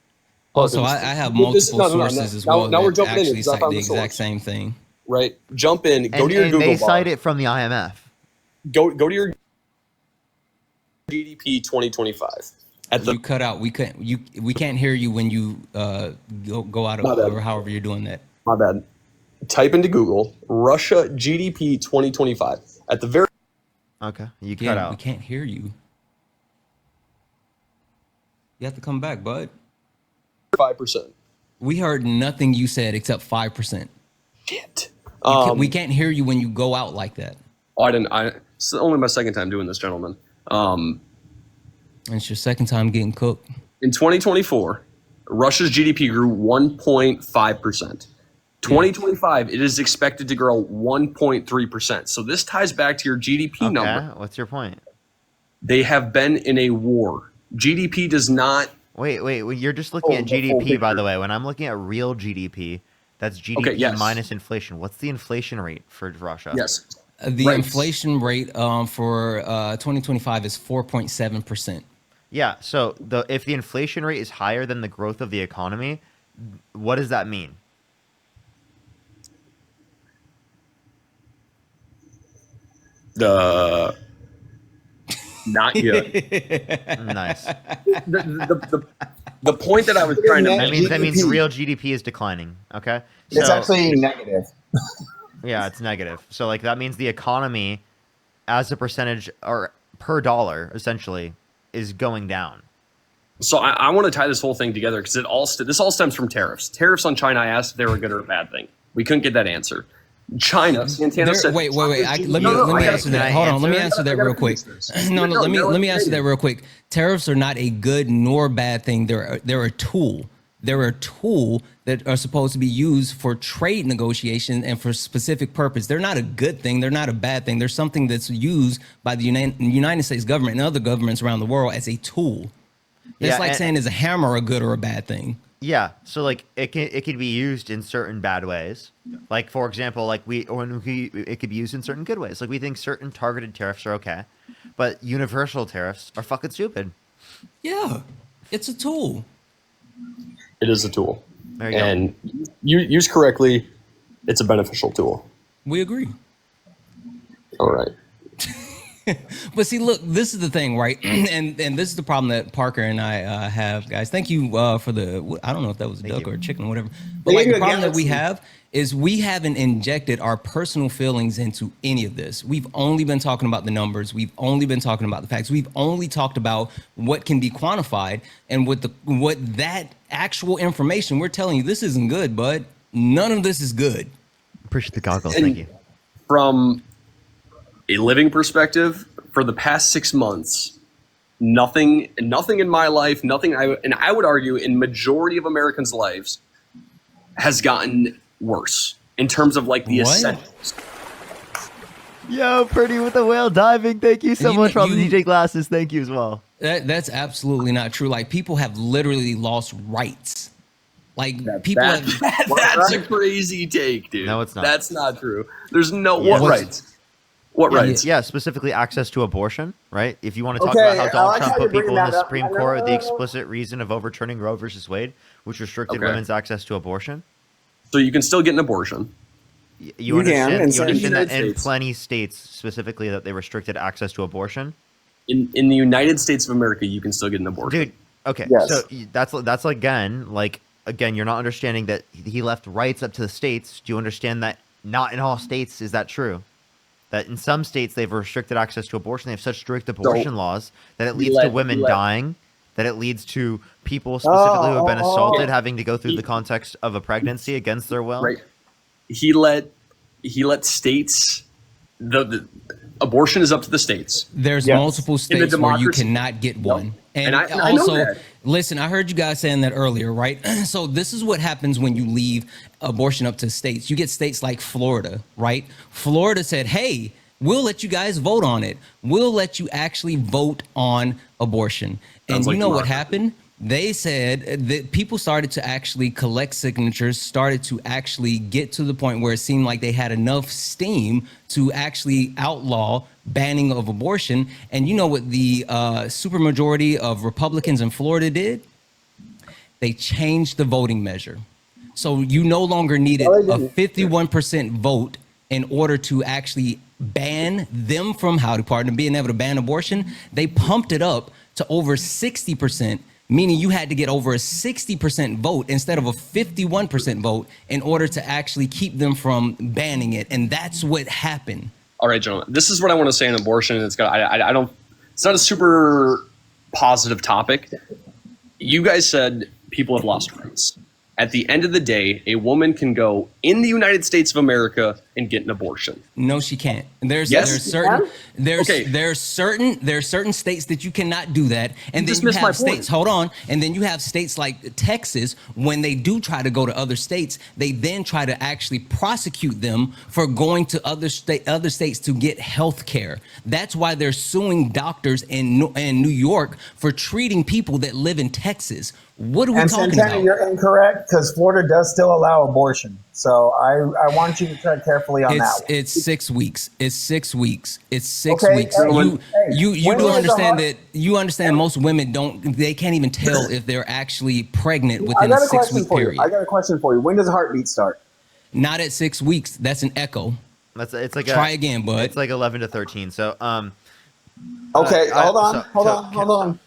Also, I have multiple sources as well now we're that jumping actually in cite the exact same thing. Right, jump in, go to your Google they bar. cite it from the IMF. Go to your GDP 2025. You cut out. We can't hear you when you go out of or however you're doing that. My bad. Type into Google Russia GDP 2025 at the very. Okay, you cut out. We can't hear you. You have to come back, bud. 5%. We heard nothing you said except 5%. Shit. We can't hear you when you go out like that. Oh, I didn't. It's only my second time doing this, gentlemen. And it's your second time getting cooked. In 2024, Russia's GDP grew 1.5%. 2025, it is expected to grow 1.3%. So this ties back to your GDP number. What's your point? They have been in a war. GDP does not. Wait. You're just looking at GDP, by the way. When I'm looking at real GDP, that's GDP minus inflation. What's the inflation rate for Russia? Yes. The Right. inflation rate for 2025 is 4.7%. Yeah. So if the inflation rate is higher than the growth of the economy, what does that mean? Not yet. Nice. The point that I was trying to That make. means real GDP is declining. Okay. It's So- actually negative. Yeah, it's negative. So like that means the economy, as a percentage or per dollar, essentially, is going down. So I want to tie this whole thing together because this all stems from tariffs. Tariffs on China. I asked if they were a good or a bad thing. We couldn't get that answer. China, Santana said. Wait. Let me answer that. Hold on. Let me answer that real quick. No. Let me answer that real quick. Tariffs are not a good nor bad thing. They're a tool. They're a tool that are supposed to be used for trade negotiation and for specific purpose. They're not a good thing. They're not a bad thing. They're something that's used by the United States government and other governments around the world as a tool. It's like saying is a hammer a good or a bad thing? Yeah, so like it can be used in certain bad ways. Like for example, like it could be used in certain good ways. Like we think certain targeted tariffs are okay, but universal tariffs are fucking stupid. Yeah, it's a tool. It is a tool, There you and used correctly, it's a beneficial tool. We agree. All right. But see, look, this is the thing, right? and this is the problem that Parker and I have, guys. Thank you for the, I don't know if that was a duck or a chicken or whatever. But like the problem that we have is we haven't injected our personal feelings into any of this. We've only been talking about the numbers. We've only been talking about the facts. We've only talked about what can be quantified and what that actual information we're telling you, this isn't good, bud. None of this is good. Appreciate the goggles. Thank you. From a living perspective, for the past 6 months, nothing in my life, and I would argue in majority of Americans' lives, has gotten worse in terms of like the essentials. Yo, Pretty with the whale diving. Thank you so much for all the DJ glasses. Thank you as well. That's absolutely not true. Like people have literally lost rights. Like people have. That's a crazy take, dude. No, it's not. That's not true. There's no what rights. What rights? Yeah, specifically access to abortion, right? If you want to talk about how Donald Trump put people in the Supreme Court with the explicit reason of overturning Roe versus Wade, which restricted women's access to abortion. So you can still get an abortion. You understand that in plenty states, specifically, that they restricted access to abortion? In the United States of America, you can still get an abortion. Dude, okay. Yes. So that's again, you're not understanding that he left rights up to the states. Do you understand that not in all states is that true? That in some states they've restricted access to abortion. They have such strict abortion laws that it leads to women dying, that it leads to people specifically who have been assaulted having to go through the context of a pregnancy against their will. Right. He let states. The abortion is up to the states. There's multiple states where you cannot get one. And I also, know that. listen, I heard you guys saying that earlier, right? So this is what happens when you leave abortion up to states. You get states like Florida, right? Florida said, hey, we'll let you guys vote on it. We'll let you actually vote on abortion. And you know what happened? They said that people started to actually collect signatures, started to actually get to the point where it seemed like they had enough steam to actually outlaw banning of abortion. And you know what the supermajority of Republicans in Florida did? They changed the voting measure. So you no longer needed a 51% vote in order to actually ban them from being able to ban abortion. They pumped it up to over 60%. Meaning you had to get over a 60% vote instead of a 51% vote in order to actually keep them from banning it. And that's what happened. All right, gentlemen, this is what I want to say on abortion. It's not a super positive topic. You guys said people have lost rights. At the end of the day, a woman can go in the United States of America and get an abortion. No, she can't. There's certain states that you cannot do that. And then you have states, hold on, and then you have states like Texas, when they do try to go to other states, they then try to actually prosecute them for going to other states to get health care. That's why they're suing doctors in New York for treating people that live in Texas. What are we talking Santana, about? you're incorrect because Florida does still allow abortion. So I want you to tread carefully on that one. It's 6 weeks. It's 6 weeks. It's 6 Okay, weeks. hey, You when do is the understand heart- that you understand most women they can't even tell if they're actually pregnant I within got a a question 6 week for you. period. I got a question for you. When does a heartbeat start? Not at 6 weeks. That's an echo. It's like Try again, bud. It's like 11 to 13. So Okay, hold on, hold on.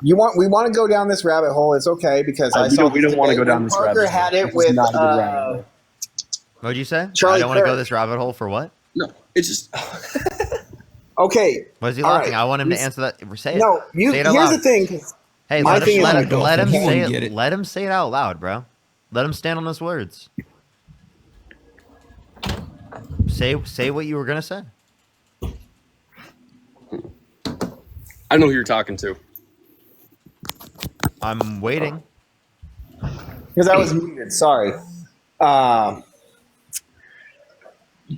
We want to go down this rabbit hole. It's okay because we don't want to go down this rabbit hole. Parker had it This is with not a good rabbit hole. What'd you say? Charlie I don't want to go Kirk. this rabbit hole for what? No, it's just okay. What is he all laughing? right. I want him to answer that. Say it. No, Say it out here's loud. the thing. Hey, My thing is- let him He say wouldn't get it. it. Let him say it out loud, bro. Let him stand on his words. Say what you were gonna say. I know who you're talking to. I'm waiting. Because I was muted. Sorry.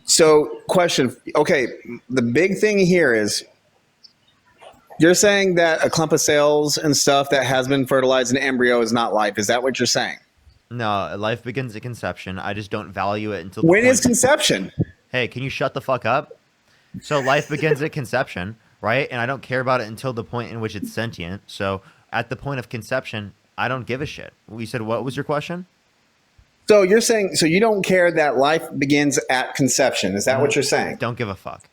So, question. Okay, the big thing here is you're saying that a clump of cells and stuff that has been fertilized in embryo is not life. Is that what you're saying? No, life begins at conception. I just don't value it until. When is conception? Hey, can you shut the fuck up? So life begins at conception, right? And I don't care about it until the point in which it's sentient. So at the point of conception, I don't give a shit. You said, what was your question? So you're saying, so you don't care that life begins at conception. Is that what you're saying? Don't give a fuck.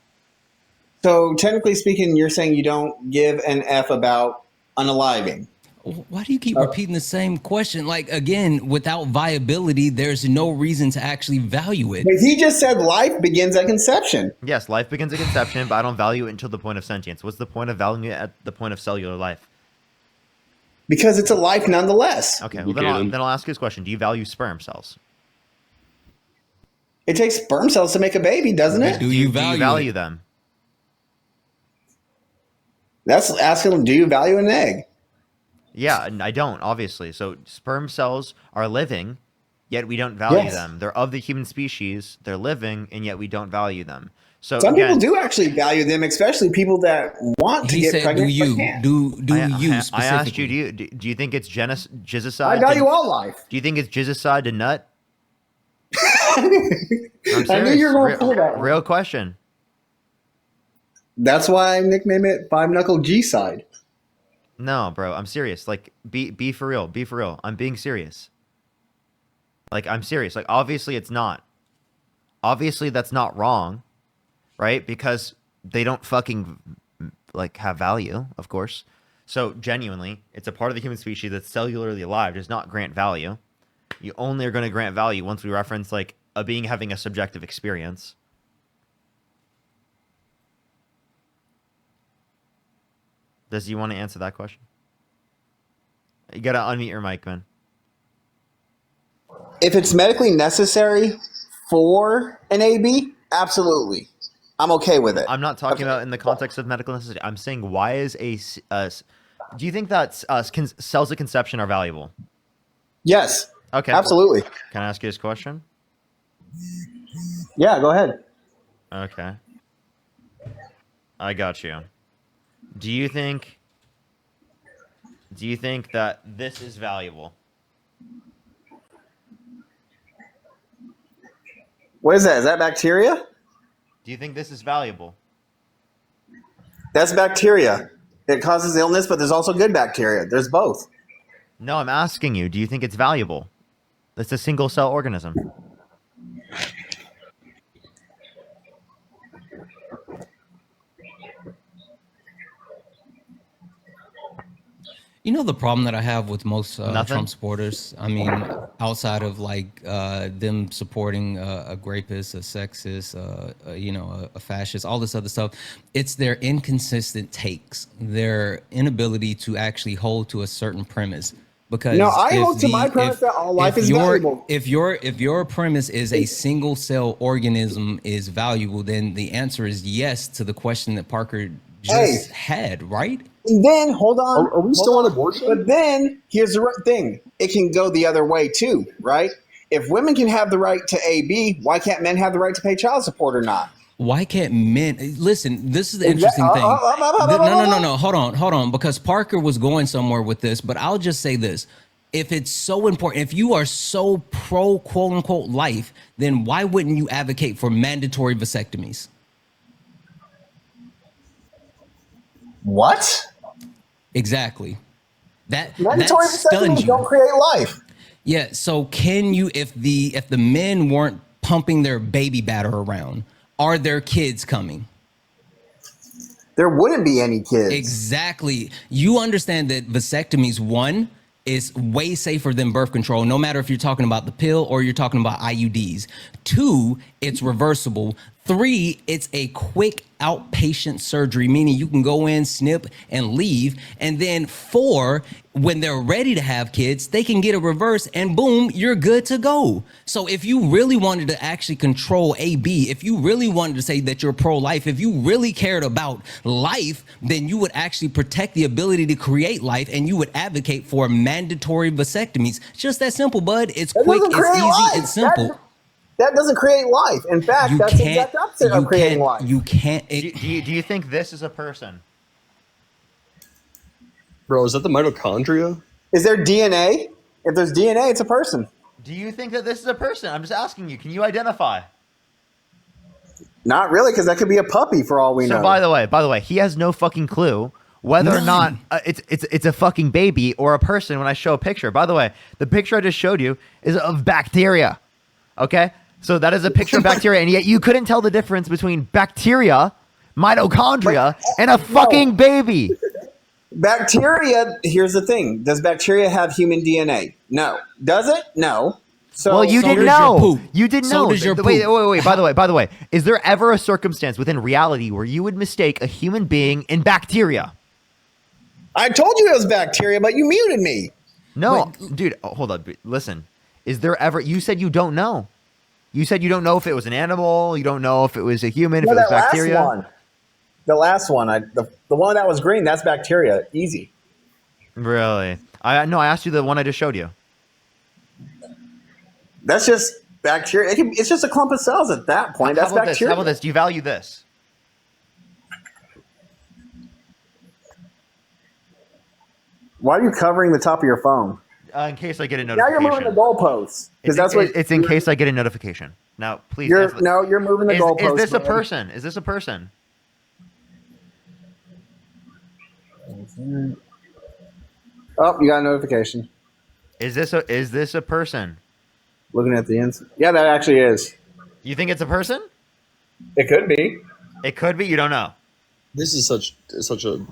So technically speaking, you're saying you don't give an F about unaliving. Why do you keep repeating the same question? Like, again, without viability, there's no reason to actually value it. But he just said life begins at conception. Yes, life begins at conception, but I don't value it until the point of sentience. What's the point of valuing it at the point of cellular life? Because it's a life nonetheless. Okay, well then I'll ask you this question. Do you value sperm cells? It takes sperm cells to make a baby, doesn't it? Do you value it? them? That's asking them, do you value an egg? Yeah, I don't, obviously. So sperm cells are living, yet we don't value Yes. them. They're of the human species. They're living, and yet we don't value them. So Some again, people do actually value them, especially people that want to He get said, pregnant. do but you? can't. Do you I specifically? asked you, do you think it's jizzacide? I value all life. Do you think it's jizzacide to nut? I knew you were going to pull that one. Real question. That's why I nicknamed it Five Knuckle G Side. No, bro, I'm serious. Like, be for real. Be for real. I'm being serious. Like, I'm serious. Like, obviously it's not. Obviously that's not wrong, right? Because they don't fucking, like, have value, of course. So, genuinely, it's a part of the human species that's cellularly alive, does not grant value. You only are going to grant value once we reference, like, a being having a subjective experience. Does you want to answer that question? You gotta unmute your mic, man. If it's medically necessary for an AB, absolutely. I'm okay with it. I'm not talking about in the context of medical necessity. I'm saying why is do you think that cells at conception are valuable? Yes. Okay. Absolutely. Can I ask you this question? Yeah, go ahead. Okay. I got you. Do you think that this is valuable? What is that? Is that bacteria? Do you think this is valuable? That's bacteria. It causes illness, but there's also good bacteria. There's both. No, I'm asking you, do you think it's valuable? It's a single cell organism. You know the problem that I have with most Nothing? Trump supporters? I mean, outside of like them supporting a rapist, a sexist, a fascist, all this other stuff, it's their inconsistent takes, their inability to actually hold to a certain premise. Because No, I if hold to my premise that all life is valuable. If your premise is a single cell organism is valuable, then the answer is yes to the question that Parker just had, right? And then, hold on. Are we still on abortion? But then, here's the thing. It can go the other way, too, right? If women can have the right to AB, why can't men have the right to pay child support or not? Why can't men listen? This is the interesting thing. No. Hold on. Because Parker was going somewhere with this, but I'll just say this: if it's so important, if you are so pro quote unquote life, then why wouldn't you advocate for mandatory vasectomies? What? Exactly. That Mandatory stuns vasectomies you. don't create life. Yeah. So can you, if the men weren't pumping their baby batter around, are there kids coming? There wouldn't be any kids. Exactly. You understand that vasectomies, one, is way safer than birth control, no matter if you're talking about the pill or you're talking about IUDs. Two, it's reversible. Three, it's a quick outpatient surgery, meaning you can go in, snip, and leave. And then four, when they're ready to have kids, they can get a reverse and boom, you're good to go. So if you really wanted to actually control AB, if you really wanted to say that you're pro-life, if you really cared about life, then you would actually protect the ability to create life and you would advocate for mandatory vasectomies. It's just that simple, bud. It's quick, it's easy, it's simple. That doesn't create life. In fact, that's the exact opposite of creating life. You can't. Do you think this is a person? Bro, is that the mitochondria? Is there DNA? If there's DNA, it's a person. Do you think that this is a person? I'm just asking you. Can you identify? Not really, because that could be a puppy for all we know. So by the way, he has no fucking clue whether or not it's a fucking baby or a person when I show a picture. By the way, the picture I just showed you is of bacteria. Okay? So that is a picture of bacteria, and yet you couldn't tell the difference between bacteria, mitochondria, and a fucking baby. Bacteria, here's the thing. Does bacteria have human DNA? No. Does it? No. So, well, you didn't know. You didn't know. Does your wait. By the way, is there ever a circumstance within reality where you would mistake a human being in bacteria? I told you it was bacteria, but you muted me. No, dude, hold on. Listen. Is there ever, you said you don't know. You said you don't know if it was an animal, you don't know if it was a human, if it was bacteria. The last one, the one that was green, that's bacteria. Easy. Really? I asked you the one I just showed you. That's just bacteria. It's just a clump of cells at that point. That's bacteria. How about this? Do you value this? Why are you covering the top of your phone? In case I get a Now notification. you're moving the goalposts. Because that's what it's in case I get a notification. Now, please. You're moving the goalposts. Is this a person? Is this a person? Oh, you got a notification. Is this a person? Looking at the inside. Yeah, that actually is. You think it's a person? It could be. It could be. You don't know. This is such a.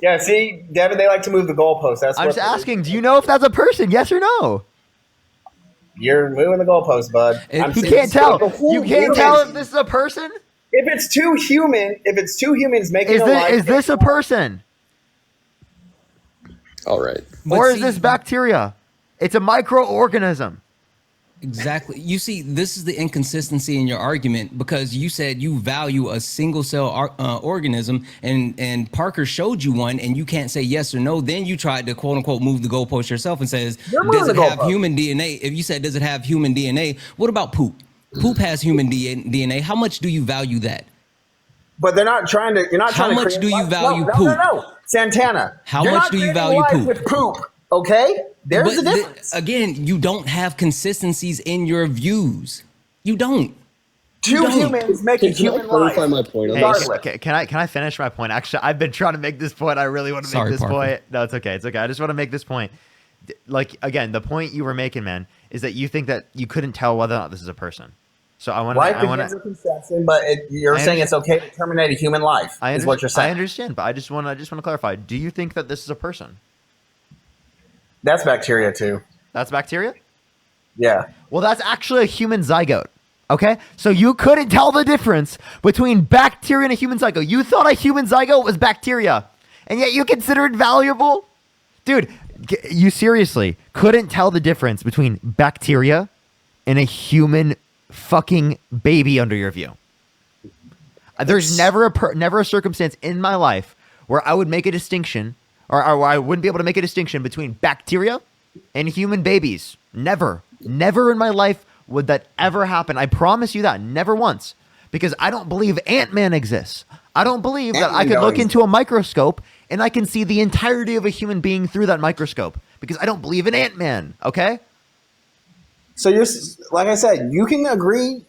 Yeah, see, Devin, they like to move the goalposts. I'm just asking, do you know if that's a person? Yes or no? You're moving the goalposts, bud. He can't tell. You can't tell if this is a person? If it's two humans making a life. Is this a person? All right. Or is this bacteria? It's a microorganism. Exactly. You see, this is the inconsistency in your argument because you said you value a single cell organism and Parker showed you one and you can't say yes or no. Then you tried to quote unquote move the goalpost yourself and says, does it have human DNA? If you said, does it have human DNA? What about poop? Poop has human DNA. How much do you value that? But they're not trying to, How much do you value poop? No. Santana. How much do you value poop? With poop. Okay? There's the difference. Again, you don't have consistencies in your views. You don't. Two humans make a human life. My point. Hey, can I finish my point? Actually, I've been trying to make this point. I really want to make this point. No, it's okay. It's okay. I just want to make this point. Like, again, the point you were making, man, is that you think that you couldn't tell whether or not this is a person. So I want to conception, but you're saying it's okay to terminate a human life. Is what you're saying. I understand, but I just want to clarify. Do you think that this is a person? That's bacteria too. That's bacteria? Yeah. Well, that's actually a human zygote. Okay? So you couldn't tell the difference between bacteria and a human zygote. You thought a human zygote was bacteria, and yet you consider it valuable? Dude, you seriously couldn't tell the difference between bacteria and a human fucking baby under your view. There's never a circumstance in my life where I would make a distinction or I wouldn't be able to make a distinction between bacteria and human babies. Never in my life would that ever happen. I promise you that. Never once. Because I don't believe Ant-Man exists. I don't believe that I could look into a microscope and I can see the entirety of a human being through that microscope. because I don't believe in Ant-Man. Okay. So you're like I said, you can agree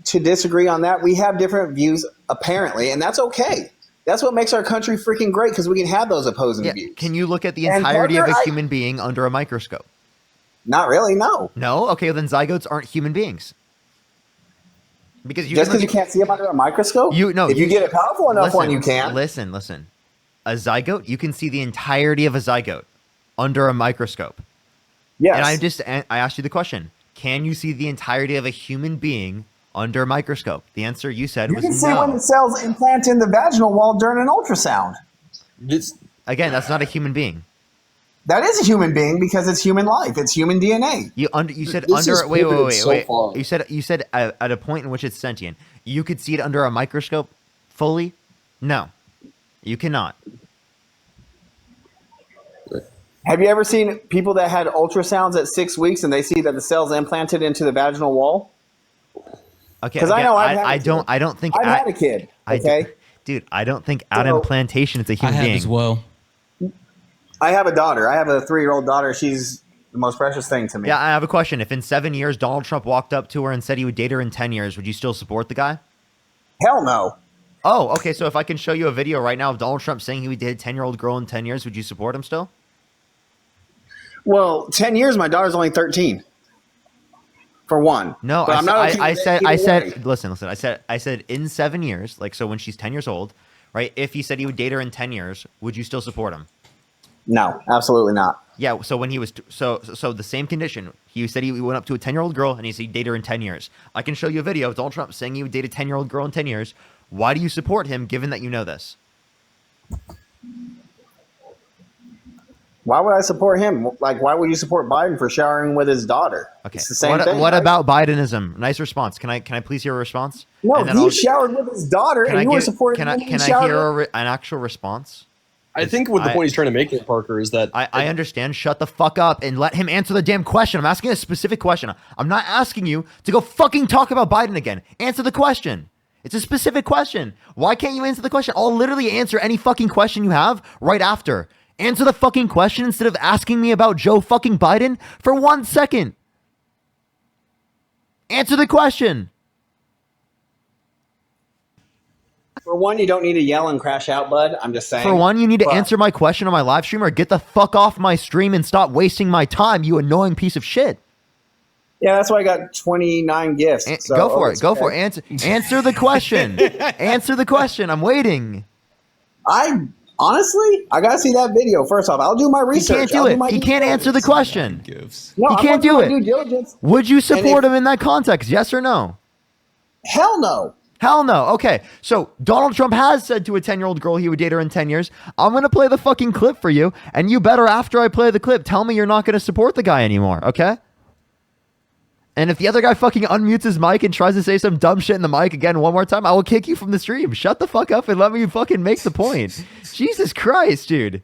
to disagree on that. We have different views apparently, and that's okay. That's what makes our country freaking great because we can have those opposing views. Can you look at the And entirety Parker, of a human being under a microscope? Not really. No. No. Okay. Well, then zygotes aren't human beings. Because Just because you can't see them under a microscope, if you get a powerful enough one, you can. Listen. A zygote, you can see the entirety of a zygote under a microscope. Yes. And I asked you the question: can you see the entirety of a human being under a microscope? The answer you said You was can see no. when the cells implant in the vaginal wall during an ultrasound. Again, that's not a human being. That is a human being because it's human life. It's human DNA. You said This is under. Wait. pivoted so far. You said at a point in which it's sentient. You could see it under a microscope fully. No, you cannot. Have you ever seen people that had ultrasounds at 6 weeks and they see that the cells implanted into the vaginal wall? Okay, Because I know I've had I a kid. don't think I've had a kid. Okay, dude. I don't think out implantation is a human being. as well. I have a daughter. I have a 3-year-old daughter. She's the most precious thing to me. Yeah, I have a question. If in 7 years Donald Trump walked up to her and said he would date her in 10 years, would you still support the guy? Hell no. Oh, okay. So if I can show you a video right now of Donald Trump saying he would date a 10-year-old girl in 10 years, would you support him still? Well, 10 years, my daughter's only 13. For one. No, But I'm not okay I with said, it I either said, way. listen, I said in 7 years, like, so when she's 10 years old, right? If he said he would date her in 10 years, would you still support him? No, absolutely not. Yeah. So when he was, so the same condition, he said he went up to a 10-year-old girl and he said he'd date her in 10 years. I can show you a video of Donald Trump saying he would date a 10-year-old girl in 10 years. Why do you support him given that you know this? Why would I support him? Like, why would you support Biden for showering with his daughter? Okay. It's the same thing. What right? about Bidenism? Nice response. Can I please hear a response? No, And then he I'll- showered with his daughter, Can and I you were get- supporting Can him I when he can I showered. hear an actual response? I think what the point he's trying to make there, Parker, is that I understand. Shut the fuck up and let him answer the damn question. I'm asking a specific question. I'm not asking you to go fucking talk about Biden again. Answer the question. It's a specific question. Why can't you answer the question? I'll literally answer any fucking question you have right after. Answer the fucking question instead of asking me about Joe fucking Biden for 1 second. Answer the question. For one, you don't need to yell and crash out, bud. I'm just saying. For one, you need to But- answer my question on my live stream or get the fuck off my stream and stop wasting my time, you annoying piece of shit. Yeah, that's why I got 29 gifts. So, Go for it. it's Go okay. for it. Answer the question. Answer the question. I'm waiting. Honestly, I gotta see that video. First off, I'll do my He research. can't do I'll it. my He due can't answer the diligence. question. No, He I'm can't gonna do my it. due diligence. Would you support if- him in that context? Yes or no? Hell no. Hell no. Okay. So Donald Trump has said to a 10-year-old girl he would date her in 10 years. I'm going to play the fucking clip for you. And you better, after I play the clip, tell me you're not going to support the guy anymore. Okay? And if the other guy fucking unmutes his mic and tries to say some dumb shit in the mic again one more time, I will kick you from the stream. Shut the fuck up and let me fucking make the point. Jesus Christ, dude.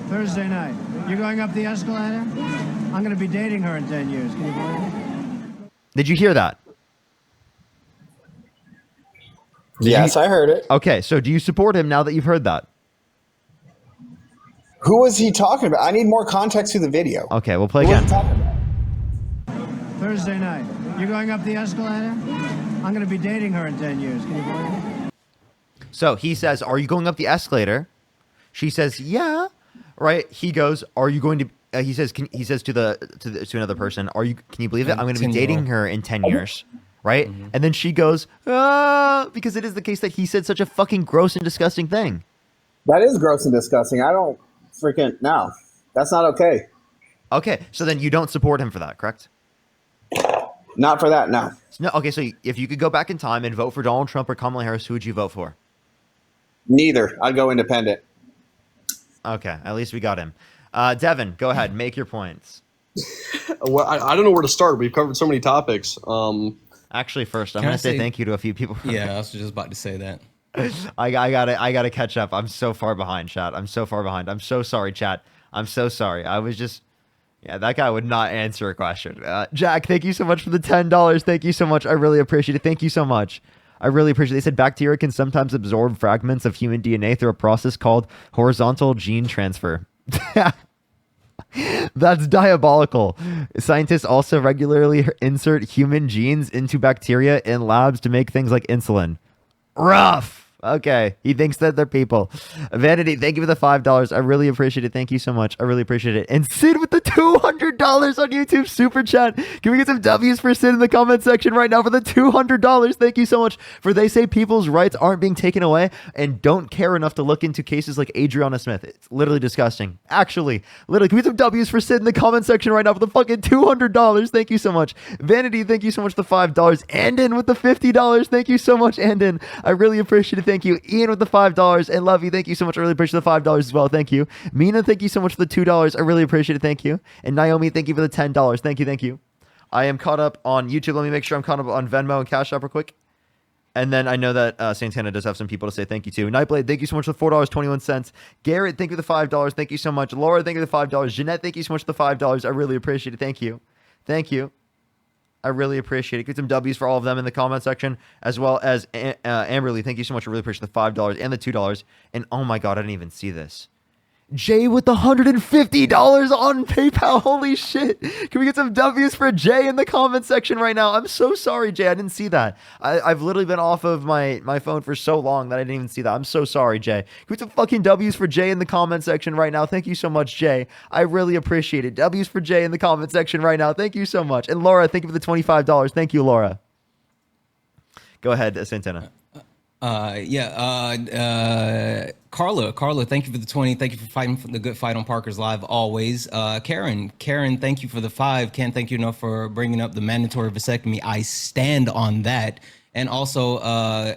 Thursday night. You going up the escalator? I'm going to be dating her in 10 years. Can you believe it? Did you hear that? Yes, I heard it. Okay, so do you support him now that you've heard that? Who was he talking about? I need more context to the video. Okay, we'll play Who was again. he talking about? Thursday night. You going up the escalator? I'm going to be dating her in 10 years. Can you believe it? So he says, "Are you going up the escalator?" She says, "Yeah." Right? He goes, "Are you going to?" He says, he says to another person, "Are you? Can you believe it? I'm going to be dating her in 10 years." Right? And then she goes, "Ah," because it is the case that he said such a fucking gross and disgusting thing. That is gross and disgusting. I don't freaking no. That's not okay. Okay, so then you don't support him for that, correct? Not for that. No. No. Okay, so if you could go back in time and vote for Donald Trump or Kamala Harris, who would you vote for? Neither. I'd go independent. Okay, at least we got him. Devin, go ahead, make your points. Well, I don't know where to start. We've covered so many topics. Actually, first, I'm Can I going to say say- thank you to a few people. Yeah, I was just about to say that. I gotta catch up. I'm so far behind, chat. I'm so far behind. I'm so sorry, chat. I'm so sorry. I was just, yeah, that guy would not answer a question. Jack, thank you so much for the $10. Thank you so much. I really appreciate it. Thank you so much. I really appreciate it. They said bacteria can sometimes absorb fragments of human DNA through a process called horizontal gene transfer. That's diabolical. Scientists also regularly insert human genes into bacteria in labs to make things like insulin. Rough. Okay. He thinks that they're people. Vanity, thank you for the $5. I really appreciate it. Thank you so much. I really appreciate it. And Sid with the $200 on YouTube super chat. Can we get some W's for Sid in the comment section right now for the $200? Thank you so much. For they say people's rights aren't being taken away and don't care enough to look into cases like Adriana Smith. It's literally disgusting. Actually, literally, can we get some W's for Sid in the comment section right now for the fucking $200? Thank you so much. Vanity, thank you so much for the $5. Andon with the $50. Thank you so much, Andon. I really appreciate it. Thank you. Ian with the $5. And Lovey, thank you so much. I really appreciate the $5 as well. Thank you. Mina, thank you so much for the $2. I really appreciate it. Thank you. And Naomi, thank you for the $10. Thank you. Thank you. I am caught up on YouTube. Let me make sure I'm caught up on Venmo and Cash App real quick. And then I know that Santana does have some people to say thank you to. Nightblade, thank you so much for the $4.21. Garrett, thank you for the $5. Thank you so much. Laura, thank you for the $5. Jeanette, thank you so much for the $5. I really appreciate it. Thank you. Thank you. I really appreciate it. Get some W's for all of them in the comment section, as well as Amberly. Thank you so much. I really appreciate the $5 and the $2. And oh my God, I didn't even see this. Jay with the $150 on PayPal. Holy shit. Can we get some W's for Jay in the comment section right now? I'm so sorry, Jay. I didn't see that. I've literally been off of my phone for so long that I didn't even see that. I'm so sorry, Jay. Can we get some fucking W's for Jay in the comment section right now? Thank you so much, Jay. I really appreciate it. W's for Jay in the comment section right now. Thank you so much. And Laura, thank you for the $25. Thank you, Laura. Go ahead, Santana. Carla, thank you for the 20. Thank you for fighting for the good fight on Parker's Live always. Karen, thank you for the 5. Can't thank you enough for bringing up the mandatory vasectomy. I stand on that. And also,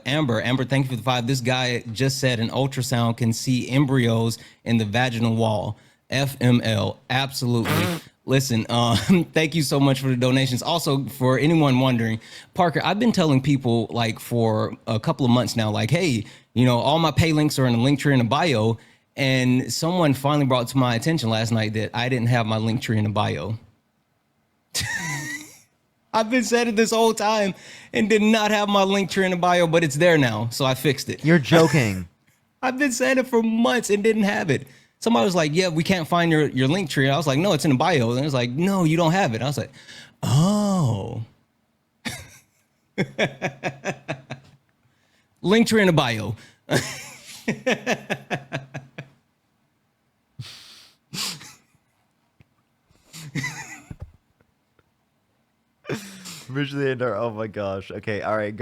Amber, thank you for the 5. This guy just said an ultrasound can see embryos in the vaginal wall. FML, absolutely. Listen, thank you so much for the donations. Also, for anyone wondering, Parker, I've been telling people like for a couple of months now, like, hey, you know, all my pay links are in the link tree in the bio. And someone finally brought to my attention last night that I didn't have my link tree in the bio. I've been saying it this whole time and did not have my link tree in the bio, but it's there now. So I fixed it. You're joking. I've been saying it for months and didn't have it. Somebody was like, yeah, we can't find your link tree. I was like, no, it's in the bio. And it was like, no, you don't have it. I was like, oh. Link tree in the bio. Visually, oh my gosh. Okay, all right.